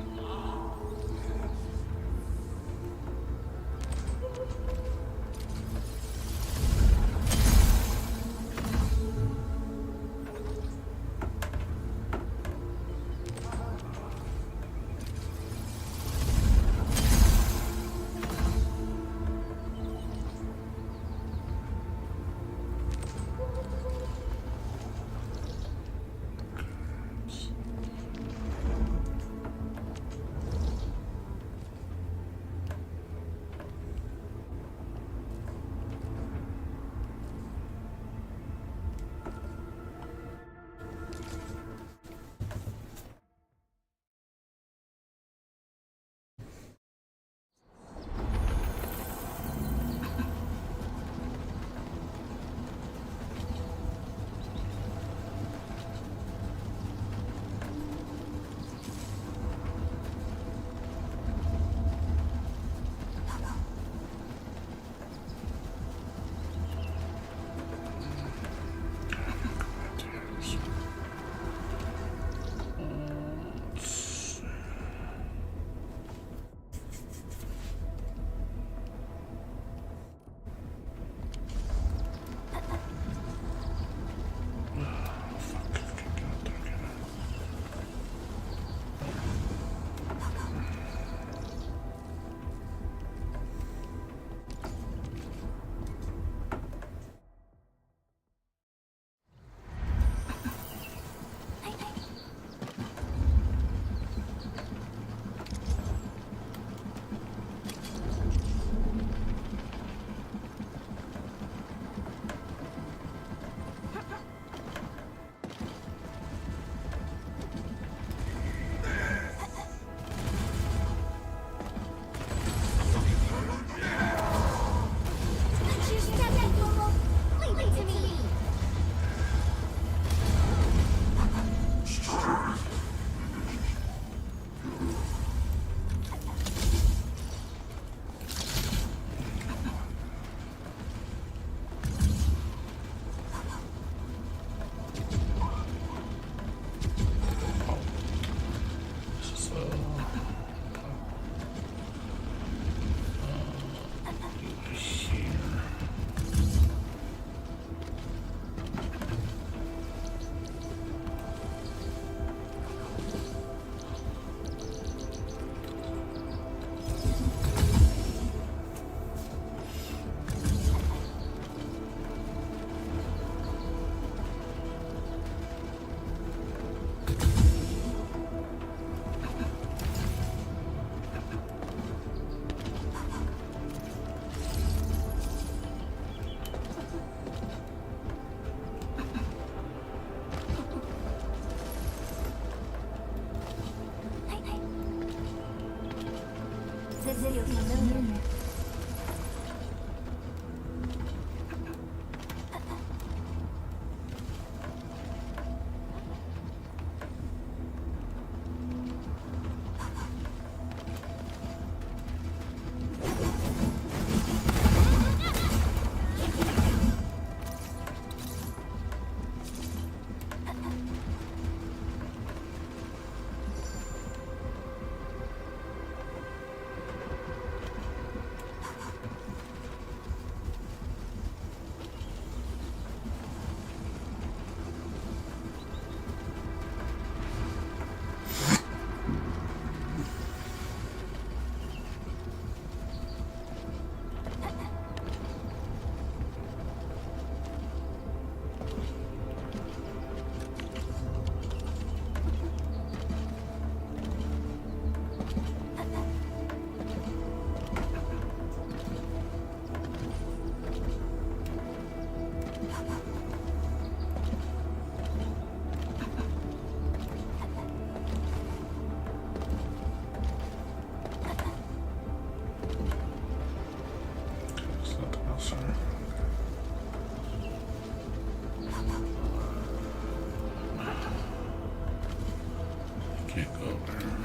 Something else there. Can't go there.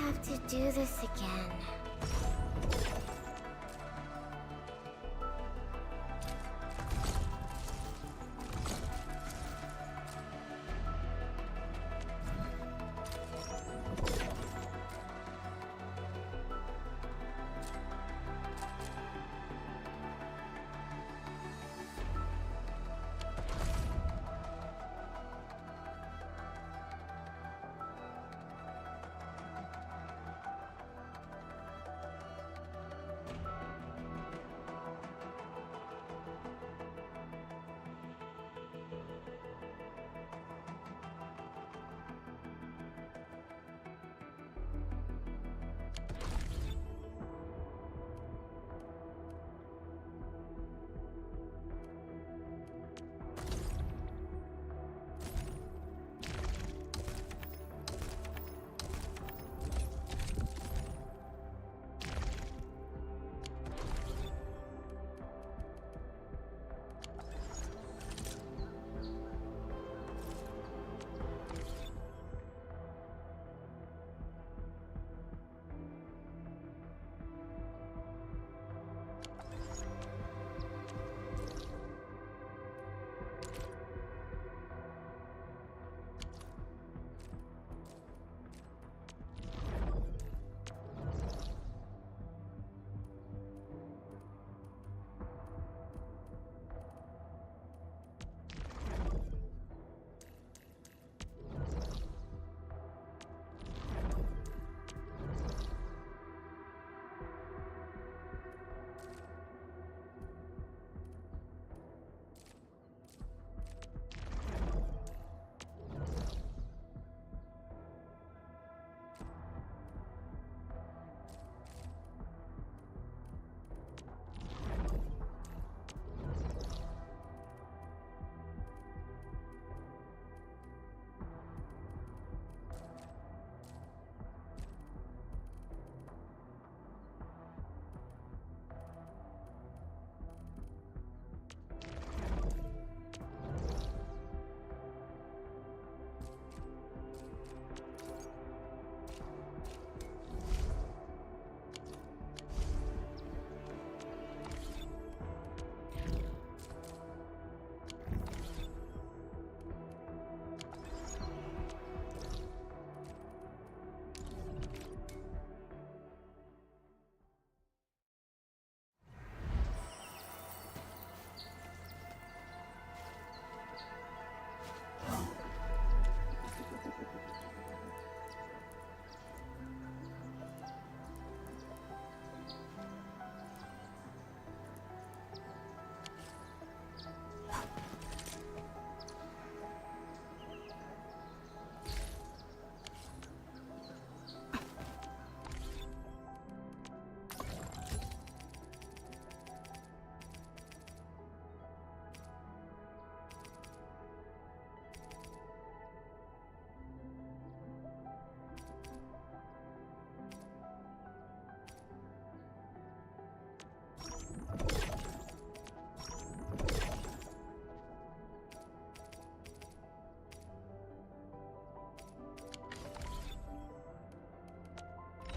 have to do this again.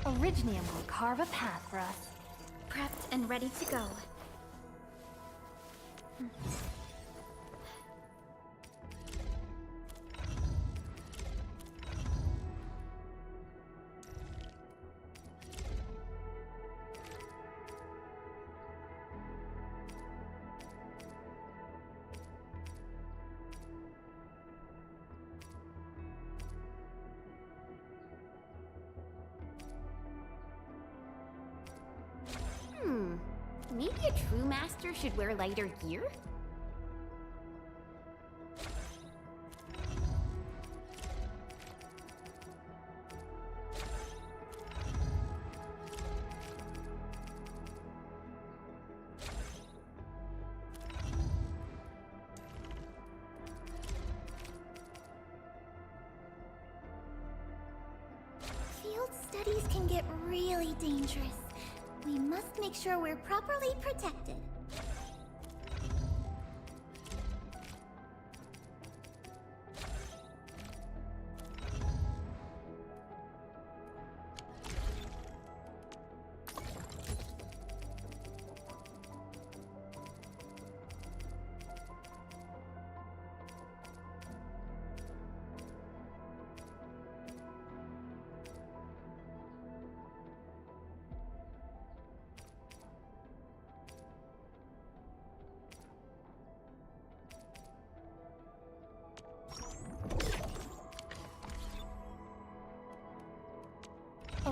Originium will carve a path for us. Prepped and ready to go. Maybe a true master should wear lighter gear? Field studies can get really dangerous. We must make sure we're properly protected.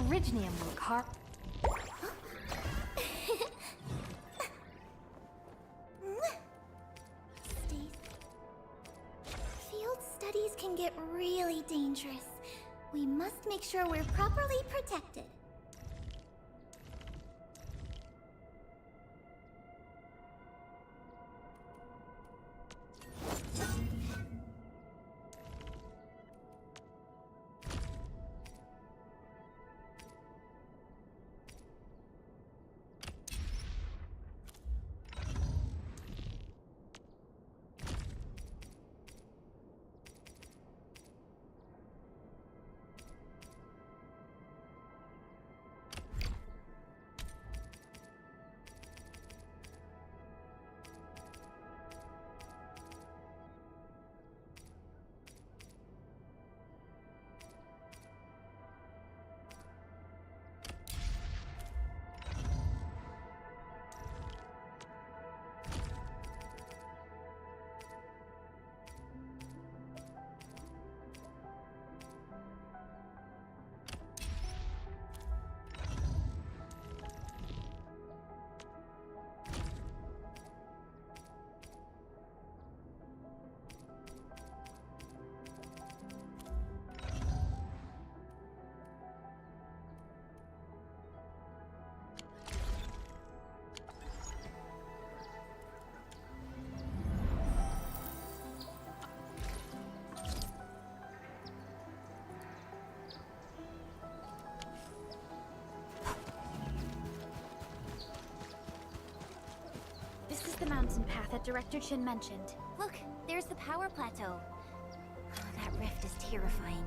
Originium will carve. Field studies can get really dangerous. We must make sure we're properly protected. This is the mountain path that Director Chin mentioned. Look, there's the power plateau. That rift is terrifying.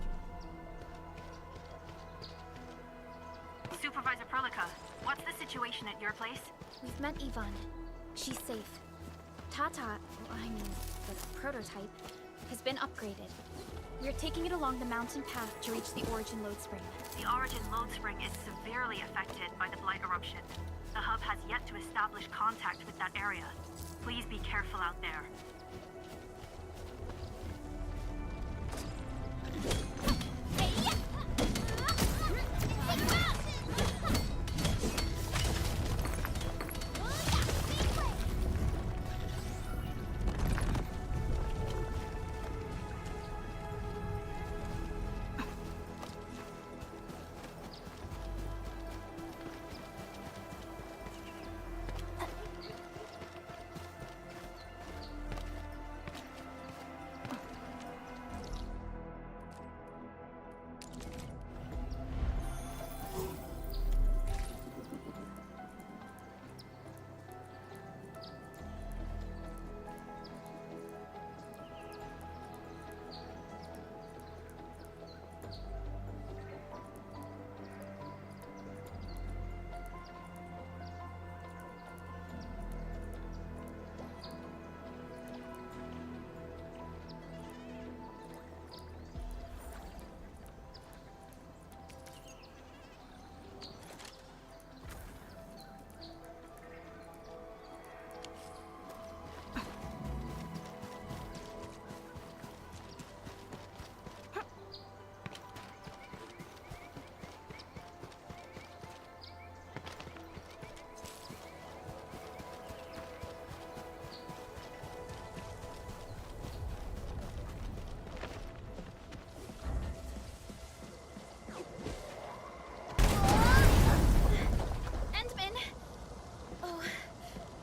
Supervisor Perlica, what's the situation at your place? We've met Yvonne. She's safe. Tata, the prototype, has been upgraded. We're taking it along the mountain path to reach the Origin Lode Spring. The Origin Lode Spring is severely affected by the Blight eruption. The hub has yet to establish contact with that area. Please be careful out there.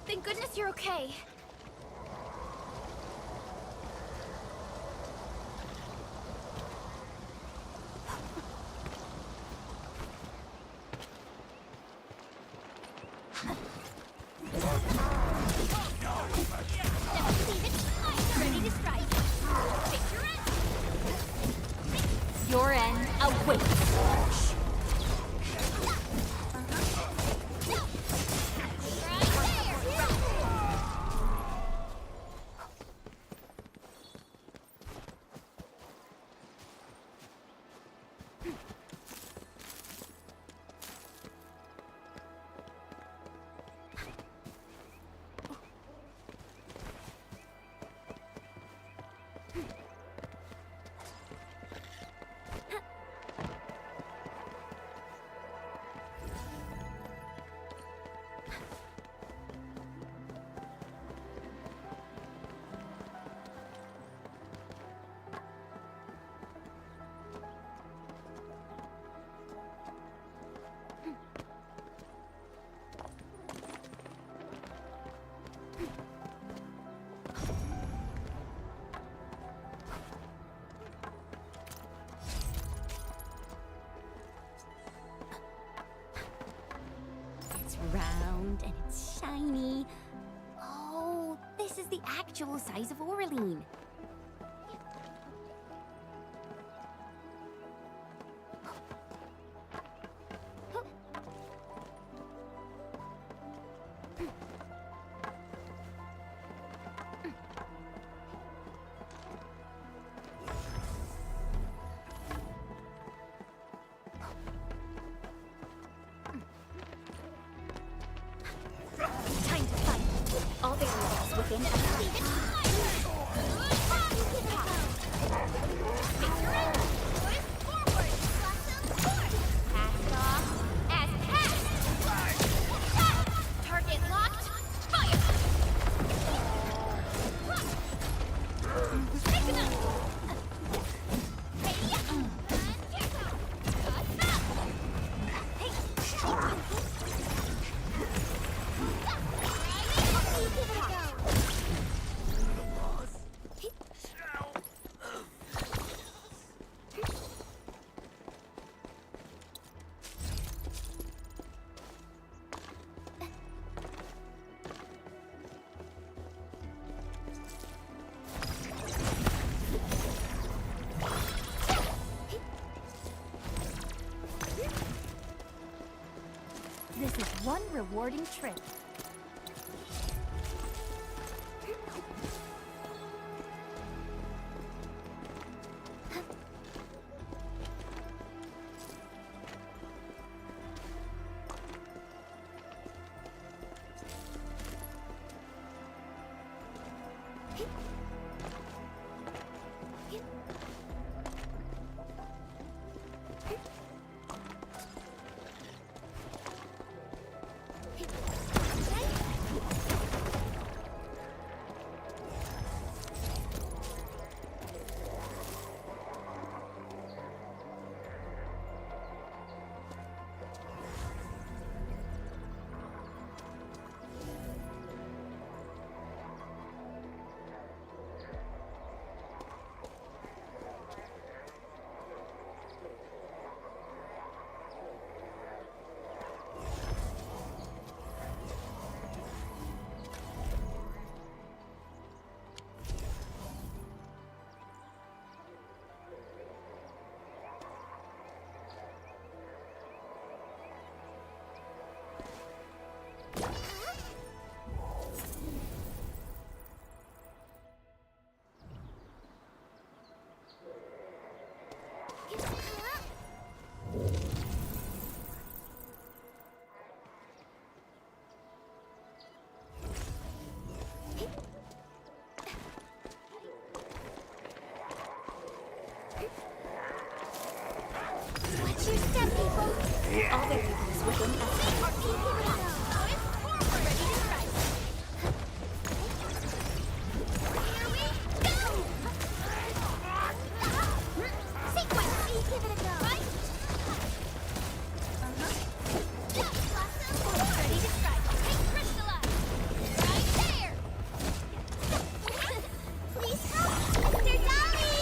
Thank goodness you're okay. Ready to strike. Picture it. Your end awaits. It's round and it's shiny. Oh, this is the actual size of Oraline. Time to fight. All variables within Pass it off as passed. Target locked. Fire. Pick him up. This is one rewarding trip. Watch your step, people. All variables within Ready to strike. Here we go. Sequence. Give it a go. Right. Ready to strike. Take crystallize. Right there. Please help, Mr. Dolly.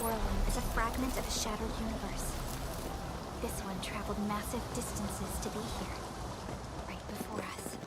swirling is a fragment of a shattered universe. This one traveled massive distances to be here, right before us.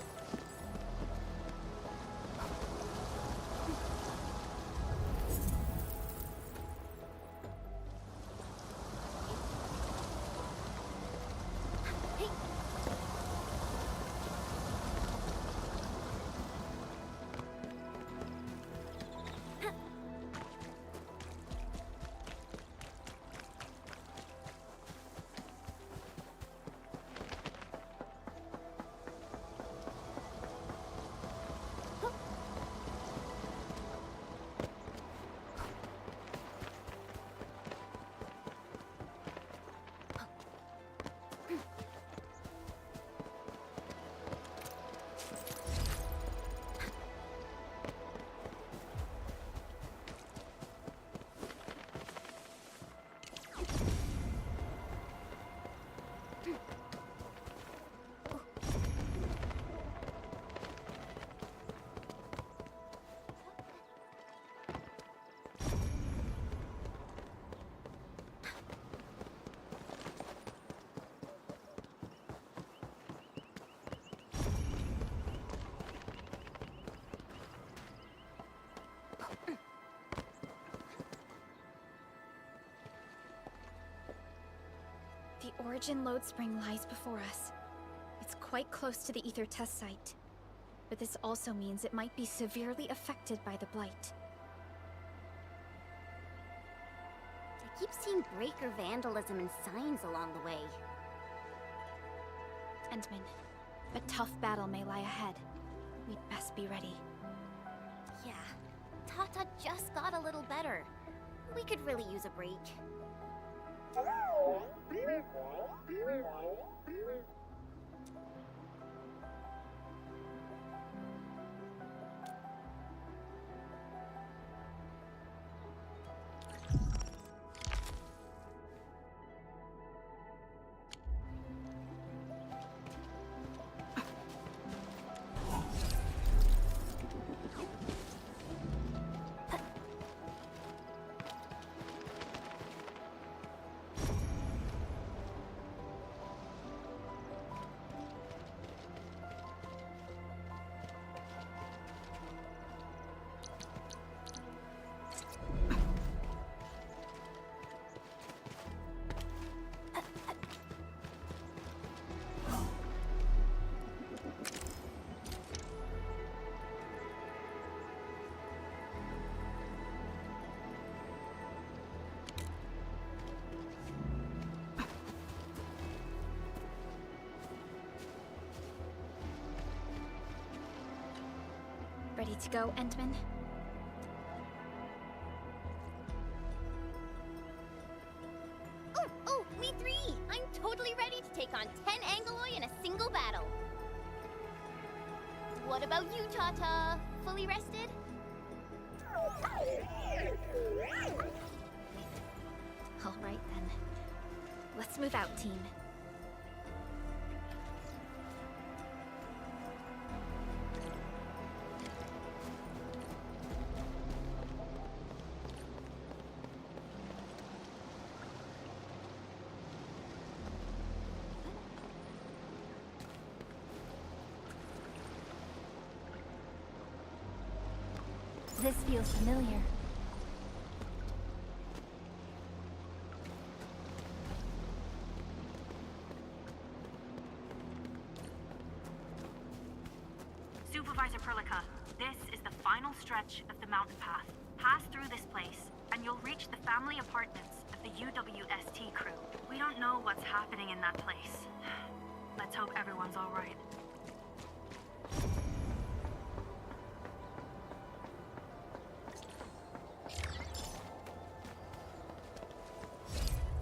The Origin Lode Spring lies before us. It's quite close to the Aether test site. But this also means it might be severely affected by the Blight. I keep seeing breaker vandalism and signs along the way. Endman, a tough battle may lie ahead. We'd best be ready. Yeah, Tata just got a little better. We could really use a break. Ready to go, Endman? Oh, me three! I'm totally ready to take on 10 Angoloi in a single battle. What about you, Tata? Fully rested? All right, then. Let's move out, team. This feels familiar. Supervisor Perlica, this is the final stretch of the mountain path. Pass through this place, and you'll reach the family apartments of the UWST crew. We don't know what's happening in that place. Let's hope everyone's all right.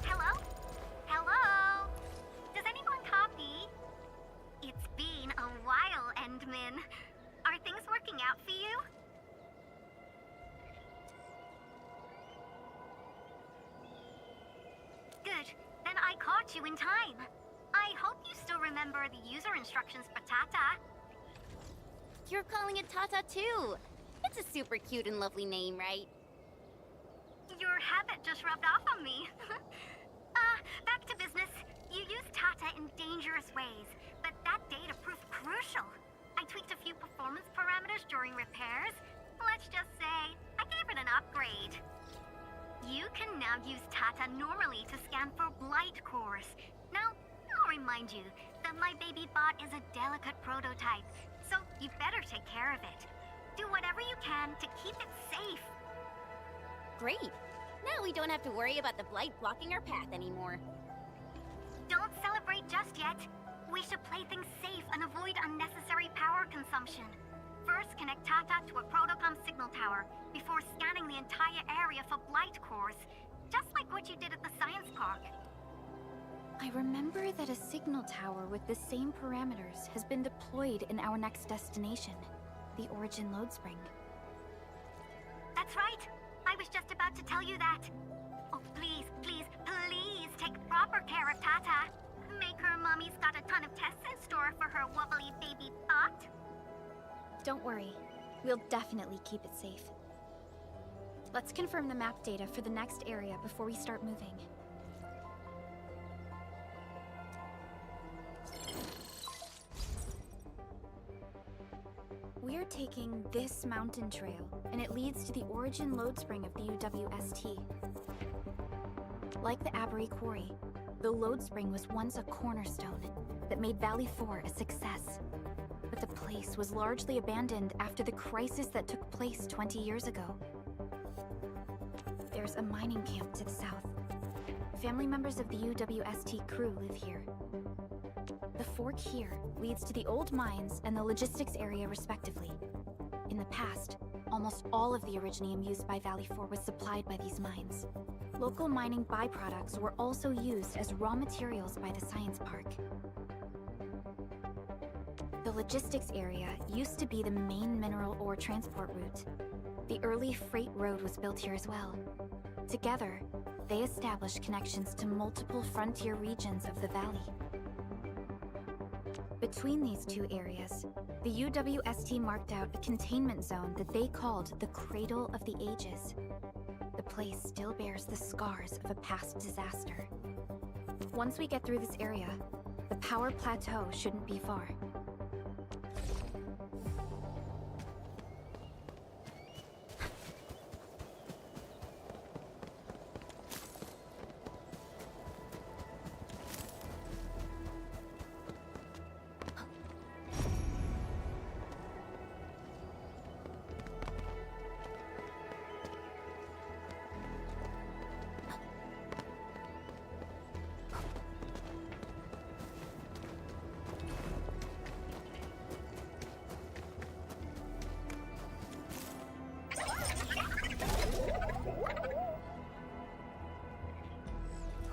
Hello? Hello? Does anyone copy? It's been a while, Endman. Are things working out for you? Good. Then I caught you in time. I hope you still remember the user instructions for Tata. You're calling it Tata too. It's a super cute and lovely name, right? Your habit just rubbed off on me. Back to business. You used Tata in dangerous ways, but that data proved crucial. I tweaked a few performance parameters during repairs. Let's just say, I gave it an upgrade. You can now use Tata normally to scan for blight cores. Now, I'll remind you that my baby bot is a delicate prototype, so you better take care of it. Do whatever you can to keep it safe. Great. Now we don't have to worry about the blight blocking our path anymore. Don't celebrate just yet. We should play things safe and avoid unnecessary power consumption. First, connect Tata to a Protocom signal tower before scanning the entire area for blight cores, just like what you did at the science park. I remember that a signal tower with the same parameters has been deployed in our next destination, the Origin Load Spring. That's right. I was just about to tell you that. Oh, please, please, please take proper care of Tata. Make her mommy's got a ton of tests in store for her wobbly baby bot. Don't worry. We'll definitely keep it safe. Let's confirm the map data for the next area before we start moving. We're taking this mountain trail, and it leads to the Origin Load Spring of the UWST. Like the Abery Quarry, the Load Spring was once a cornerstone that made Valley 4 a success. But the place was largely abandoned after the crisis that took place 20 years ago. There's a mining camp to the south. Family members of the UWST crew live here. The fork here leads to the old mines and the logistics area respectively. In the past, almost all of the Originium used by Valley 4 was supplied by these mines. Local mining byproducts were also used as raw materials by the science park. The logistics area used to be the main mineral ore transport route. The early freight road was built here as well. Together, they established connections to multiple frontier regions of the valley. Between these two areas, the UWST marked out a containment zone that they called the Cradle of the Ages. The place still bears the scars of a past disaster. Once we get through this area, the power plateau shouldn't be far.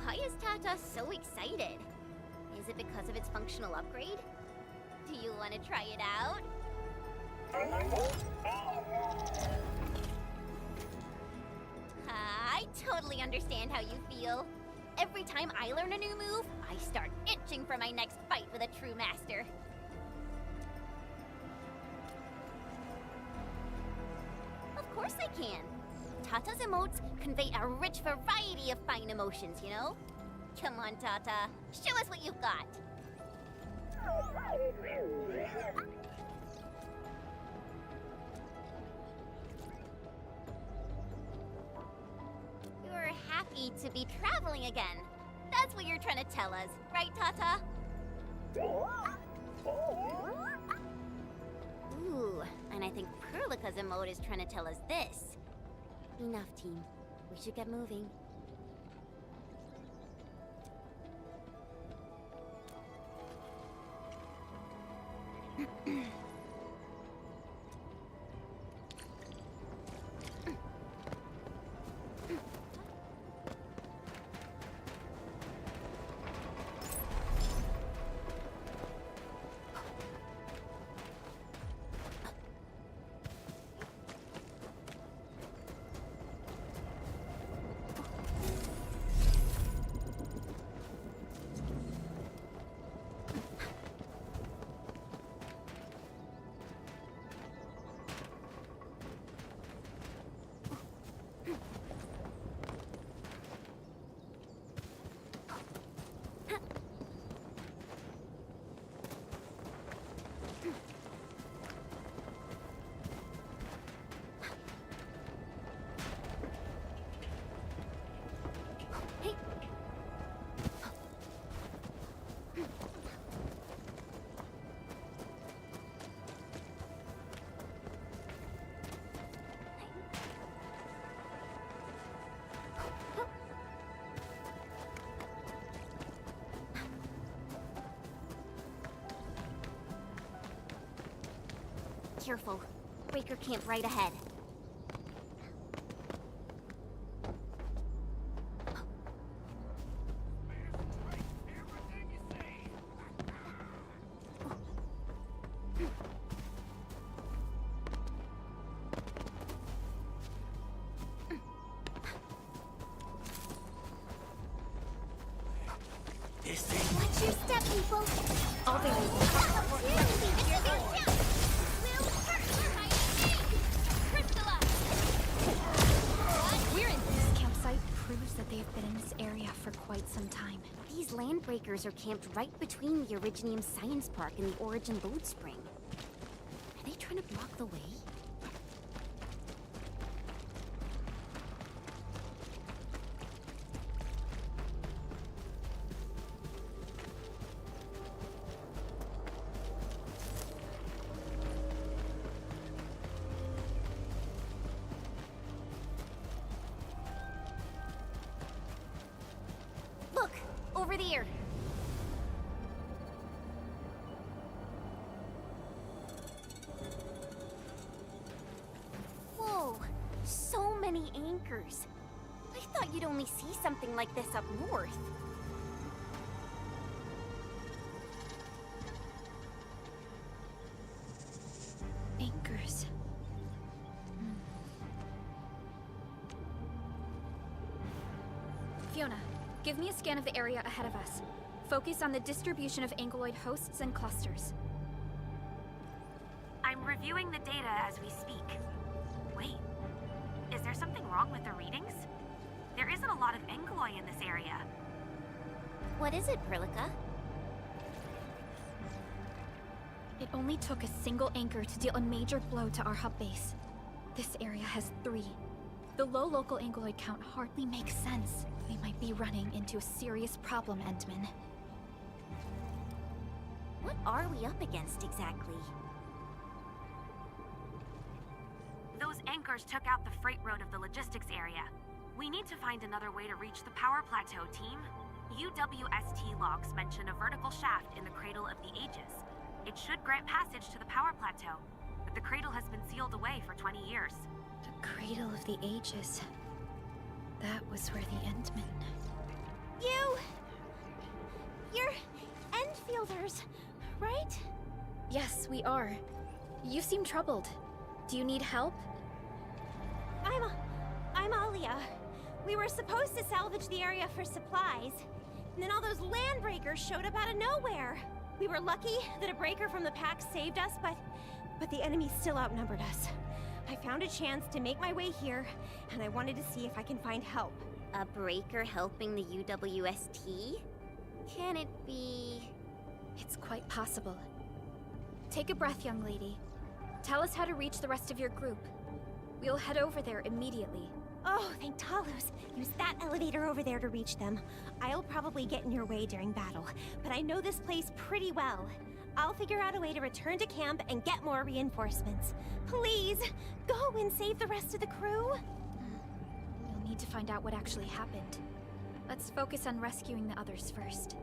Why is Tata so excited? Is it because of its functional upgrade? Do you want to try it out? I totally understand how you feel. Every time I learn a new move, I start itching for my next fight with a true master. Of course I can. Tata's emotes convey a rich variety of fine emotions, you know? Come on, Tata. Show us what you've got. You're happy to be traveling again. That's what you're trying to tell us, right, Tata? Ooh, and I think Perlica's emote is trying to tell us this. Enough, team. We should get moving. careful. Breaker camp right ahead. Watch your step, people. All they We're in this campsite proves that they have been in this area for quite some time. These landbreakers are camped right between the Originium Science Park and the Origin Load Spring. Are they trying to block the way? Look! Over there! Whoa! So many anchors! I thought you'd only see something like this up north. Anchors. Fiona, give me a scan of the area ahead of us. Focus on the distribution of ankyloid hosts and clusters. I'm reviewing the data as we speak. Wait, is there something wrong with the readings? There isn't a lot of ankyloi in this area. What is it, Perlica? It only took a single anchor to deal a major blow to our hub base. This area has 3. The low local ankyloid count hardly makes sense. We might be running into a serious problem, Endman. What are we up against exactly? Those anchors took out the freight road of the logistics area. We need to find another way to reach the power plateau, team. UWST logs mention a vertical shaft in the Cradle of the Ages. It should grant passage to the power plateau, but the cradle has been sealed away for 20 years. The Cradle of the Ages. That was where the Endmen... You're Endfielders, right? Yes, we are. You seem troubled. Do you need help? I'm Alia. We were supposed to salvage the area for supplies, and then all those land breakers showed up out of nowhere. We were lucky that a breaker from the pack saved us, but the enemy still outnumbered us. I found a chance to make my way here, and I wanted to see if I can find help. A breaker helping the UWST? Can it be... It's quite possible. Take a breath, young lady. Tell us how to reach the rest of your group. We'll head over there immediately. Oh, thank Talos. Use that elevator over there to reach them. I'll probably get in your way during battle, but I know this place pretty well. I'll figure out a way to return to camp and get more reinforcements. Please, go and save the rest of the crew. We'll need to find out what actually happened. Let's focus on rescuing the others first.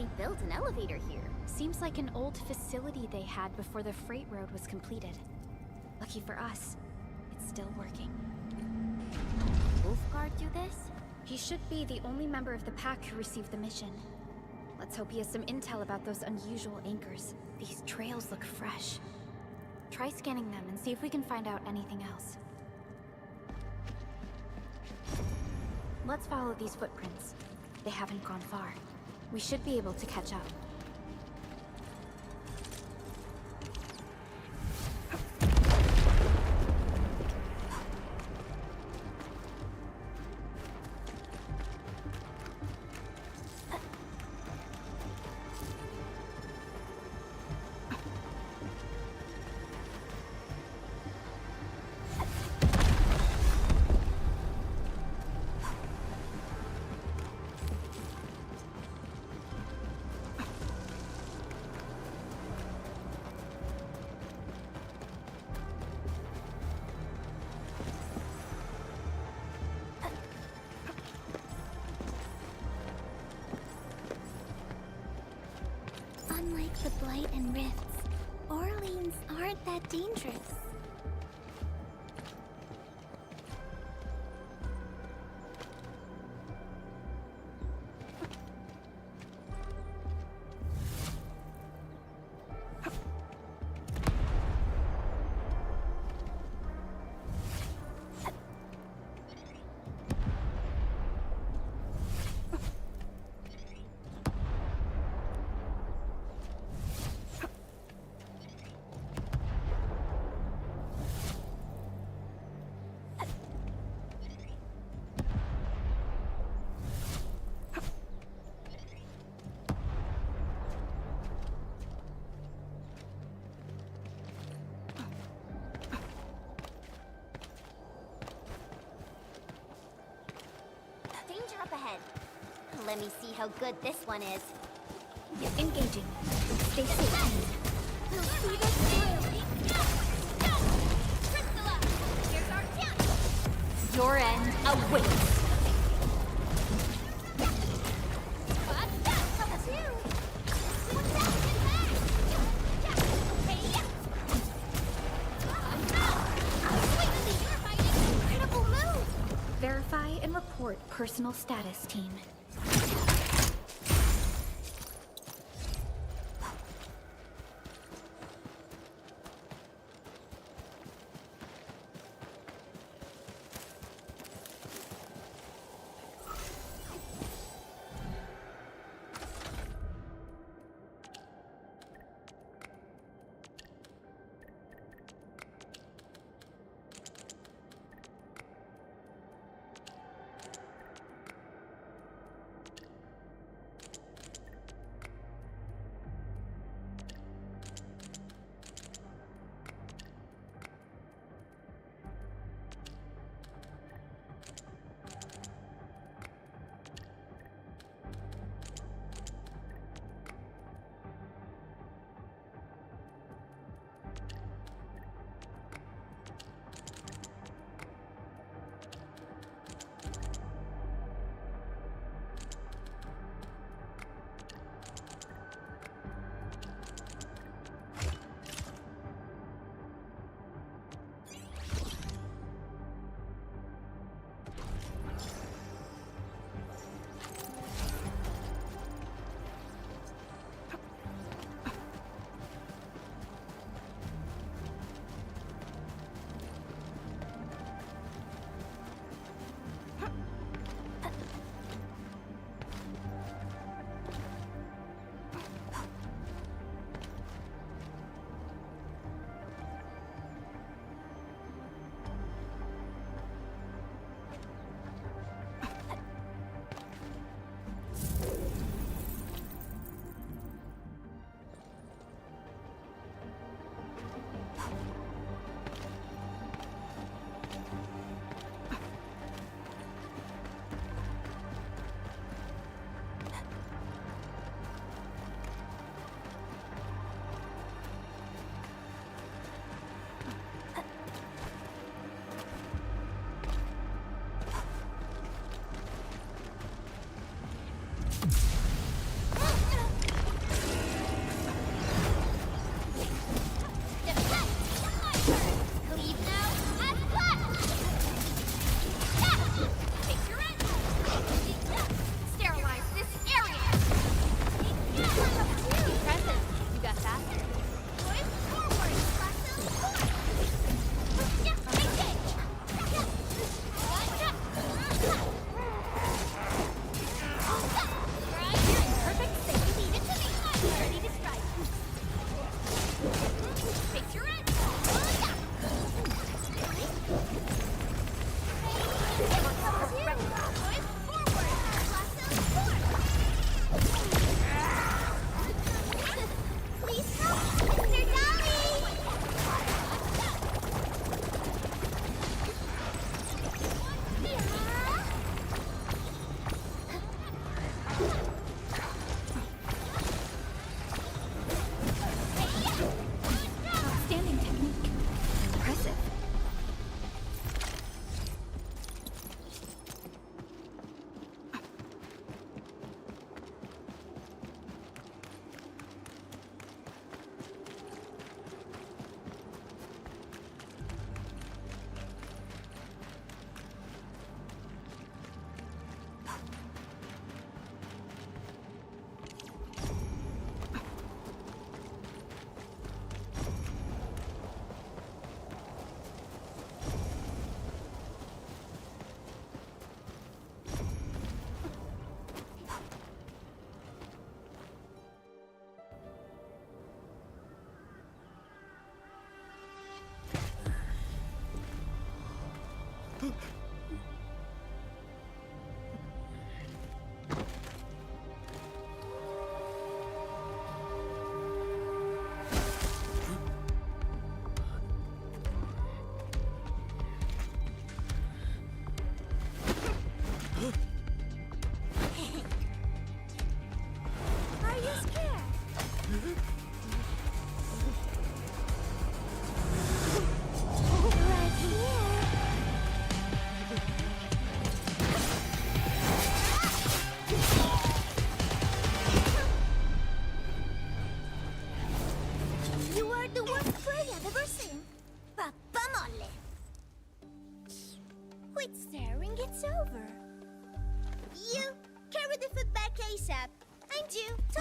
they built an elevator here. Seems like an old facility they had before the freight road was completed. Lucky for us, it's still working. Wolfguard do this? He should be the only member of the pack who received the mission. Let's hope he has some intel about those unusual anchors. These trails look fresh. Try scanning them and see if we can find out anything else. Let's follow these footprints. They haven't gone far. We should be able to catch up. Unlike the Blight and Rifts, Orleans aren't that dangerous. Danger up ahead. Let me see how good this one is. Engaging. Stay safe. We'll see this through. Go! Priscilla! Here's our chance! Your end awaits. Verify and report personal status, team.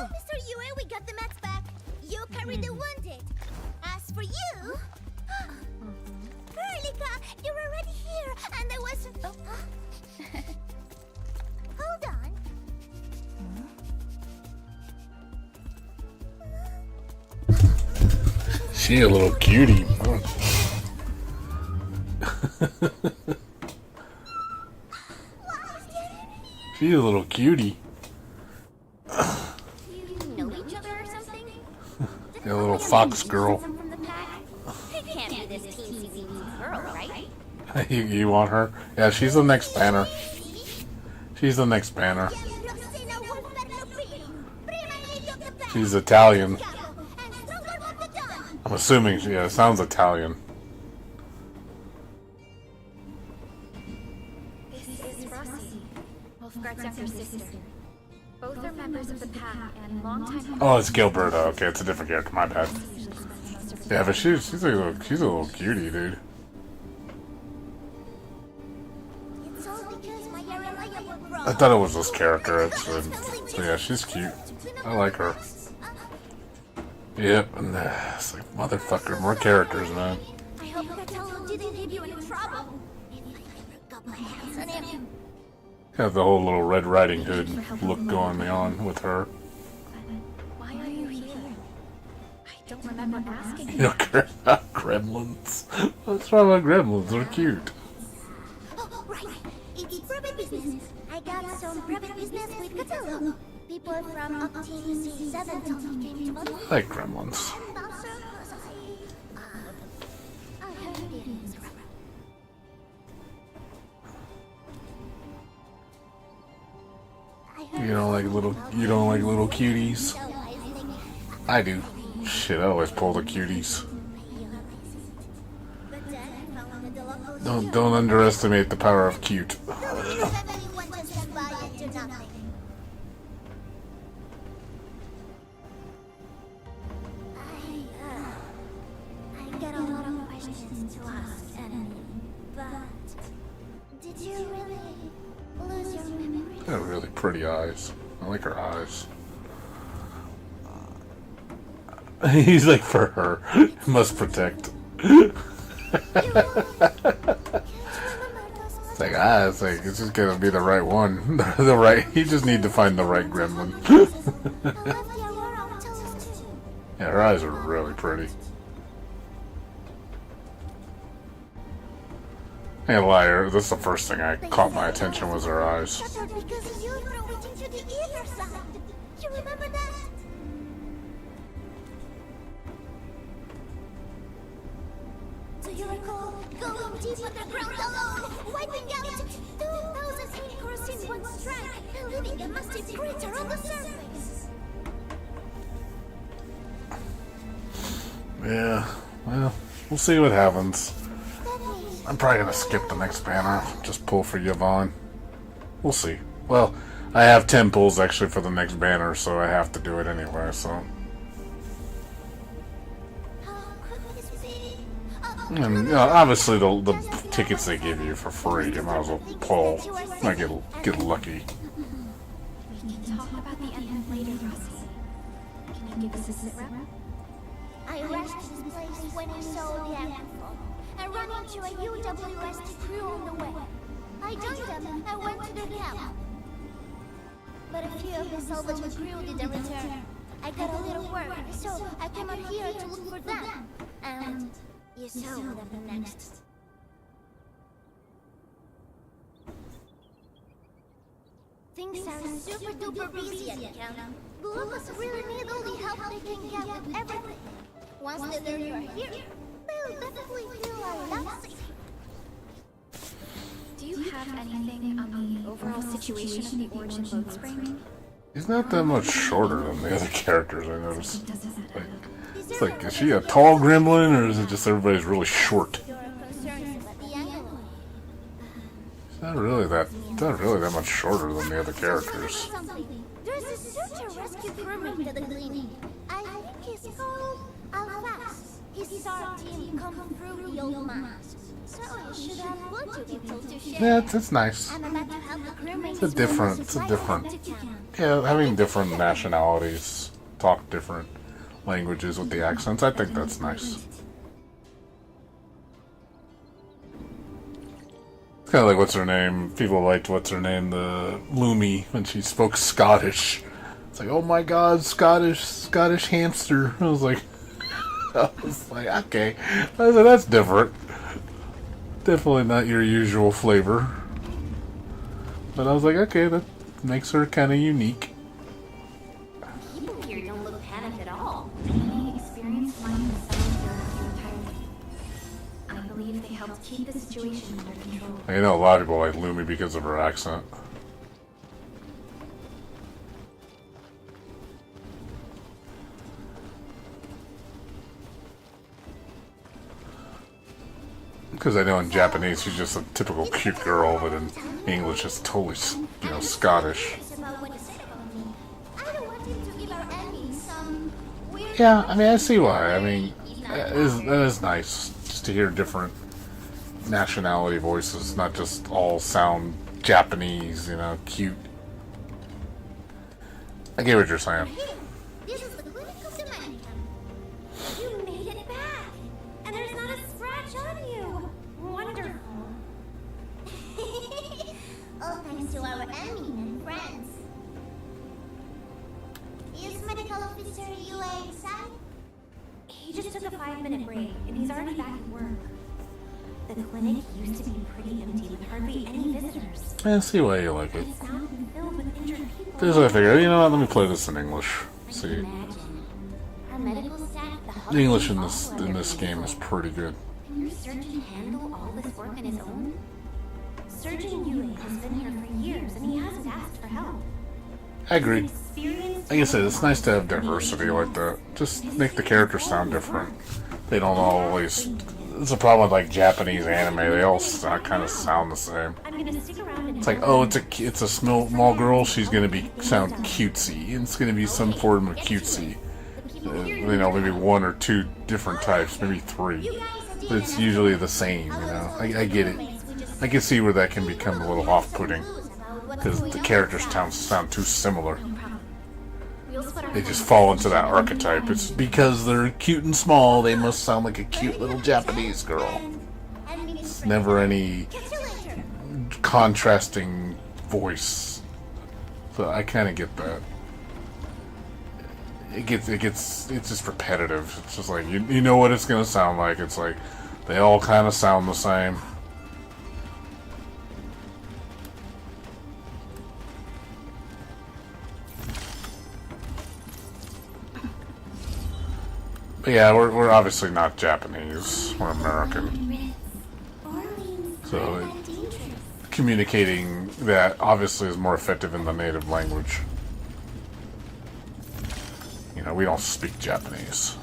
Mr. Yue, we got the mats back. You carry the wounded. As for you... Perlica, you're already here, and I was... Hold on. She a little cutie. She a little cutie. You know each other or something? A little fox girl. From the pack? It can't be this teensy girl, right? You want her? Yeah, she's the next banner. She's the next banner. She's Italian. I'm assuming she sounds Italian. This is Rossi, Wolfgard's younger sister. Both are members of the pack and longtime... Oh, it's Gilberta. Okay, it's a different character. My bad. Yeah, but she's a little cutie, dude. I thought it was this character. But yeah, she's cute. I like her. Yep, and it's like, motherfucker, more characters, man. I hope Catello didn't give you any trouble. Got my hands on him. Have the whole little Red Riding Hood look going on with her. Why are you here? I don't remember asking You know, gremlins. What's wrong with gremlins? They're cute. Oh, right. It's private business. I got some private business with Catello. People from up Team C7 told me came to Monaco. I like gremlins. You don't like little cuties? I do. Shit, I always pull the cuties. Don't underestimate the power of cute. I get a lot of questions to ask, Enemy, but did you really lose your memory? She got really pretty eyes. I like her eyes. He's like, for her. Must protect. It's like, it's just gonna be the right one. The right, you just need to find the right gremlin. Yeah, her eyes are really pretty. I ain't lie, that's the first thing that caught my attention was her eyes. Because you were reaching to the inner side. You remember that? Do you recall going deep underground alone, wiping out 2,000 anchors in one strike, and leaving a massive crater on the surface? Yeah, well, we'll see what happens. I'm probably gonna skip the next banner, just pull for Yvonne. We'll see. Well, I have 10 pulls actually for the next banner, so I have to do it anyway, so. And, you know, obviously the tickets they give you for free, you might as well pull. Might get lucky. We can talk about the Endfield later, Rossi. Can you give us a sit rep? I rushed to this place when I saw the Aemeath. I ran into a UWST crew on the way. I joined them and went to their camp. But a few of the salvage crew didn't return. I got a little worried, so I came out here to look for them. And you saw what happened next. Things are super duper busy at the camp. The locals really need all the help they can get with everything. Once they learn you are here, they'll definitely feel a lot safer. Do you have anything on the overall situation of the Origin Load Spring? He's not that much shorter than the other characters I noticed. Like, it's like, is she a tall gremlin, or is it just everybody's really short? It's not really that much shorter than the other characters. There's a search and rescue crewmate at the clinic. I think he's called Alphas. His SAR team come through the old mines. So you should have put two people to share. Yeah, it's nice. I'm about to help the crewmates. It's a different. Yeah, having different nationalities talk different languages with the accents, I think that's nice. It's kind of like what's her name. People liked what's her name, the Lumi, when she spoke Scottish. It's like, oh my God, Scottish hamster. I was like, okay, I was like, that's different. Definitely not your usual flavor. But I was like, okay, that makes her kind of unique. People here don't look panicked at all. Many experienced miners settled here after retirement. I believe they helped keep the situation under control. I know a lot of people like Lumi because of her accent. Because I know in Japanese she's just a typical cute girl, but in English it's totally, you know, Scottish. Yeah, I mean, I see why. I mean, that is nice just to hear different nationality voices, not just all sound Japanese, you know, cute. I get what you're saying. This is the clinic of the man. You made it back! And there's not a scratch on you! Wonderful. All thanks to our Emmy and friends. Is Medical Officer Yue inside? He just took a 5-minute break, and he's already back at work. The clinic used to be pretty empty with hardly any visitors. I see why you like it. It's now been filled with injured people. This is what I figured. You know what? Let me play this in English. See, Our medical staff, the English in this game is pretty good. Can your surgeon handle all this work on his own? Surgeon Yue has been here for years, and he hasn't asked for help. I agree. Like I said, it's nice to have diversity like that. Just make the characters sound different. They don't always. It's a problem with like Japanese anime. They all kind of sound the same. It's like, oh, it's a small girl. She's gonna sound cutesy. It's gonna be some form of cutesy. You know, maybe one or two different types, maybe three. But it's usually the same. You know, I get it. I can see where that can become a little off-putting because the characters sound too similar. They just fall into that archetype. It's because they're cute and small, they must sound like a cute little Japanese girl. It's never any contrasting voice. So I kind of get that. It's just repetitive. It's just like, you know what it's going to sound like. It's like, they all kind of sound the same. But yeah, we're obviously not Japanese. We're American. So communicating that obviously is more effective in the native language. You know, we don't speak Japanese.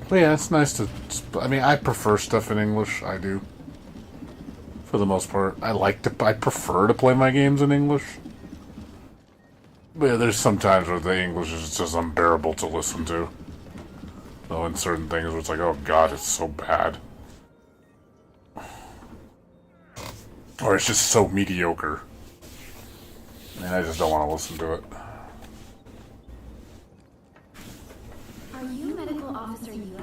But yeah, it's nice to. I mean, I prefer stuff in English. I do. For the most part, I prefer to play my games in English. But yeah, there's some times where the English is just unbearable to listen to. Though in certain things where it's like, oh god, it's so bad. Or it's just so mediocre. And I just don't want to listen to it. Are you Medical Officer Yue?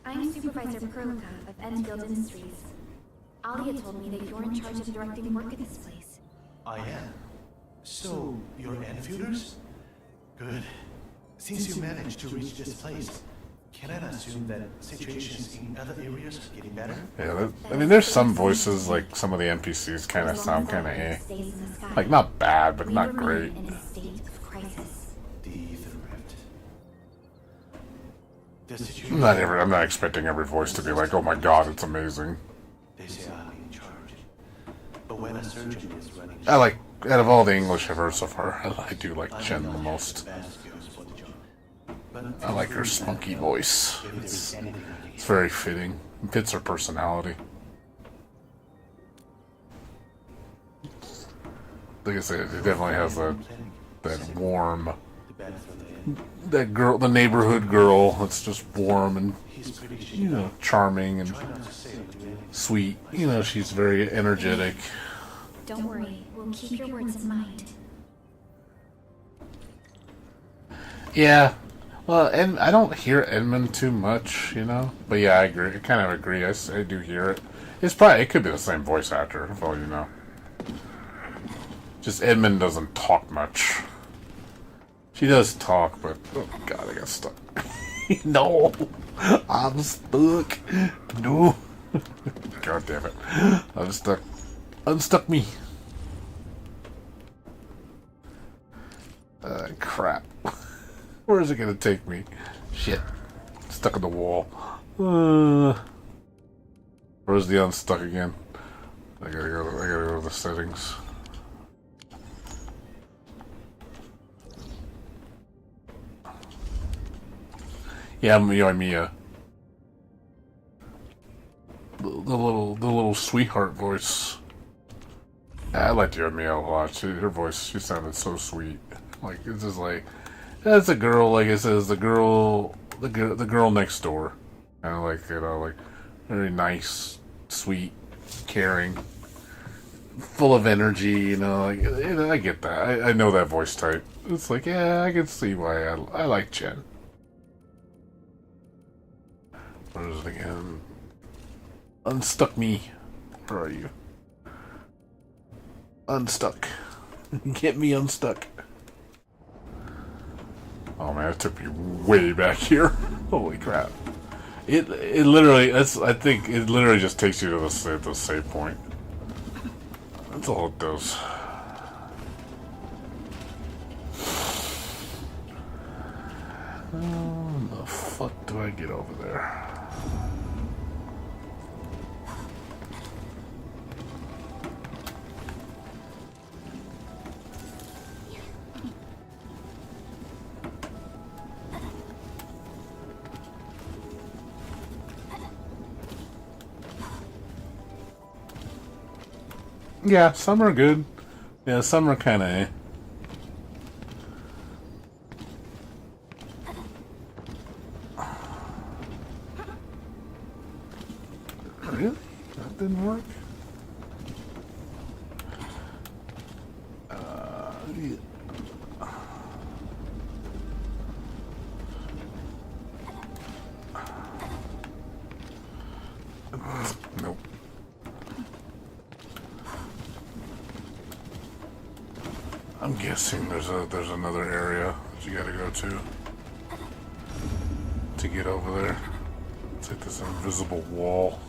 I'm Supervisor Perlica of Endfield Industries. Alia told me that you're in charge of directing work at this place. I am. So, you're Enfielders? Good. Since you managed to reach this place, can I assume that situations in other areas are getting better? Yeah, I mean, there's some voices, like some of the NPCs kind of sound kind of eh. Like, not bad, but not great. In a state of crisis. The threat. The situation... I'm not expecting every voice to be like, oh my god, it's amazing. They say I'm in charge. But when a surgeon is running... Out of all the English I've heard so far, I do like Jen the most. I like her spunky voice. It's very fitting. It fits her personality. Like I said, it definitely has that warm that girl, the neighborhood girl. That's just warm and, you know, charming and sweet. You know, she's very energetic. Don't worry, we'll keep your words in mind. Yeah. Well, and I don't hear Edmund too much, you know. But yeah, I agree. I kind of agree. I do hear it. It could be the same voice actor, for all you know. Just Edmund doesn't talk much. She does talk, but oh god, I got stuck. No, I'm stuck. No, god damn it, I'm stuck. Unstuck me. Crap. Where is it gonna take me? Shit, stuck in the wall. Where's the unstuck again? I gotta go to the settings. Yeah, Aemeath. The little sweetheart voice. I liked Aemeath a lot. Her voice, she sounded so sweet. Like it's just like that's a girl. Like it says, the girl next door. Kind of like, you know, like very nice, sweet, caring, full of energy. You know, like, you know, I get that. I know that voice type. It's like, yeah, I can see why I like Jen. What is it again? Unstuck me. Where are you? Unstuck. Get me unstuck. Oh man, it took me way back here. Holy crap. It literally, I think it literally just takes you to the save point. That's all it does. How the fuck do I get over there? Yeah, some are good. Yeah, some are kind of eh. Really? That didn't work? Yeah. Nope. I'm guessing there's another area that you gotta go to get over there. It's like this invisible wall.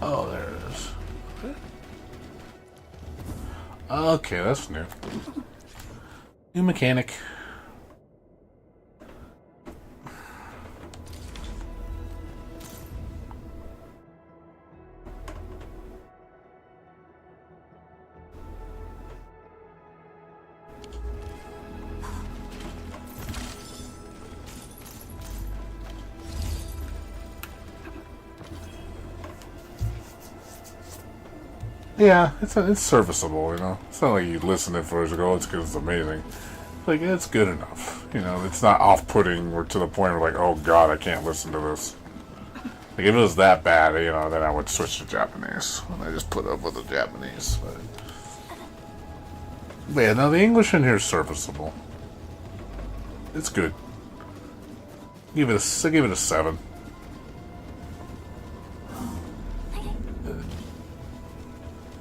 Oh, there it is. Okay, that's new. New mechanic. Yeah, it's serviceable, you know. It's not like you listen to it first and go, oh, it's because it's amazing. Like, it's good enough. You know, it's not off-putting or to the point where, like, oh god, I can't listen to this. Like, if it was that bad, you know, then I would switch to Japanese. And I just put up with the Japanese. But yeah, no, the English in here is serviceable. It's good. I give it a 7.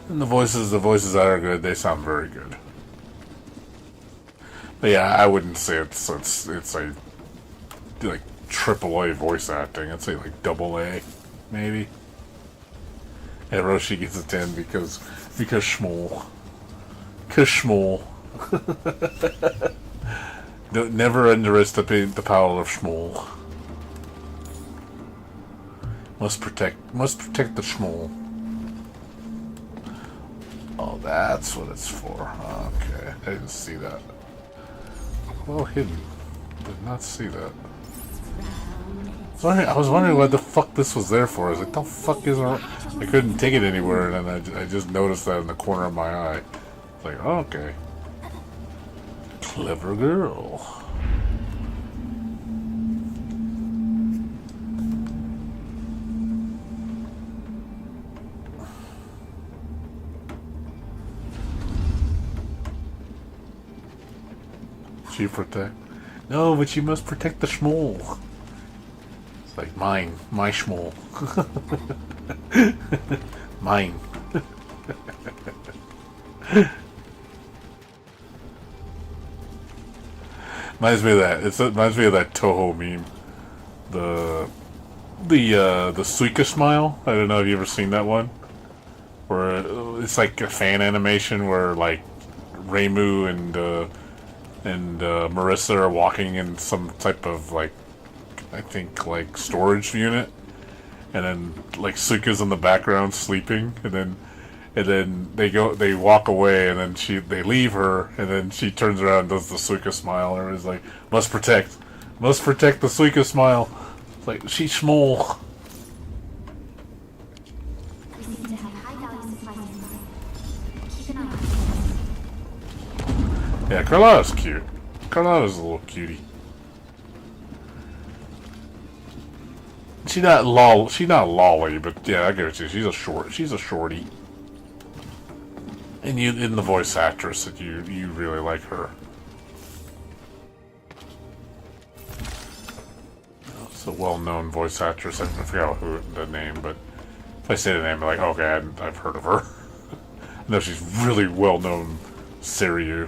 And the voices that are good, they sound very good. But yeah, I wouldn't say it's a like AAA voice acting. I'd say like AA, maybe. And Roshi gets a 10 because Shmuel. Cause Shmuel. Never underestimate the power of Shmuel. Must protect the Shmuel. Oh, that's what it's for. Okay, I didn't see that. Well hidden. Did not see that. I was wondering what the fuck this was there for. I was like, the fuck is it? I couldn't take it anywhere, and then I just noticed that in the corner of my eye. It's like, oh, okay. Clever girl. She protect? No, but you must protect the schmoll. It's like mine, my schmoll. Mine. Reminds me of that. It reminds me of that Toho meme. The Suika smile. I don't know if you ever seen that one. Where it's like a fan animation where like Reimu and Marissa are walking in some type of like, I think like storage unit, and then like Suika's in the background sleeping, and then they walk away, and then they leave her, and then she turns around and does the Suika smile, and is like, must protect the Suika smile. It's like, she's small. We seem to have high-value supplies. Keep an eye on Yeah, Carlotta's cute. Carlotta's a little cutie. She's not lolly, but yeah, I get it too. She's a shorty. And in the voice actress, that you really like her. It's a well-known voice actress. I forgot the name, but if I say the name, I'm like, okay, I've heard of her. I know she's really well-known. Siryu.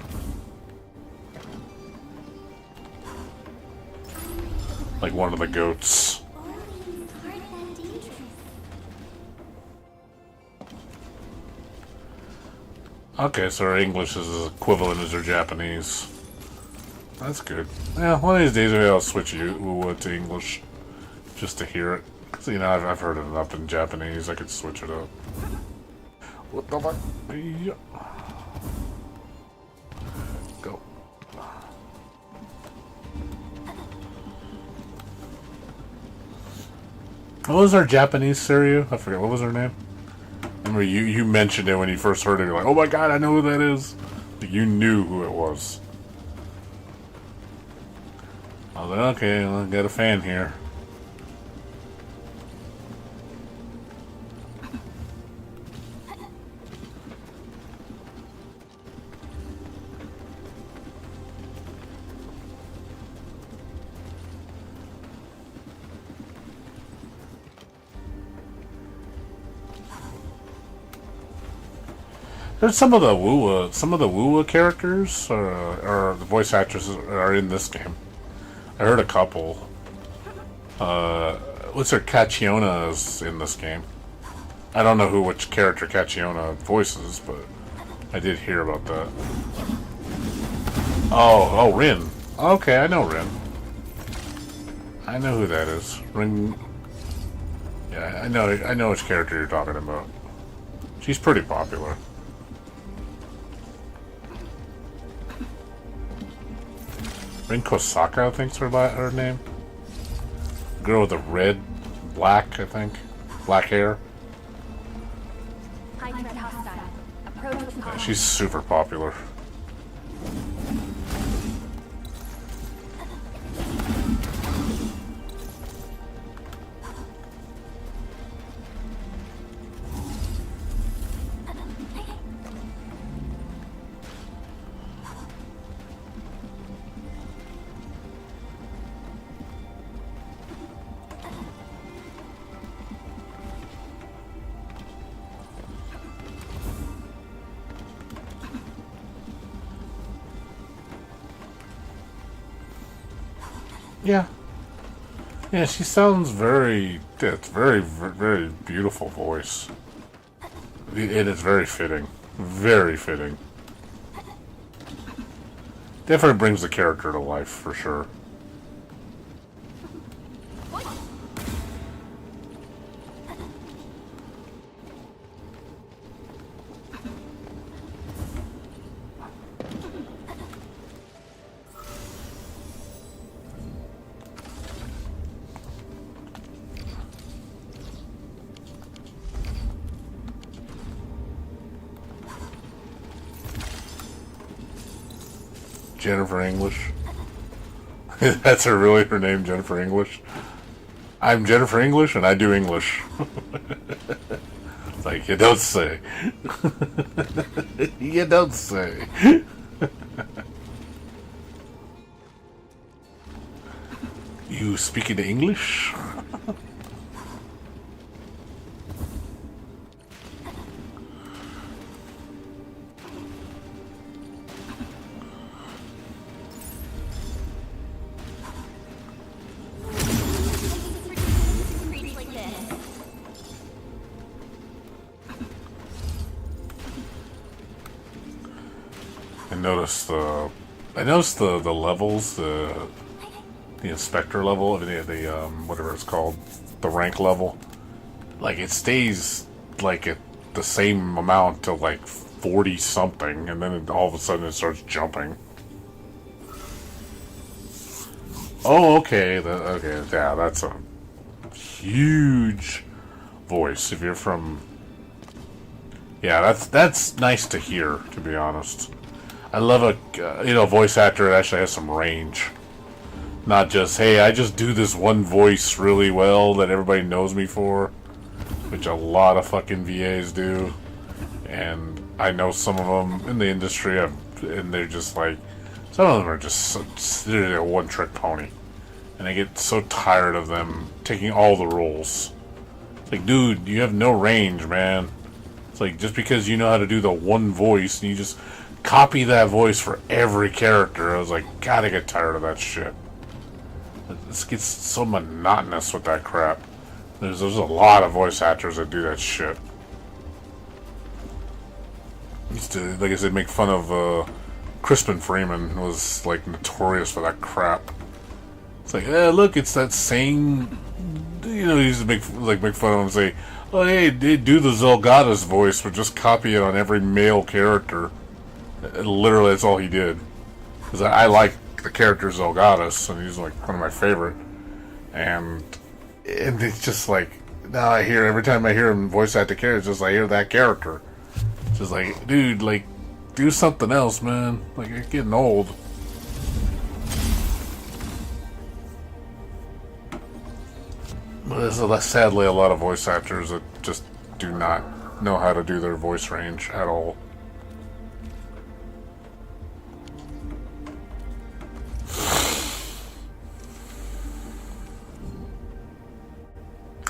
Like one of the goats. Okay, so her English is as equivalent as her Japanese. That's good. Yeah, one of these days maybe I'll switch you to English. Just to hear it. Because, you know, I've heard it enough in Japanese, I could switch it up. What the fuck? Yeah. Go. What was our Japanese Siryu? I forget, what was her name? Remember, you mentioned it when you first heard it. You're like, oh my god, I know who that is. Like, you knew who it was. I was like, okay, well, I got a fan here. There's some of the Wuwa characters, or the voice actresses are in this game. I heard a couple. What's her Cachiona is in this game. I don't know which character Cachiona voices, but I did hear about that. Oh, Rin. Okay, I know Rin. I know who that is. Rin. Yeah, I know which character you're talking about. She's pretty popular. Rin Kosaka, I think's her name. Girl with the black, I think. Black hair. Yeah, she's super popular. Yeah. Yeah, she sounds very beautiful voice. It is very fitting. Very fitting. Definitely brings the character to life, for sure. Jennifer English. That's her name, Jennifer English. I'm Jennifer English and I do English. It's like, you don't say. You don't say. You speaking English? I noticed the levels, the inspector level, the whatever it's called, the rank level. Like, it stays like at the same amount to like 40 something, and then all of a sudden it starts jumping. Oh, okay. Okay, yeah, that's a huge voice. If you're from, yeah, that's nice to hear, to be honest. I love a voice actor that actually has some range. Not just, hey, I just do this one voice really well that everybody knows me for, which a lot of fucking VAs do. And I know some of them in the industry, and they're just like, some of them are just, they're a one-trick pony. And I get so tired of them taking all the roles. It's like, dude, you have no range, man. It's like, just because you know how to do the one voice, and you just copy that voice for every character. I was like, God, I get tired of that shit. This gets so monotonous with that crap. There's a lot of voice actors that do that shit. Used to, like I said, make fun of Crispin Freeman was like notorious for that crap. It's like, look, it's that same. He used to make fun of him and say, oh, hey, do the Zelgada's voice, but just copy it on every male character. Literally, that's all he did. Because I like the character Zelgadas, and he's like one of my favorite. And it's just like, now every time I hear him voice act the character, it's just I hear that character. It's just like, dude, like, do something else, man. Like, you're getting old. But there's sadly a lot of voice actors that just do not know how to do their voice range at all.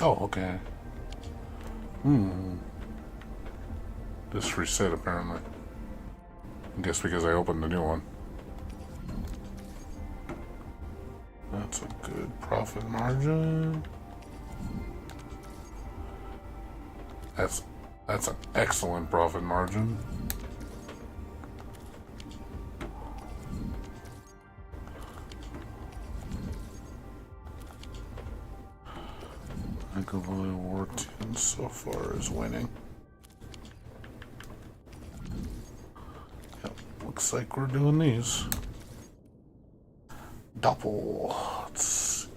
Oh, okay. This reset, apparently. I guess because I opened the new one. That's a good profit margin. That's an excellent profit margin. I think I've only worked in so far as winning. Yep, looks like we're doing these. Double. Let's see.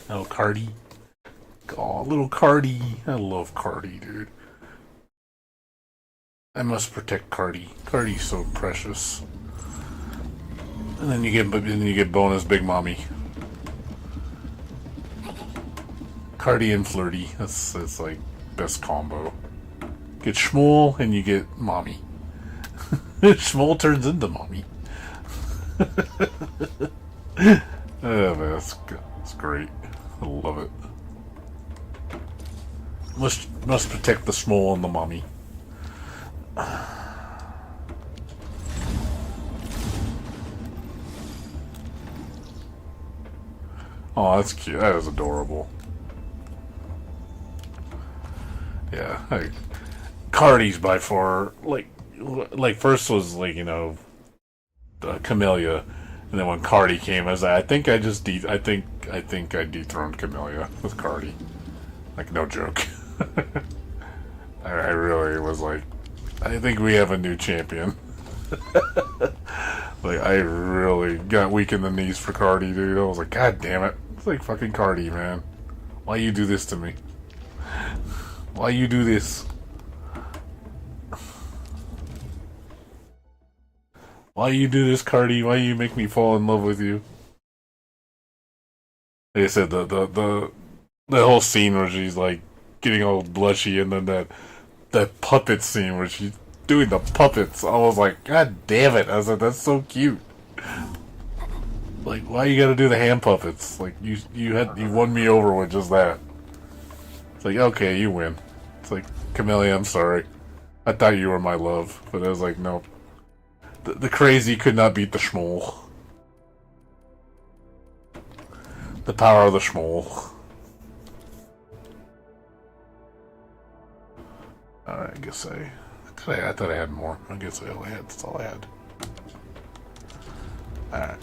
Oh, Cardi. Oh, little Cardi. I love Cardi, dude. I must protect Cardi. Cardi's so precious. And then you get bonus Big Mommy. Cardi and Flirty. That's like best combo. Get Shmuel and you get Mommy. Shmuel turns into Mommy. Oh man, that's good. That's great. I love it. Must protect the Shmuel and the Mommy. Oh, that's cute. That is adorable. Yeah, Cardi's by far like first was like Camellia, and then when Cardi came, I was like, I think I dethroned Camellia with Cardi. Like, no joke. I really was like, I think we have a new champion. Like, I really got weak in the knees for Cardi, dude. I was like, God damn it. It's like fucking Cardi, man. Why you do this to me? Why you do this? Why you do this, Cardi? Why you make me fall in love with you? Like I said, the whole scene where she's like getting all blushy, and then that puppet scene where she's doing the puppets. I was like, God damn it! I was like, that's so cute. Like, why you gotta do the hand puppets? Like, you won me over with just that. It's like, okay, you win. It's like, Camellia, I'm sorry. I thought you were my love, but I was like, no. The crazy could not beat the schmoll. The power of the schmoll. Alright, I guess I thought I had more. I guess that's all I had. Alright.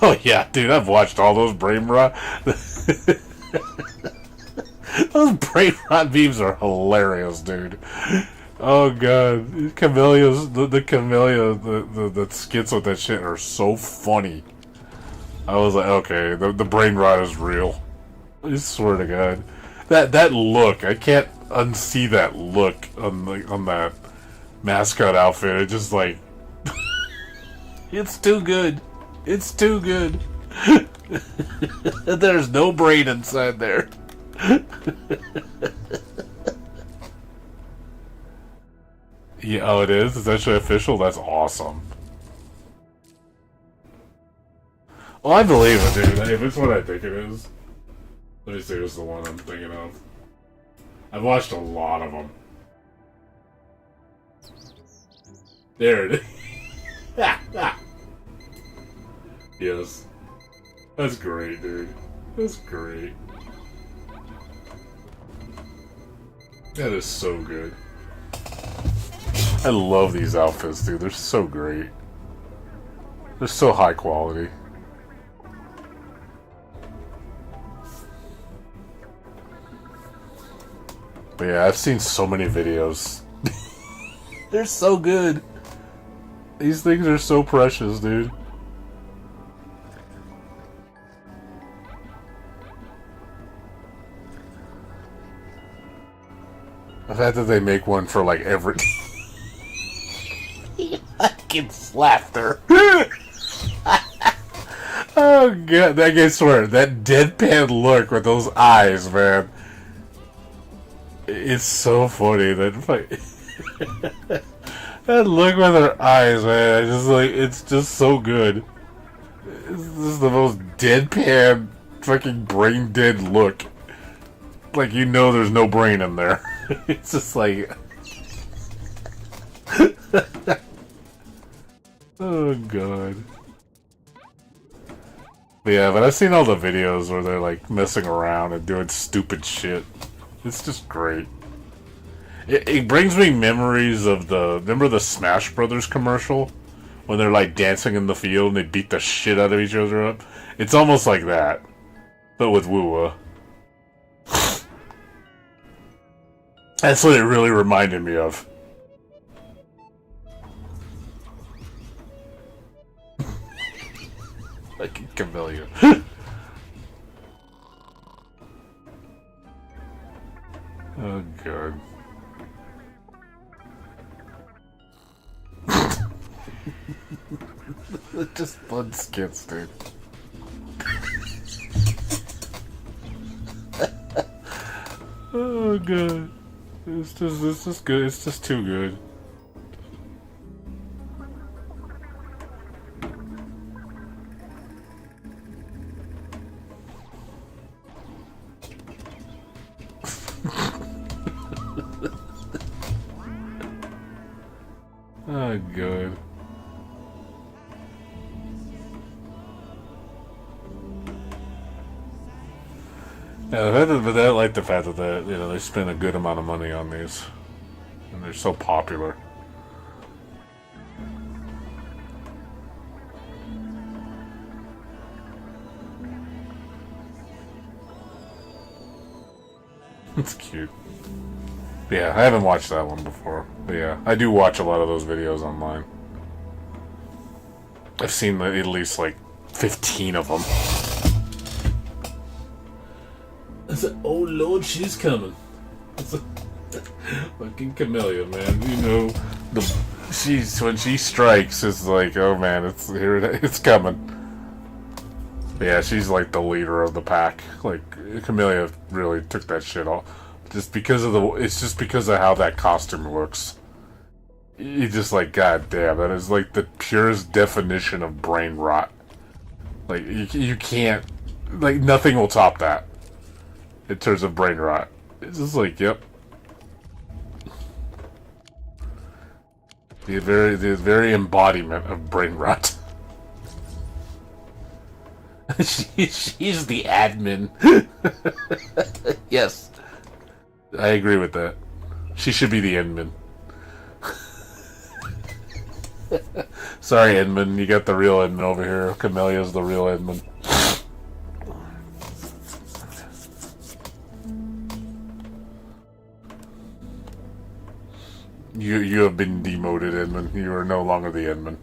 Oh yeah, dude, I've watched all those brain rot. Those brain rot memes are hilarious, dude. Oh god, Camellia's the Camellia the skits with that shit are so funny. I was like, okay, the brain rot is real. I swear to God, that look, I can't unsee that look on that mascot outfit. It just like, it's too good. It's too good. There's no brain inside there. Yeah, oh, it is? It's actually official? That's awesome. Well, I believe it, dude. If it's what I think it is. Let me see what's the one I'm thinking of. I've watched a lot of them. There it is. Yes. That's great, dude. That's great. That is so good. I love these outfits, dude. They're so great. They're so high quality. But yeah, I've seen so many videos. They're so good. These things are so precious, dude. The fact that they make one for like every fucking laughter. Oh god, I swear, that deadpan look with those eyes, man. It's so funny that that look with her eyes, man. It's just so good. This is the most deadpan, fucking brain dead look. Like, you know there's no brain in there. It's just like... Oh god. But yeah, but I've seen all the videos where they're like messing around and doing stupid shit. It's just great. It brings me memories of remember the Smash Brothers commercial? When they're like dancing in the field and they beat the shit out of each other up? It's almost like that. But with Wua. That's what it really reminded me of. Like Camellia. Oh god. Just fun skits, dude. Oh god. It's just good. It's just too good. Oh god. Yeah, but I like the fact that they spend a good amount of money on these, and they're so popular. It's cute. Yeah, I haven't watched that one before. But yeah, I do watch a lot of those videos online. I've seen at least like 15 of them. I said, oh Lord, she's coming. Fucking Camellia, man. You know, when she strikes, it's like, oh man, it's coming. But yeah, she's like the leader of the pack. Like Camellia really took that shit off, it's just because of how that costume looks. You just like, god damn, that is like the purest definition of brain rot. Like you can't, like nothing will top that in terms of brain rot. It's just like, yep. The very embodiment of brain rot. She's the admin. Yes. I agree with that. She should be the admin. Sorry, Edmund. You got the real Edmund over here. Camellia's the real Edmund. You have been demoted, Edmund. You are no longer the Edmund.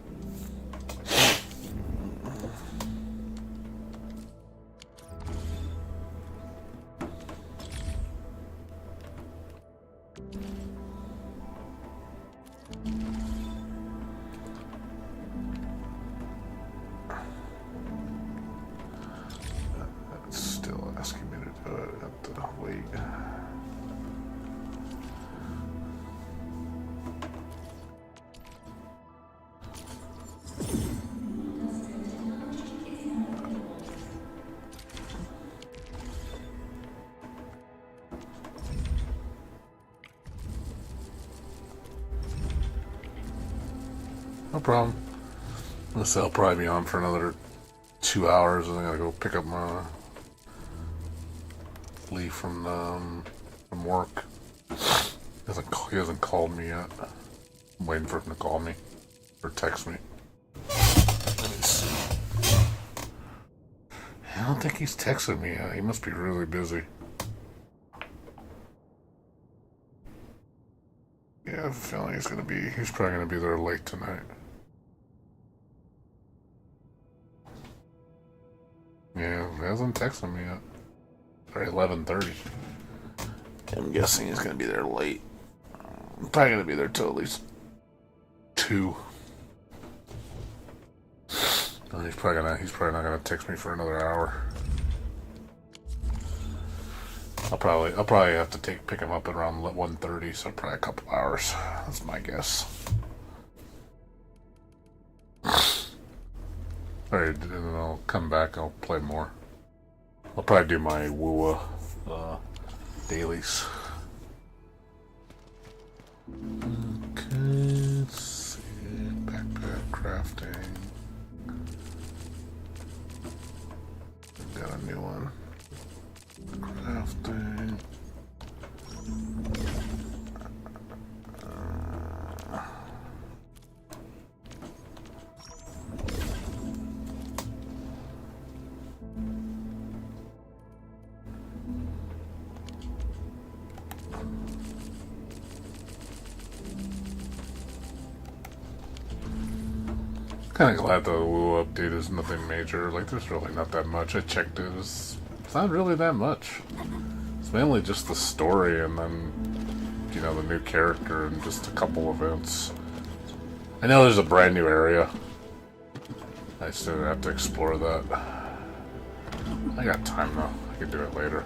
It's still asking me to do it. I have to wait. No problem. I'll probably be on for another 2 hours, and I gotta go pick up my Lee from work. He hasn't called me yet. I'm waiting for him to call me or text me. Let me see. I don't think he's texted me yet. He must be really busy. Yeah, I have a feeling he's probably gonna be there late tonight. Yeah, he hasn't texted me yet. Or 11:30. I'm guessing he's gonna be there late. I'm probably gonna be there till at least 2. And he's probably not gonna text me for another hour. I'll probably have to pick him up at around 1:30, so probably a couple hours. That's my guess. Alright, and then I'll come back, I'll play more. I'll probably do my WUA dailies. Okay, let's see. Backpack crafting. Got a new one. Crafting. Kind of glad the WoW update is nothing major. Like, there's really not that much. I checked it. It's not really that much. It's mainly just the story and then, you know, the new character and just a couple events. I know there's a brand new area. I still have to explore that. I got time though. I can do it later.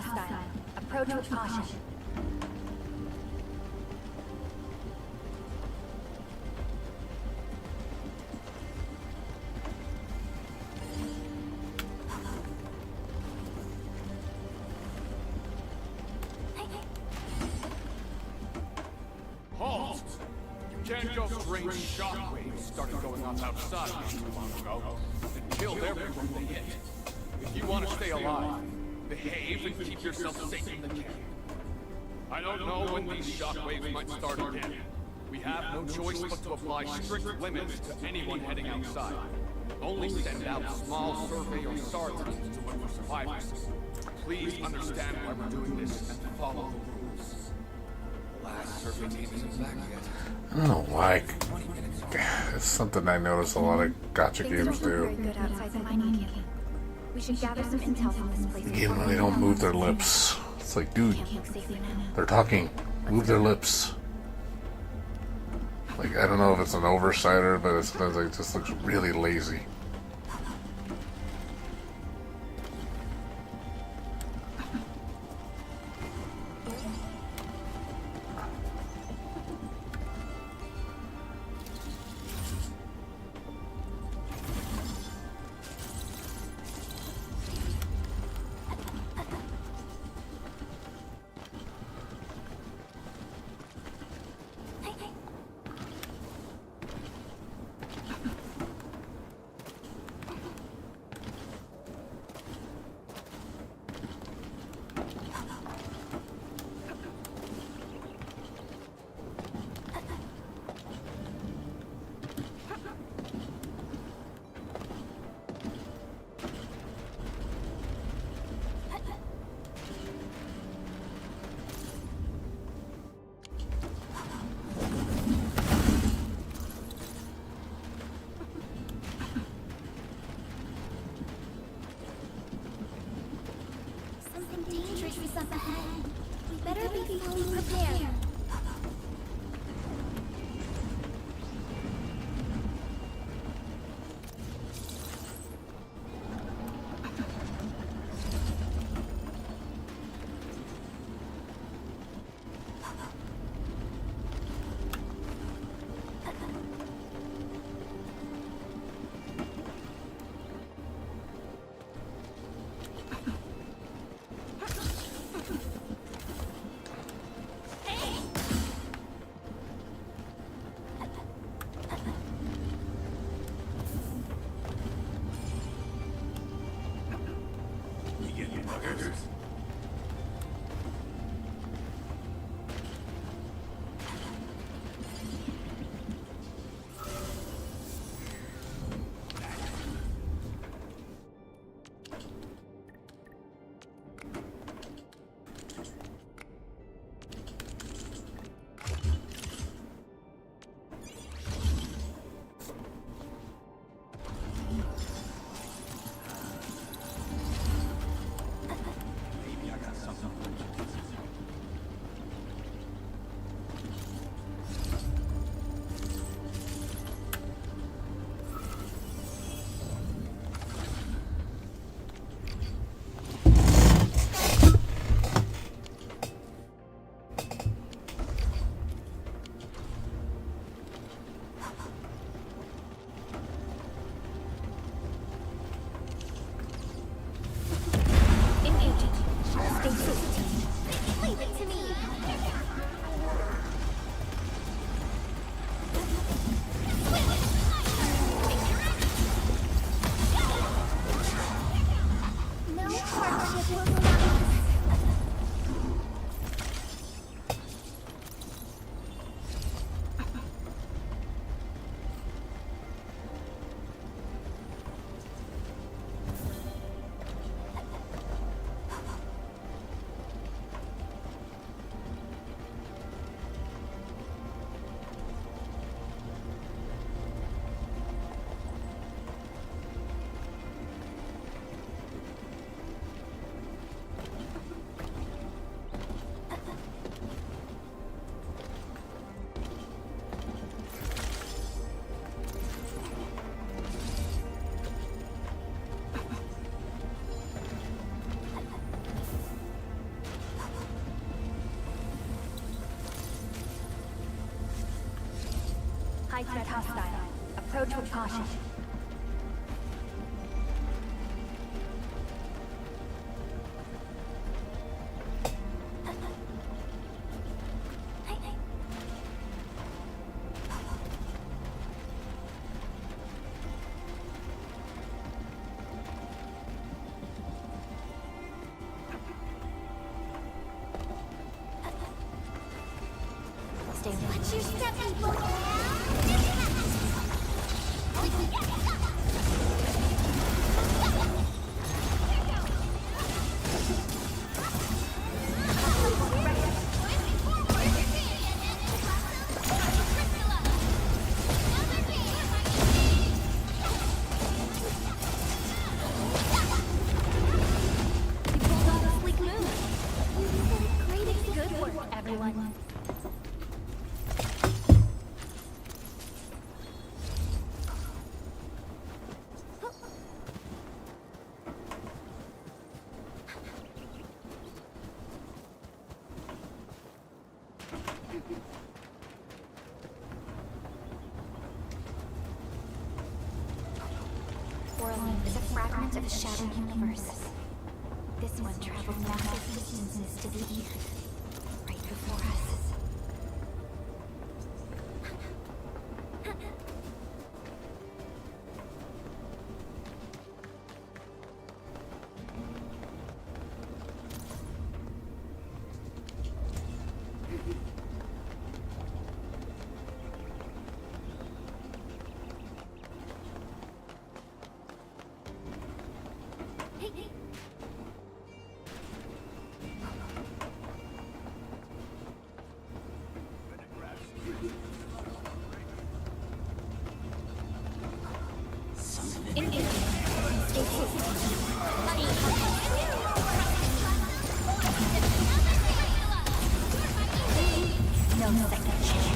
hostile. Approach with caution. Halt! You can't go strange shockwaves started going off outside not too long ago and killed everyone they hit. If you want to stay alive, behave and keep yourself safe in the camp. I don't know when these shockwaves might start again. We have no choice but to apply strict limits to anyone heading outside. Only send out small survey or SAR teams to look for survivors. Please understand why we're doing this and follow the rules. The last survey team isn't back yet. I don't know why. It's something I notice a lot of gacha games do. Very good outside the mining camp. We should gather some intel from this place. Even when they don't move their lips. It's like, dude, Can't look safely now. they're talking. Move their lips. Like, I don't know if it's an oversight or, but it sometimes like, it just looks really lazy. High threat hostile. Approach with caution. Watch your step, people! Good work, everyone. Whirling is a fragment of the shattered universe. This one traveled massive distances to the east, right before us. No second chance.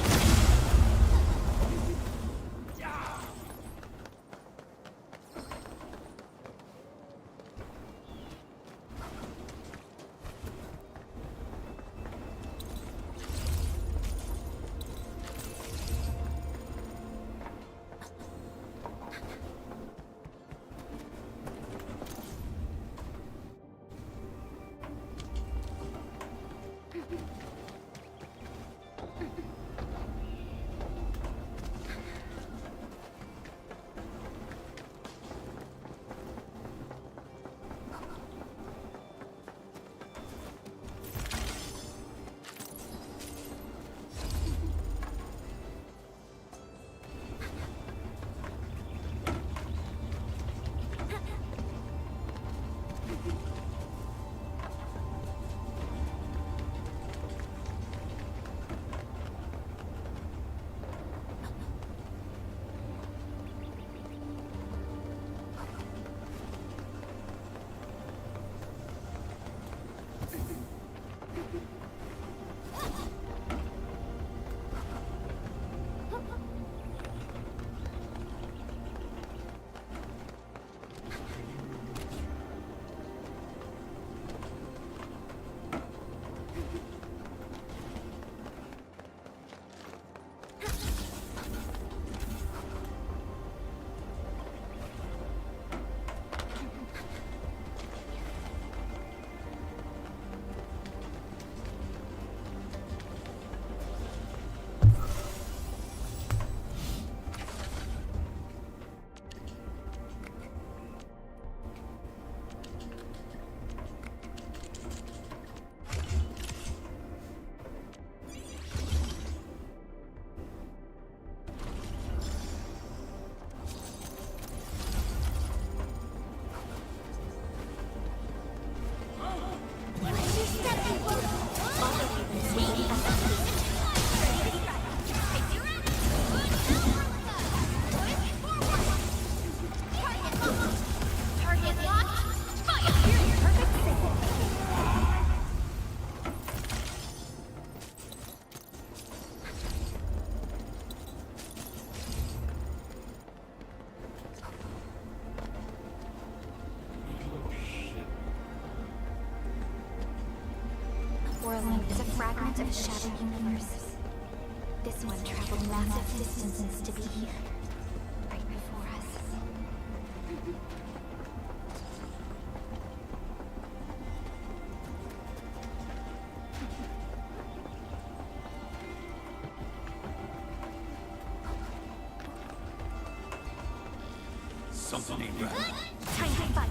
Whirling is a fragment of a shattered universe. This one traveled massive distances to be here, right before us. Something ain't right. Time to fight.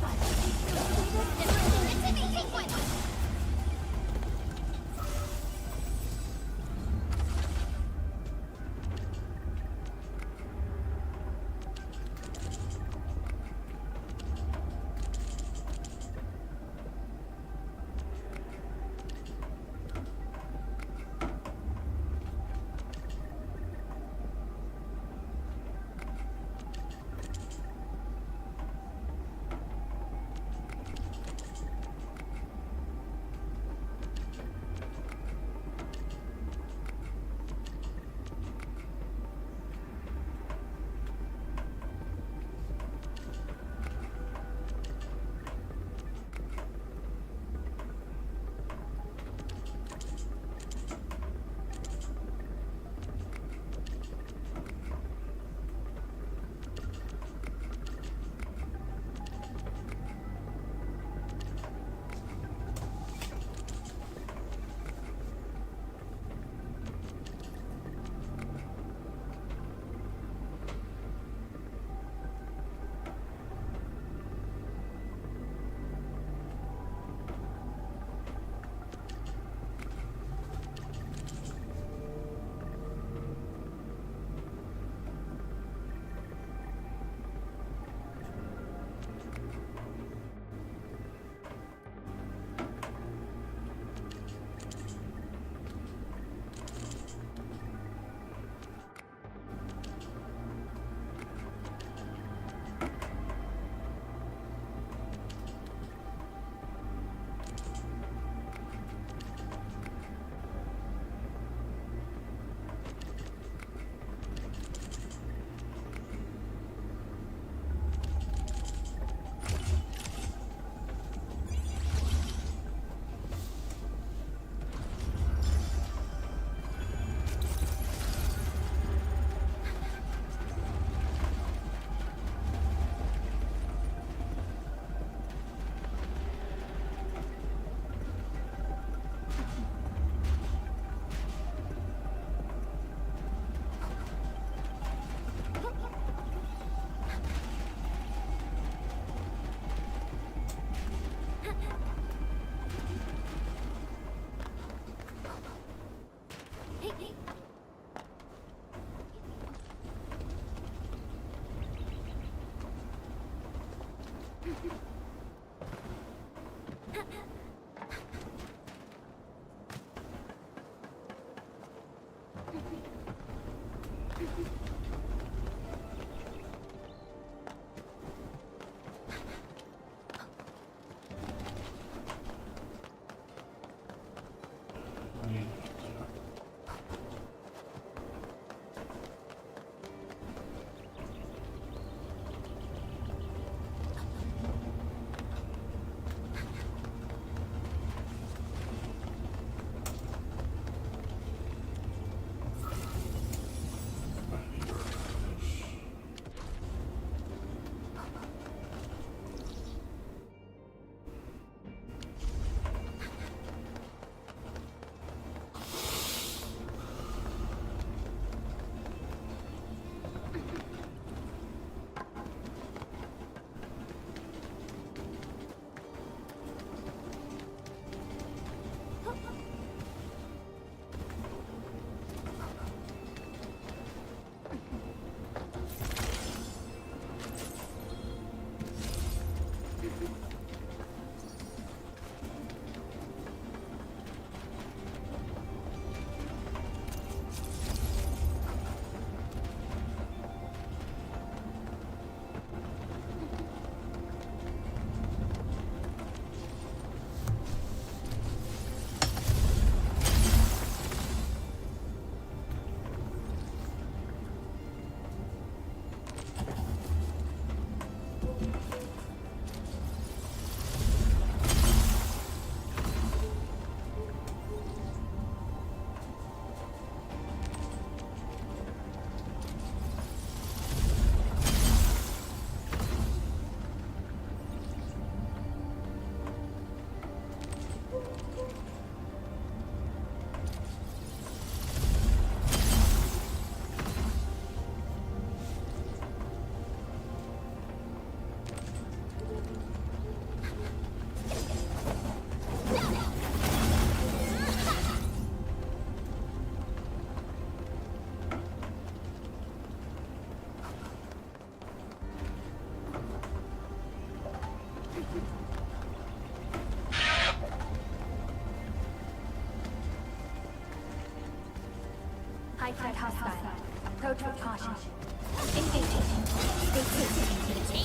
High threat hostile. Approach with caution. Engaging. Stay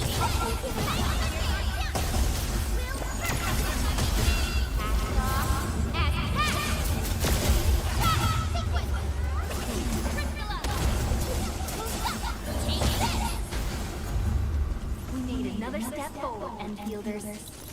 We made another step forward, Endfielders.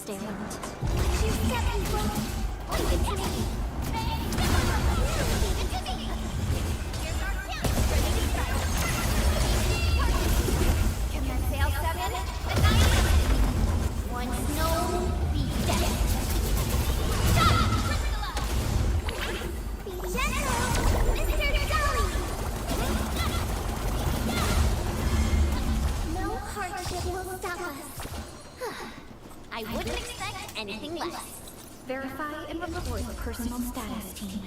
stay alert. Watch your step, people. Leave it to me. Leave it to me. Here's our chance. Ready to strike. Commence sail 7. Annihilate. Once known, be dead. Stop! Be gentle, Mr. Dolly. No hardship will stop us. I wouldn't expect anything less. Verify and report the personal status team.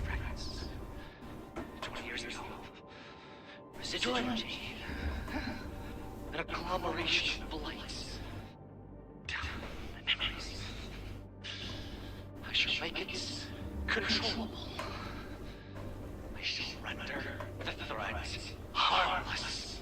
Friends, 20 years ago, residual energy, an agglomeration of lights. Memories. I shall make it controllable. I shall render the threat harmless.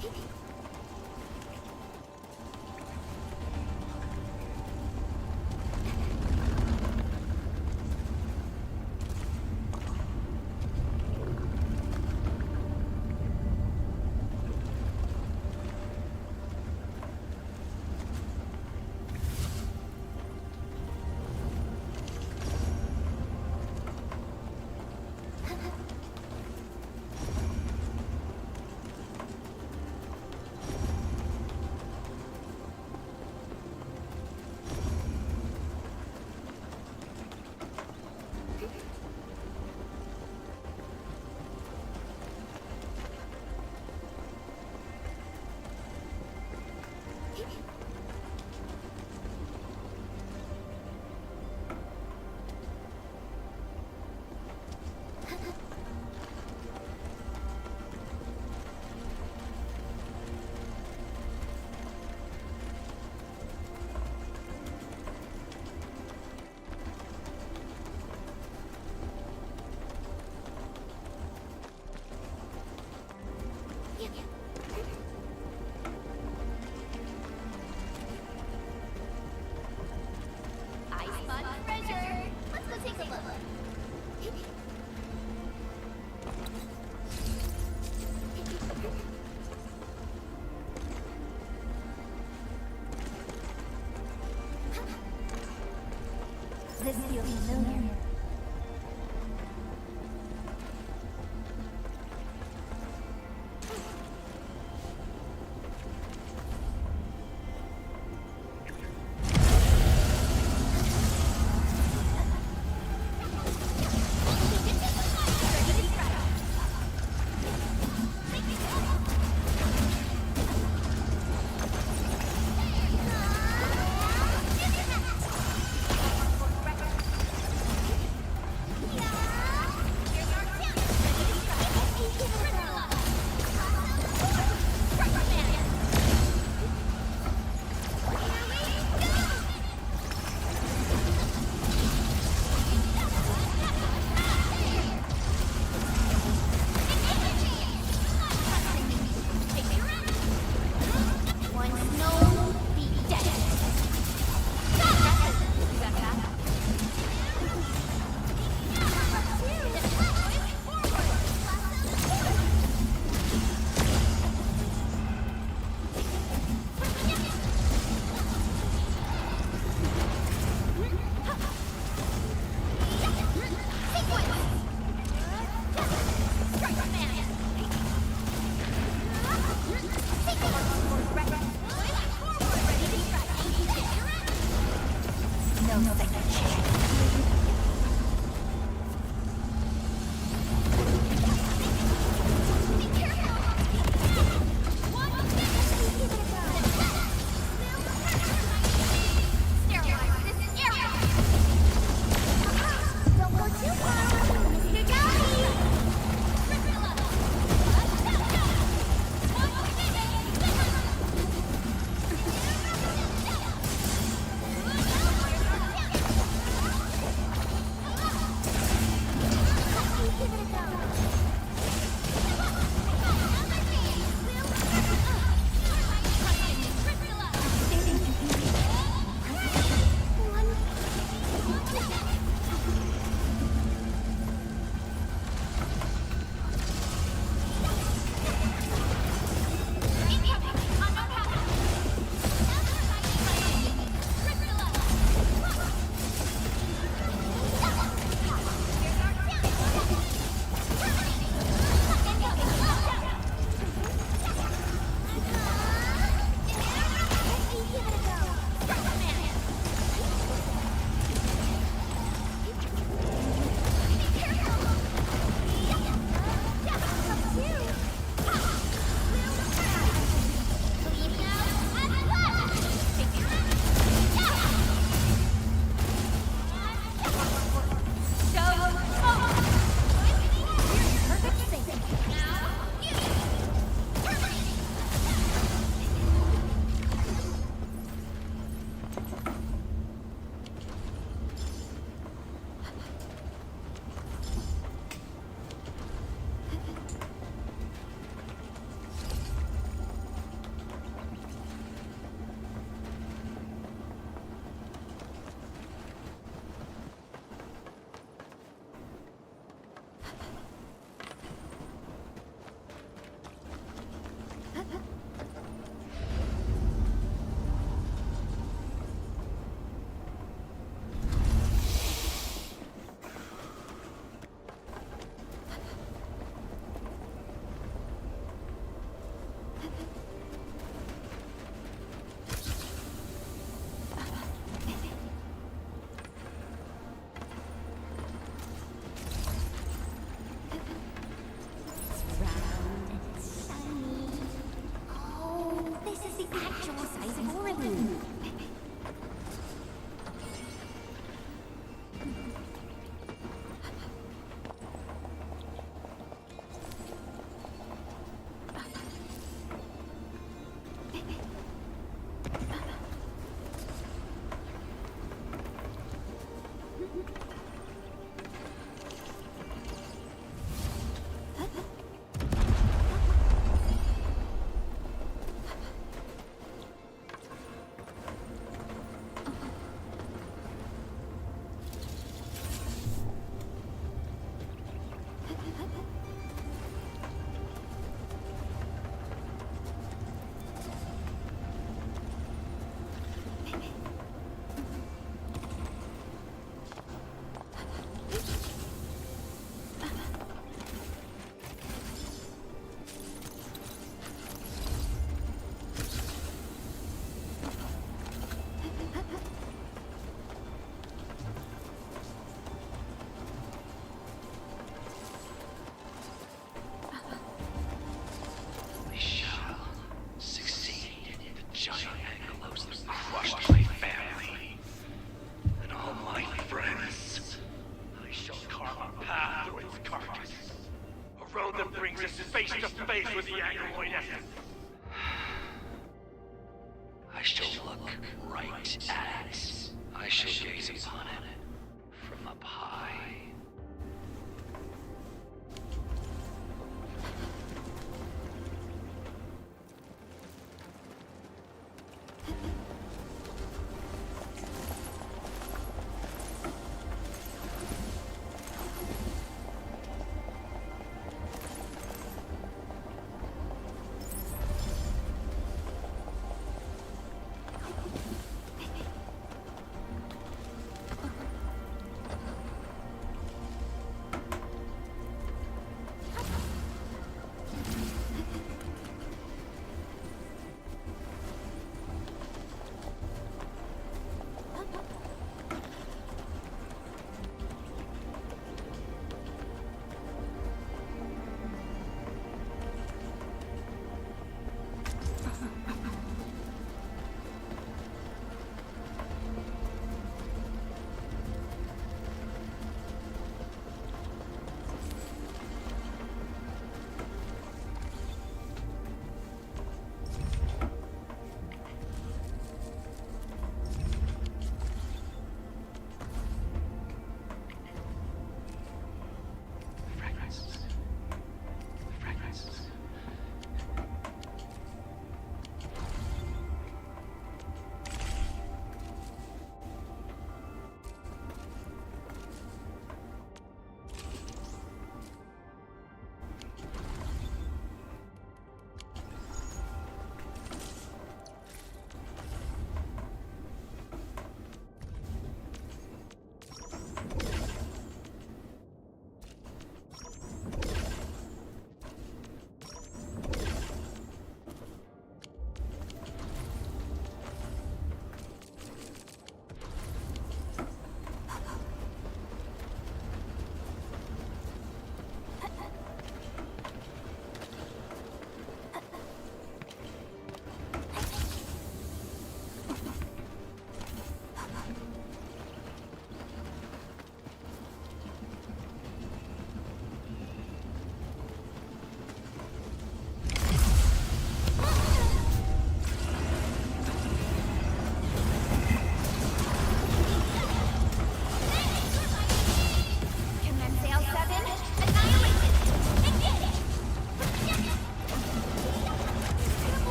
I spot treasure. Let's go take a look. This feels familiar. the Arknight essence. I shall look right at it. I shall gaze upon it from up high.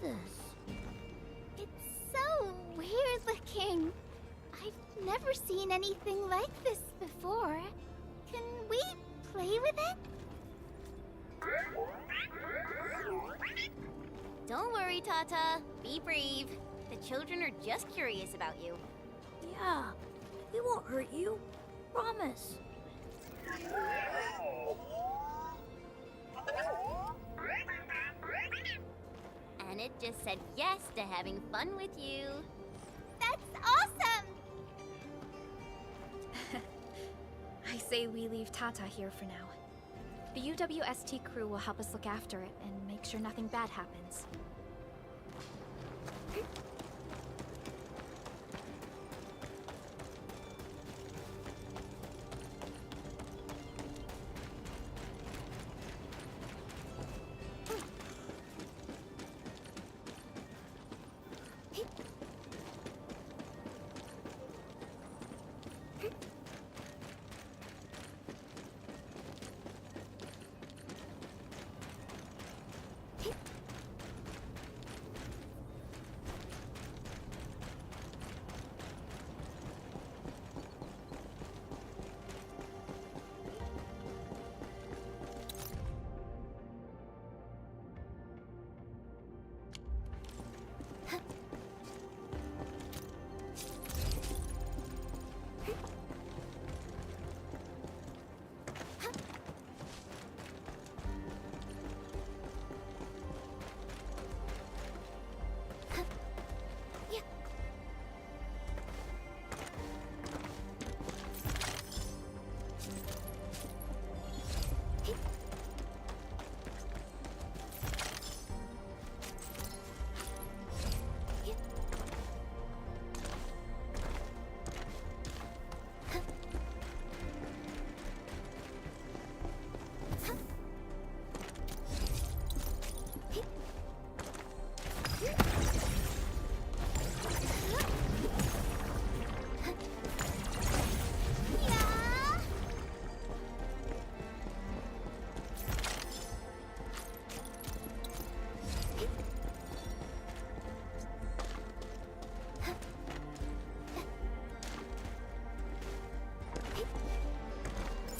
this? It's so weird looking. I've never seen anything like this before. Can we play with it? Don't worry, Tata. Be brave. The children are just curious about you. Yeah, we won't hurt you. Promise. And it just said yes to having fun with you. That's awesome! I say we leave Tata here for now. The UWST crew will help us look after it and make sure nothing bad happens.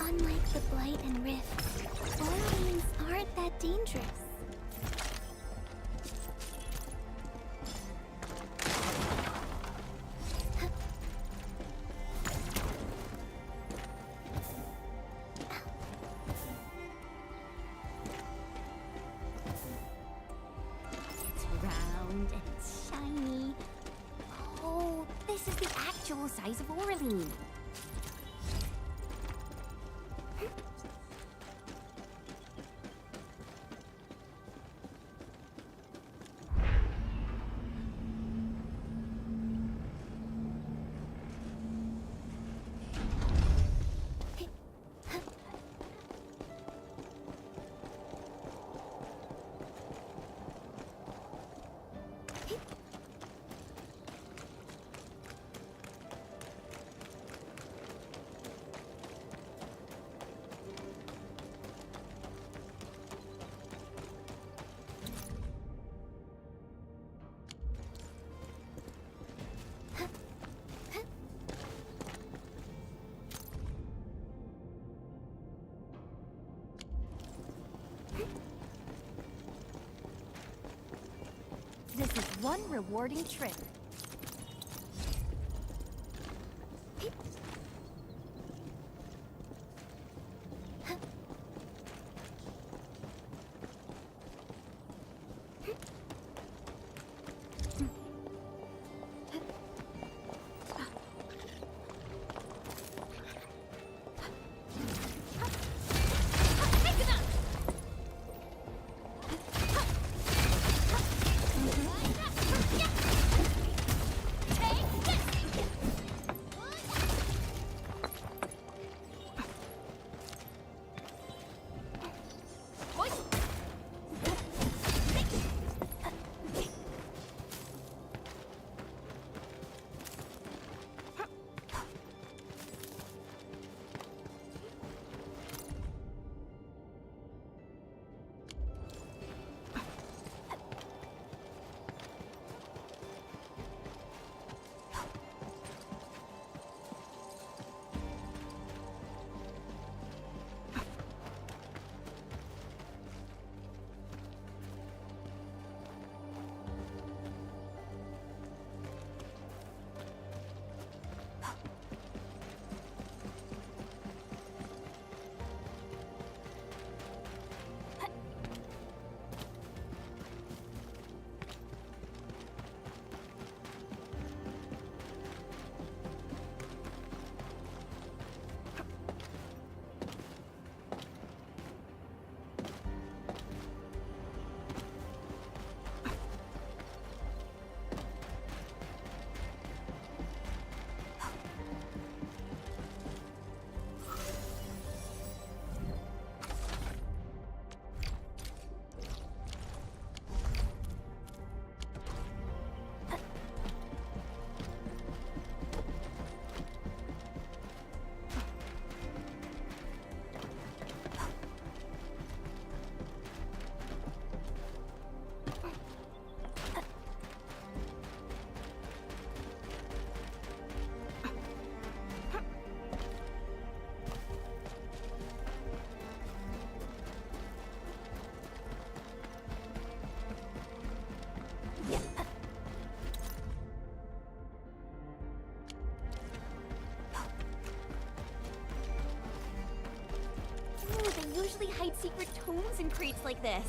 Unlike the Blight and Rift, Orleans aren't that dangerous. It's round and it's shiny. Oh, this is the actual size of Orleans. This is one rewarding trip. usually hide secret tomes in crates like this.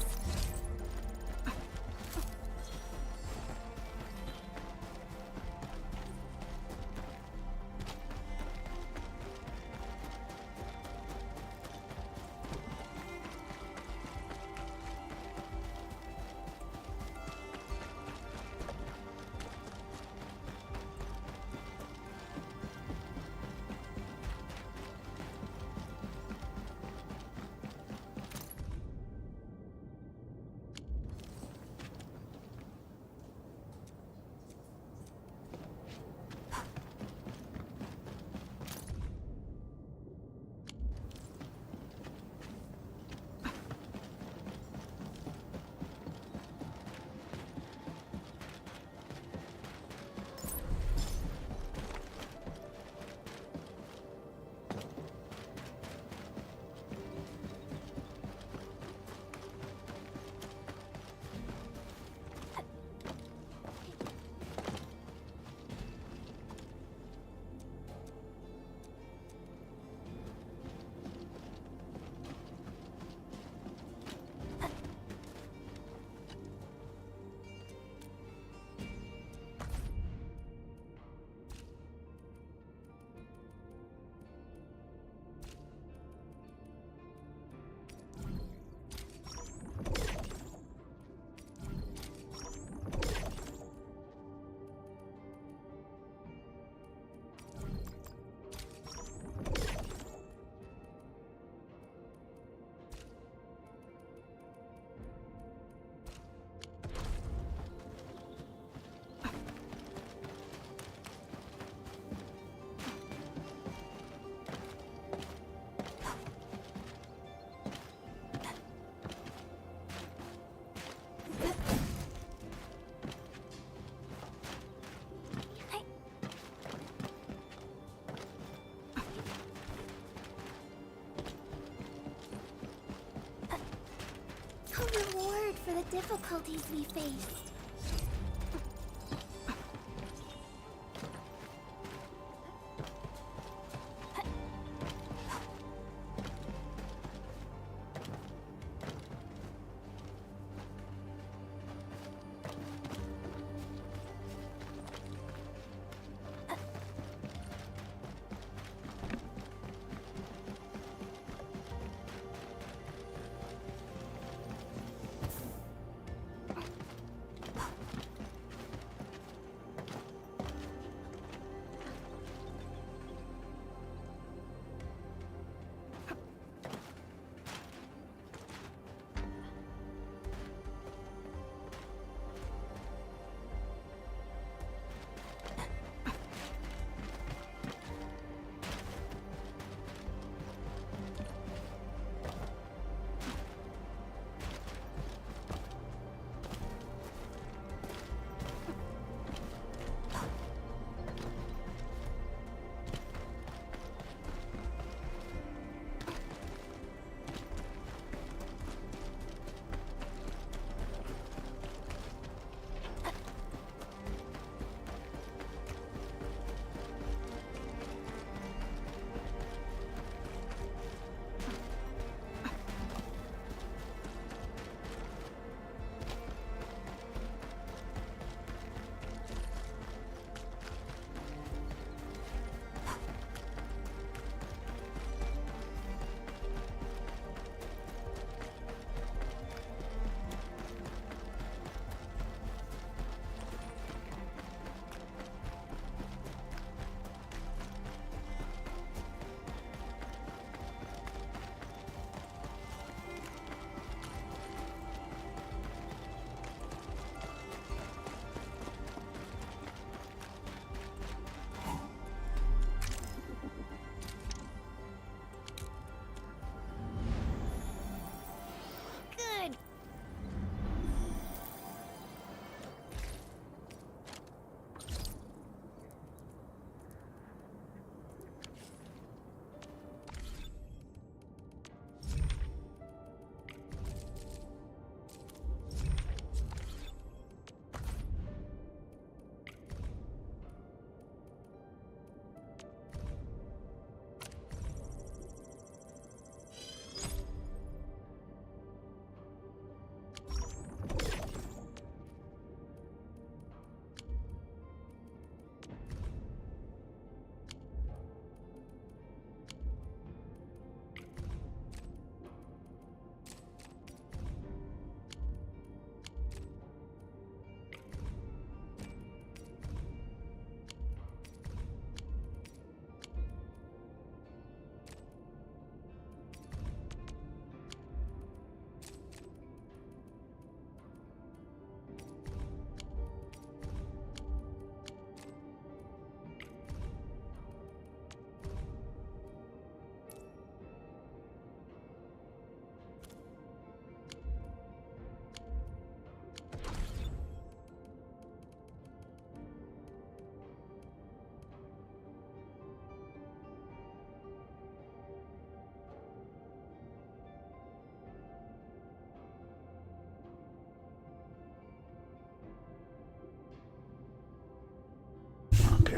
A reward for the difficulties we faced.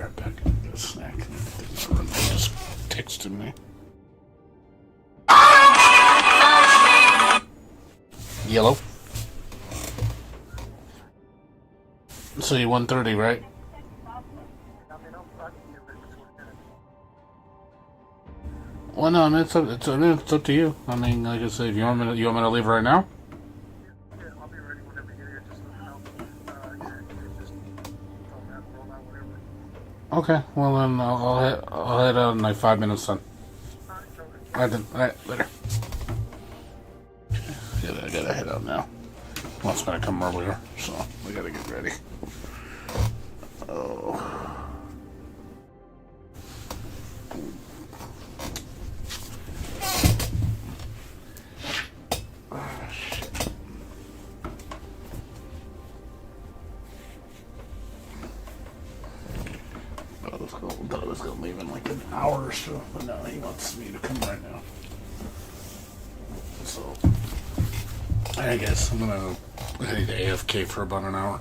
right back. Get a snack. He just texted me. Yellow. So you 130, right? Well, no, I mean, it's up to you. I mean, like I said, if you want me to leave right now? Okay, well then I'll head out in like 5 minutes then. Alright, later. I gotta head out now. Well, it's gonna come earlier, so we gotta get ready. Oh. I was gonna leave in like an hour or so, but no, he wants me to come right now. So, I guess I'm gonna head to AFK for about an hour.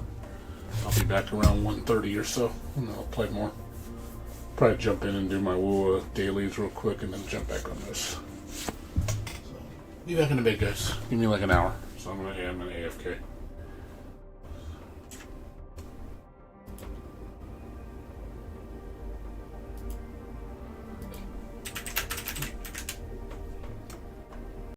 I'll be back around 1:30 or so, and I'll play more. Probably jump in and do my Woo dailies real quick, and then jump back on this. So, be back in a bit, guys. Give me like an hour. So I'm gonna AFK.